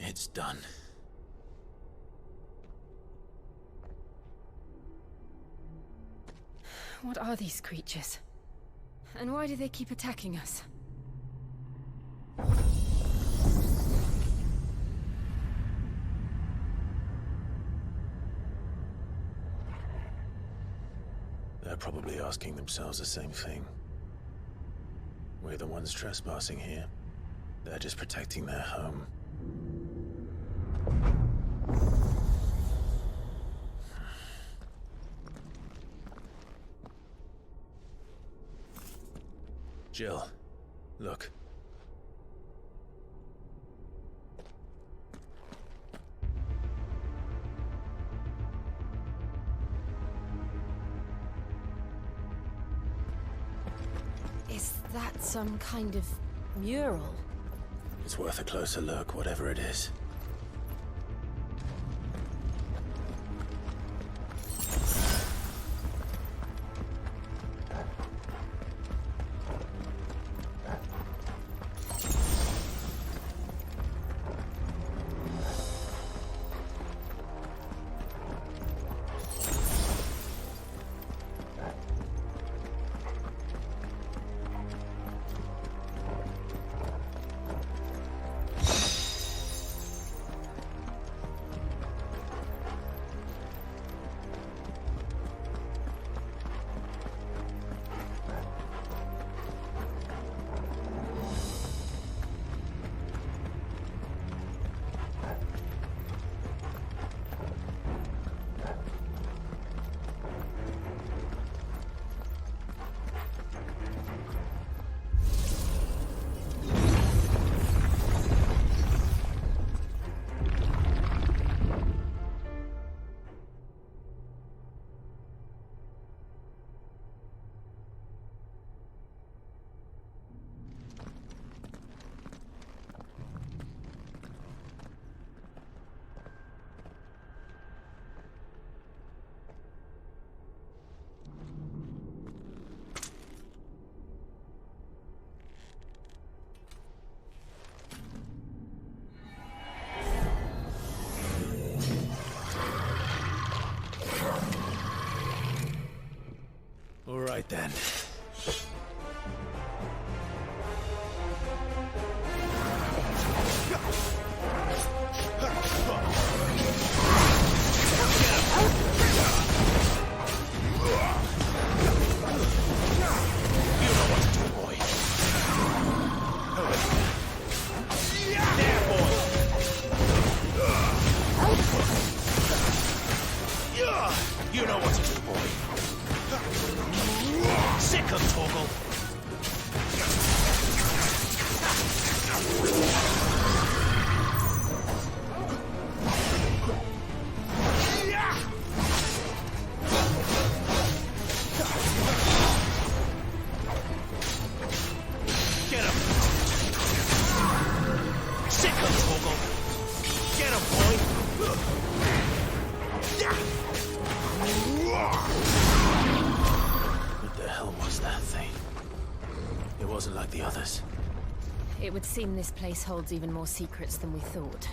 It's done. What are these creatures? And why do they keep attacking us? They're probably asking themselves the same thing. We're the ones trespassing here. They're just protecting their home. Jill, look. Is that some kind of mural? It's worth a closer look, whatever it is. All right then. You know what to do, boy. Sick of Torgal. Get him. Sick of Torgal. Get him, boy. What the hell was that thing? It wasn't like the others. It would seem this place holds even more secrets than we thought.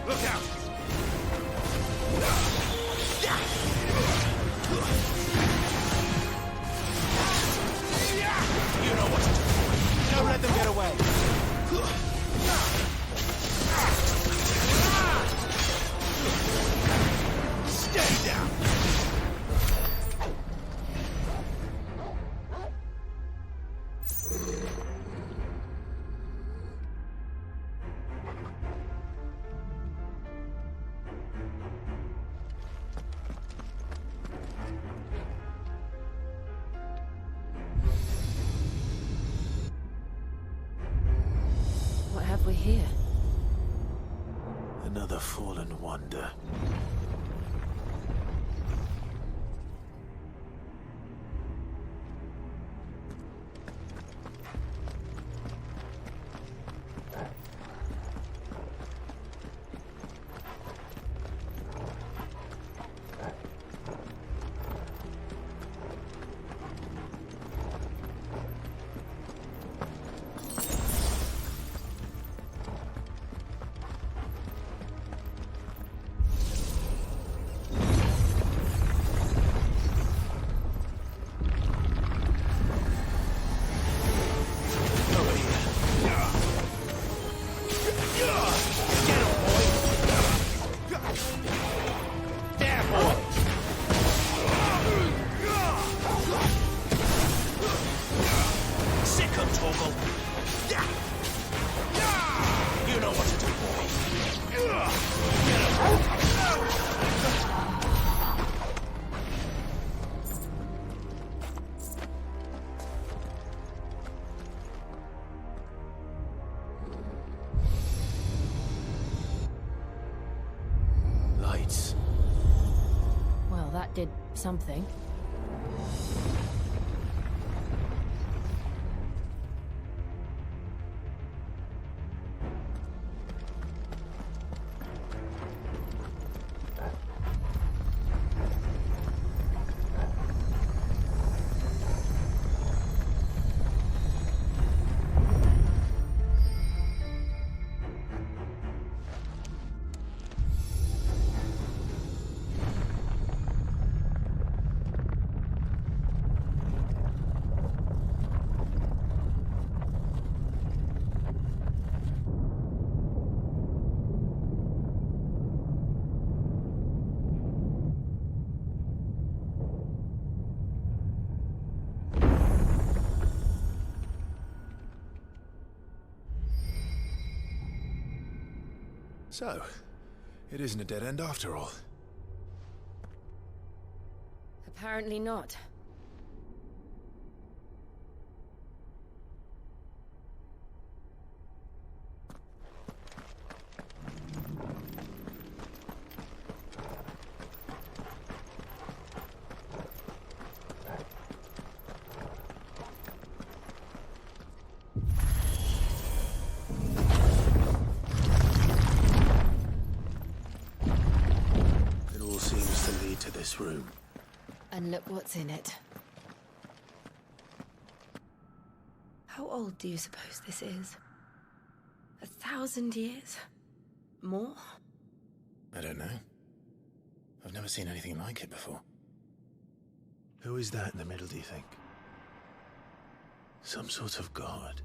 Look out! You know what to do. Don't let them get away. Stay down. What have we here? Another fallen wonder. You know what to do, boy. Lights. Well, that did something. So, it isn't a dead end after all. Apparently not. It all seems to lead to this room. And look what's in it. How old do you suppose this is? 1,000 years? More? I don't know. I've never seen anything like it before. Who is that in the middle, do you think? Some sort of god?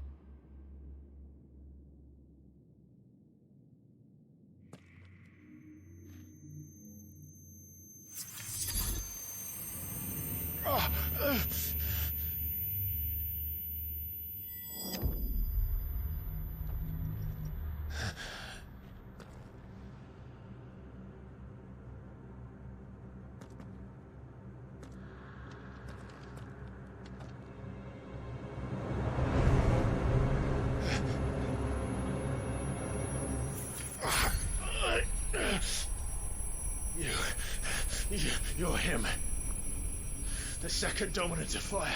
You're him. The second dominant of fire.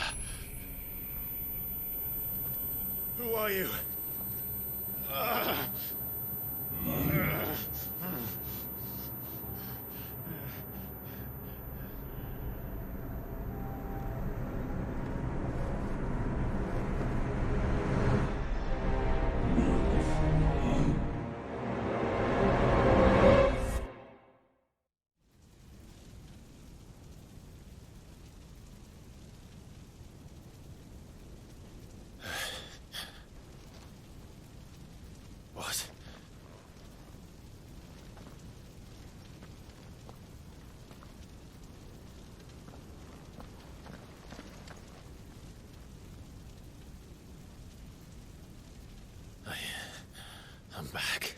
Who are you? What? I'm back.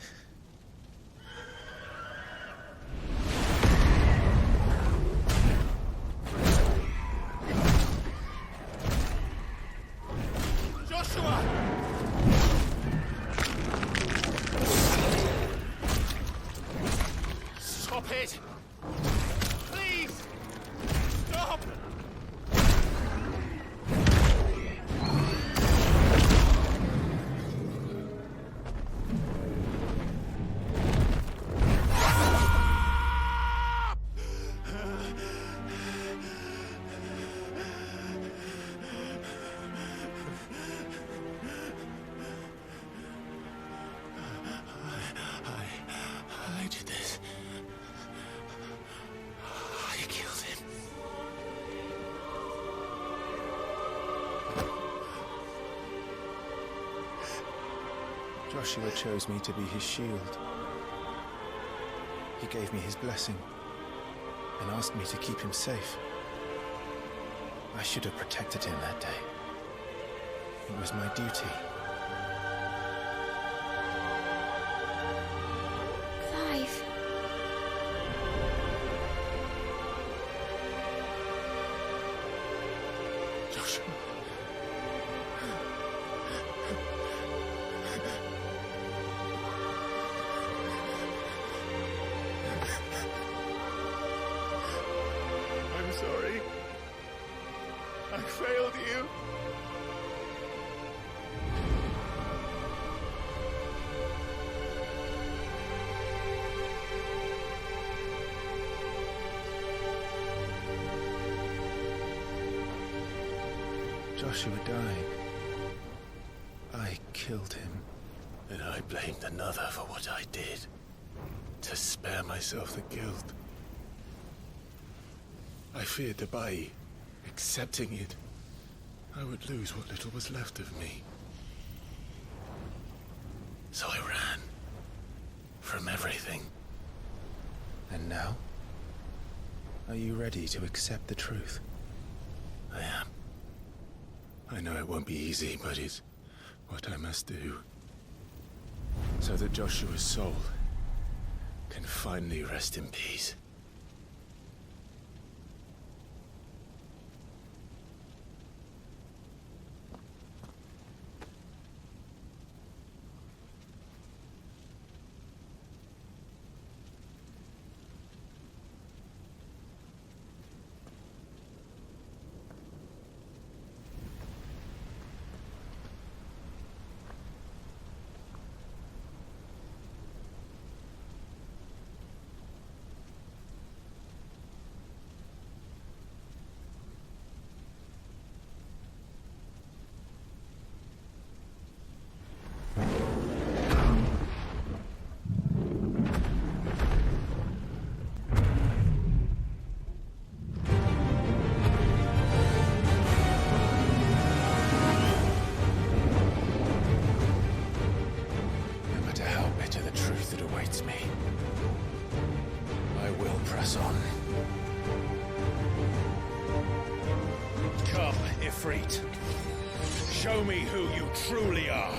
Joshua! Stop it! Please! Stop! I did this. I killed him. Joshua chose me to be his shield. He gave me his blessing and asked me to keep him safe. I should have protected him that day. It was my duty. failed you. Joshua died. I killed him. And I blamed another for what I did, to spare myself the guilt. I feared that by accepting it, I would lose what little was left of me. So I ran. From everything. And now? Are you ready to accept the truth? I am. I know it won't be easy, but it's what I must do. So that Joshua's soul Can finally rest in peace. Show me who you truly are.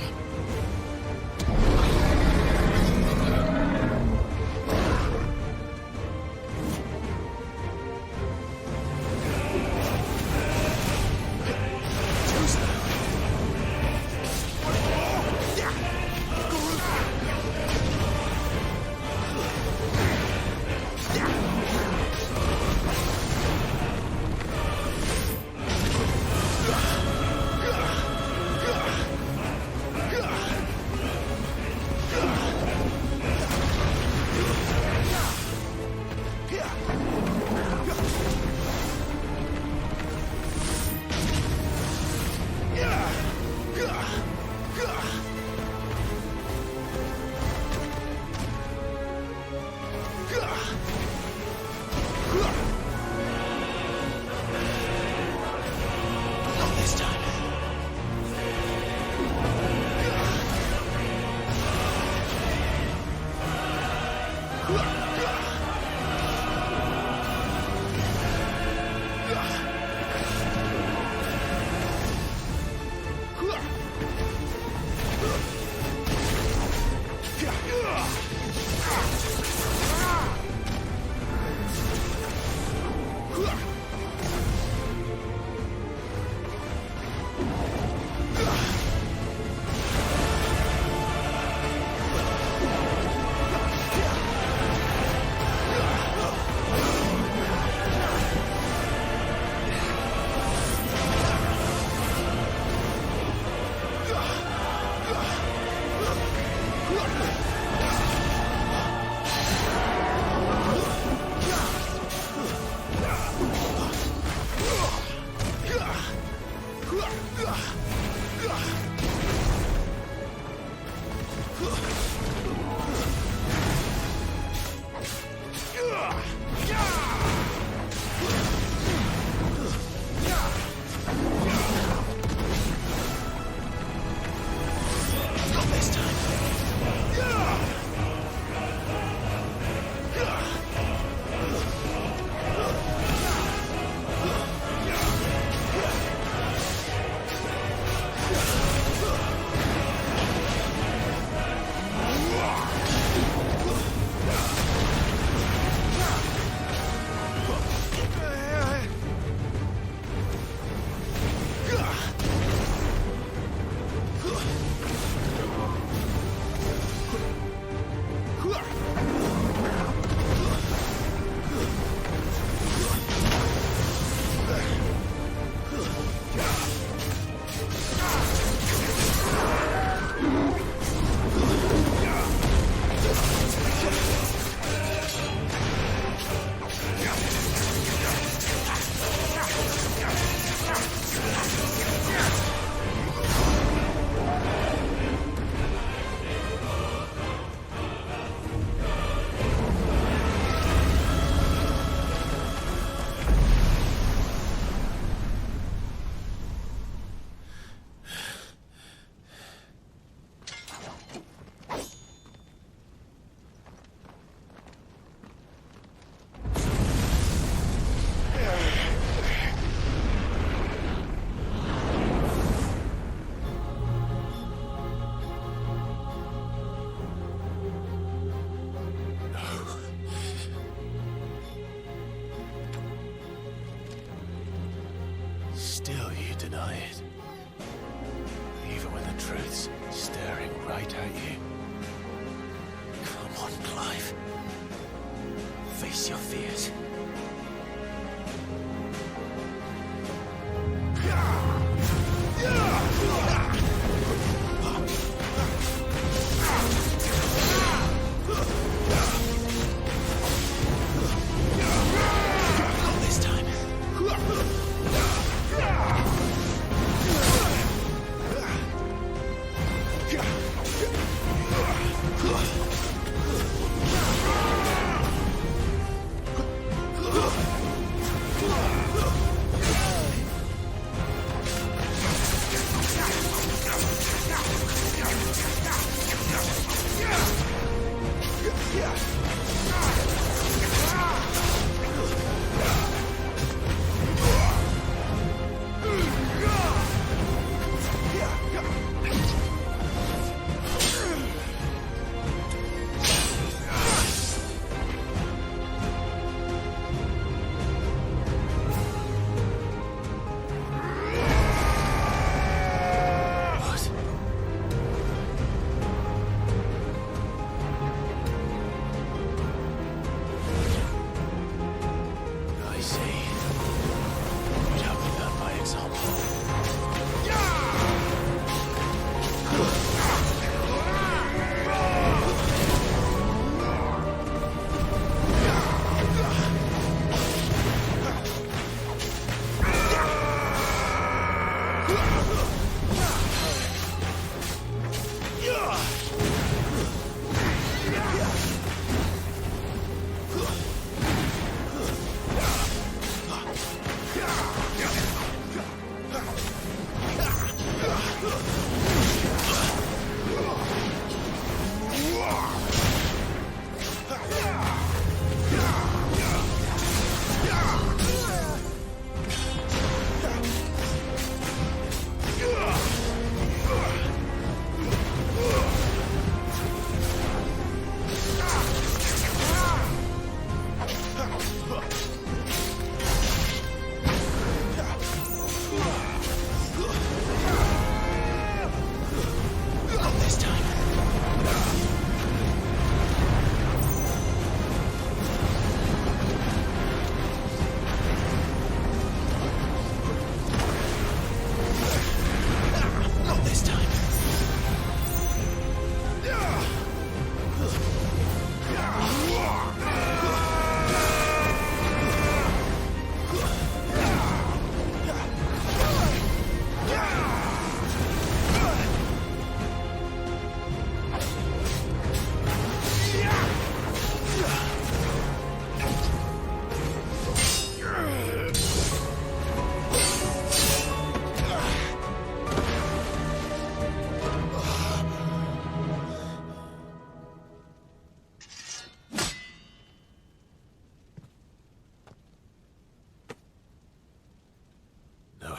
deny it. Even when the truth's staring right at you. Come on, Clive. Face your fears.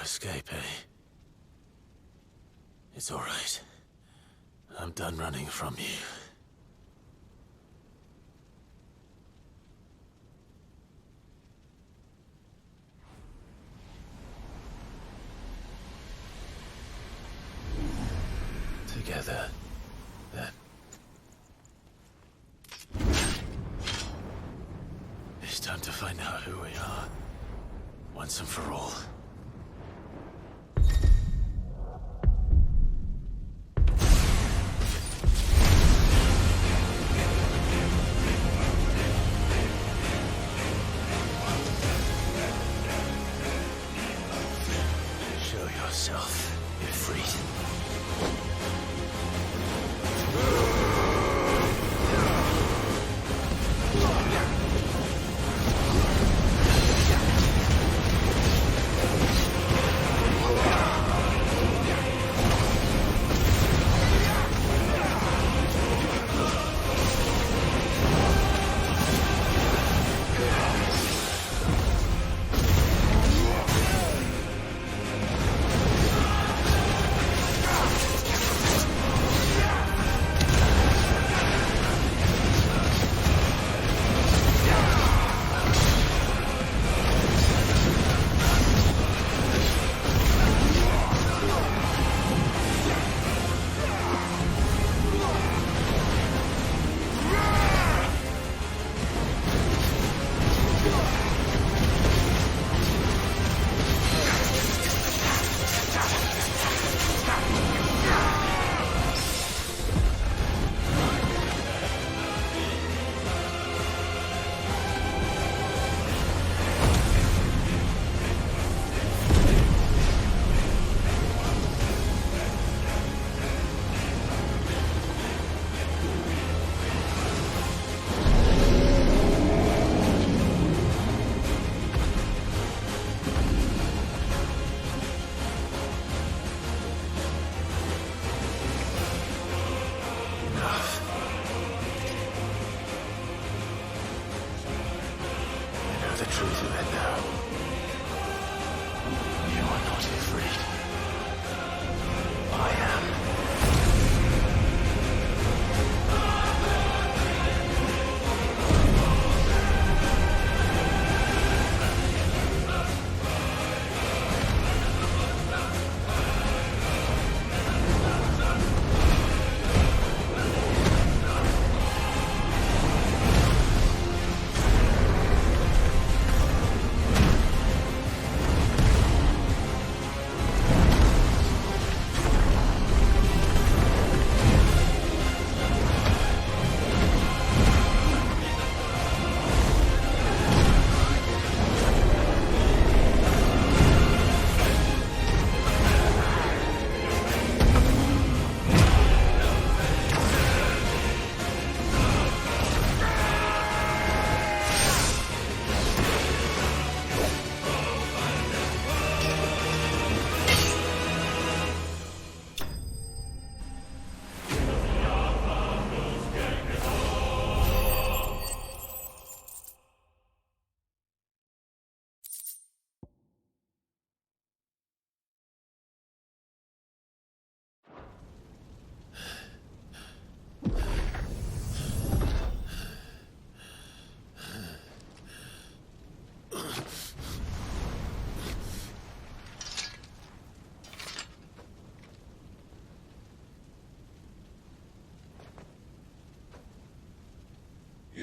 Escape, eh? It's all right. I'm done running from you. Together, then. It's time to find out who we are, once and for all.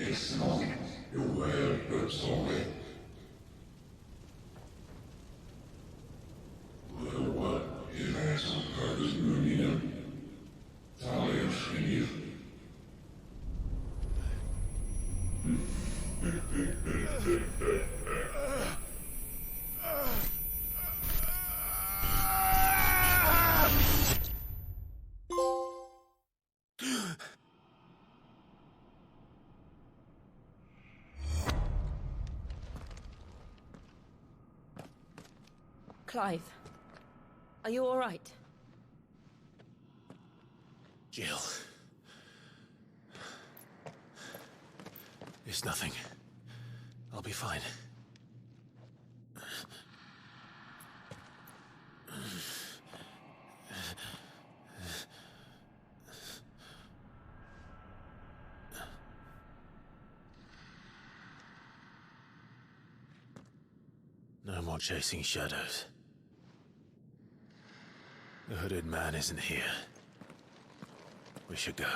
It's not your word, but sorry. What is that purpose moving? Talius in you. Clive, are you all right? Jill. It's nothing. I'll be fine. No more chasing shadows. The hooded man isn't here. We should go.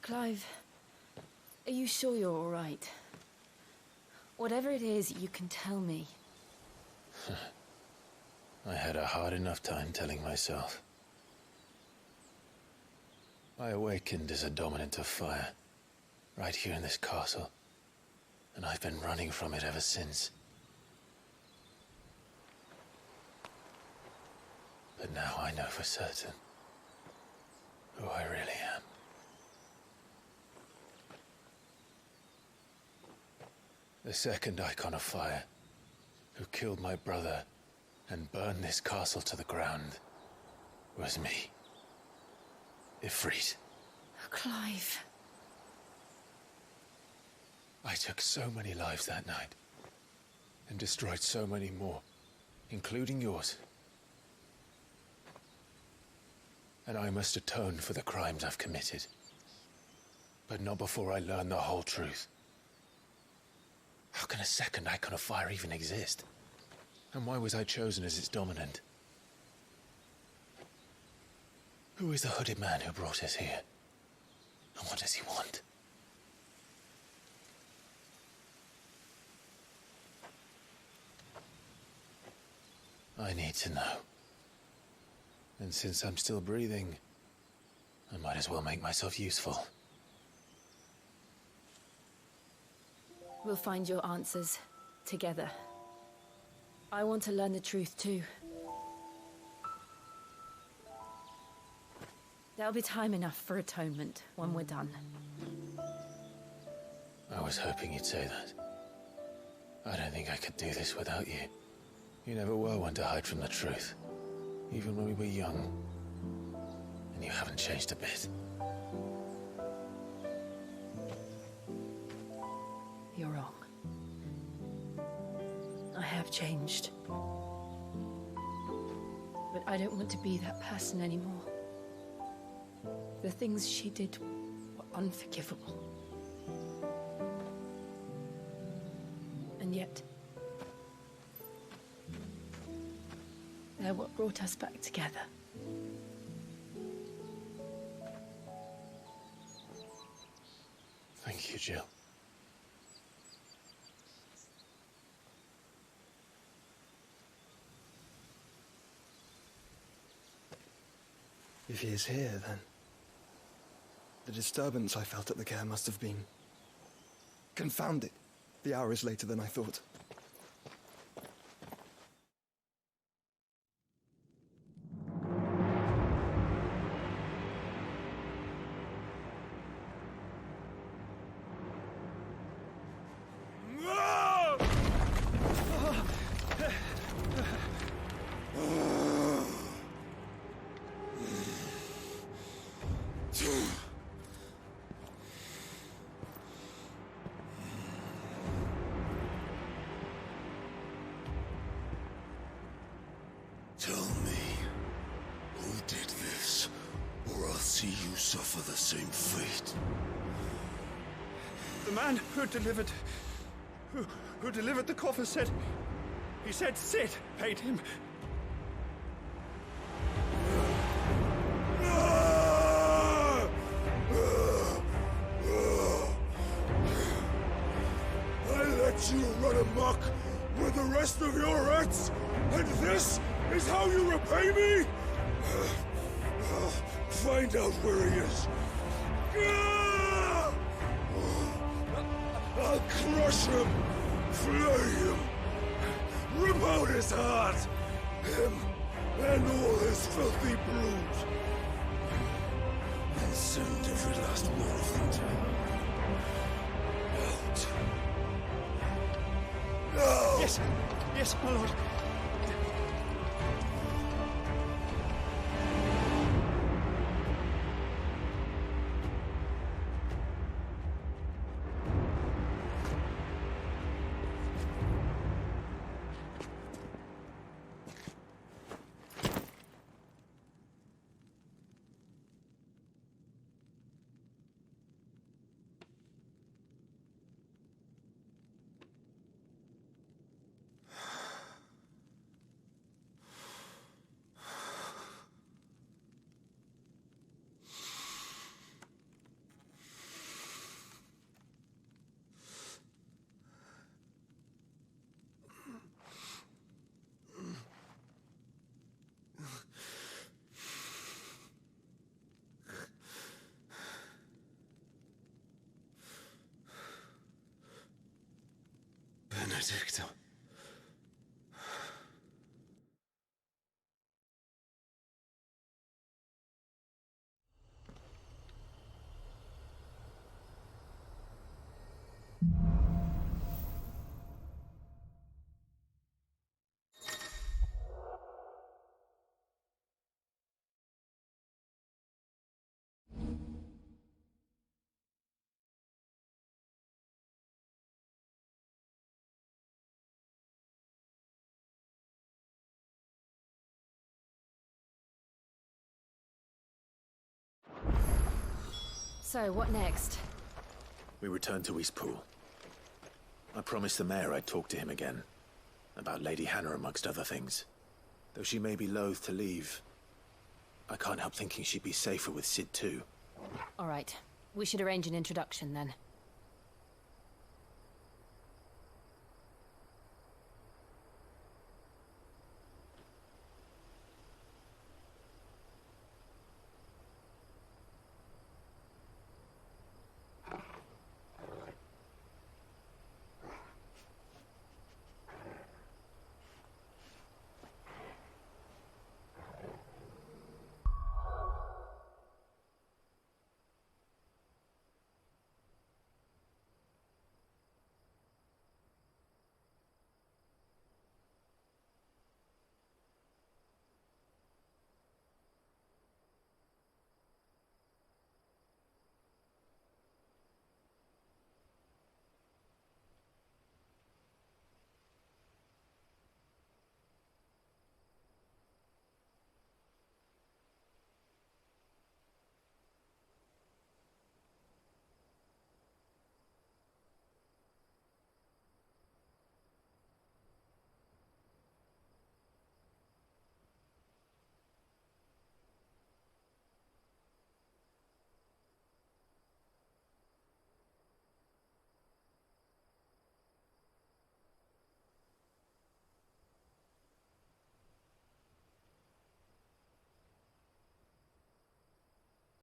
Clive, are you sure you're all right? Whatever it is, you can tell me. I had a hard enough time telling myself. I awakened as a dominant of fire, right here in this castle, and I've been running from it ever since. But now I know for certain who I really am. The second icon of fire, who killed my brother and burned this castle to the ground, was me. Ifrit. Clive. I took so many lives that night, and destroyed so many more, including yours. And I must atone for the crimes I've committed. But not before I learn the whole truth. How can a second icon of fire even exist? And why was I chosen as its dominant? Who is the hooded man who brought us here? And what does he want? I need to know. And since I'm still breathing, I might as well make myself useful. We'll find your answers together. I want to learn the truth too. There'll be time enough for atonement when we're done. I was hoping you'd say that. I don't think I could do this without you. You never were one to hide from the truth, even when we were young. And you haven't changed a bit. You're wrong. I have changed. But I don't want to be that person anymore. The things she did were unforgivable. And yet, they're what brought us back together. Thank you, Jill. If he is here, then the disturbance I felt at the care must have been confounded. The hour is later than I thought. Tell me, who did this, or I'll see you suffer the same fate. The man who delivered the coffer said... He said Sid paid him. I let you run amok with the rest of your rats, and this is how you repay me? Find out where he is. I'll crush him, flay him, rip out his heart, him and all his filthy brood, and send every last one of them to out. No! Yes, my lord. Benedicta. So, what next? We return to Eastpool. I promised the mayor I'd talk to him again. About Lady Hannah, amongst other things. Though she may be loath to leave, I can't help thinking she'd be safer with Sid too. All right. We should arrange an introduction then.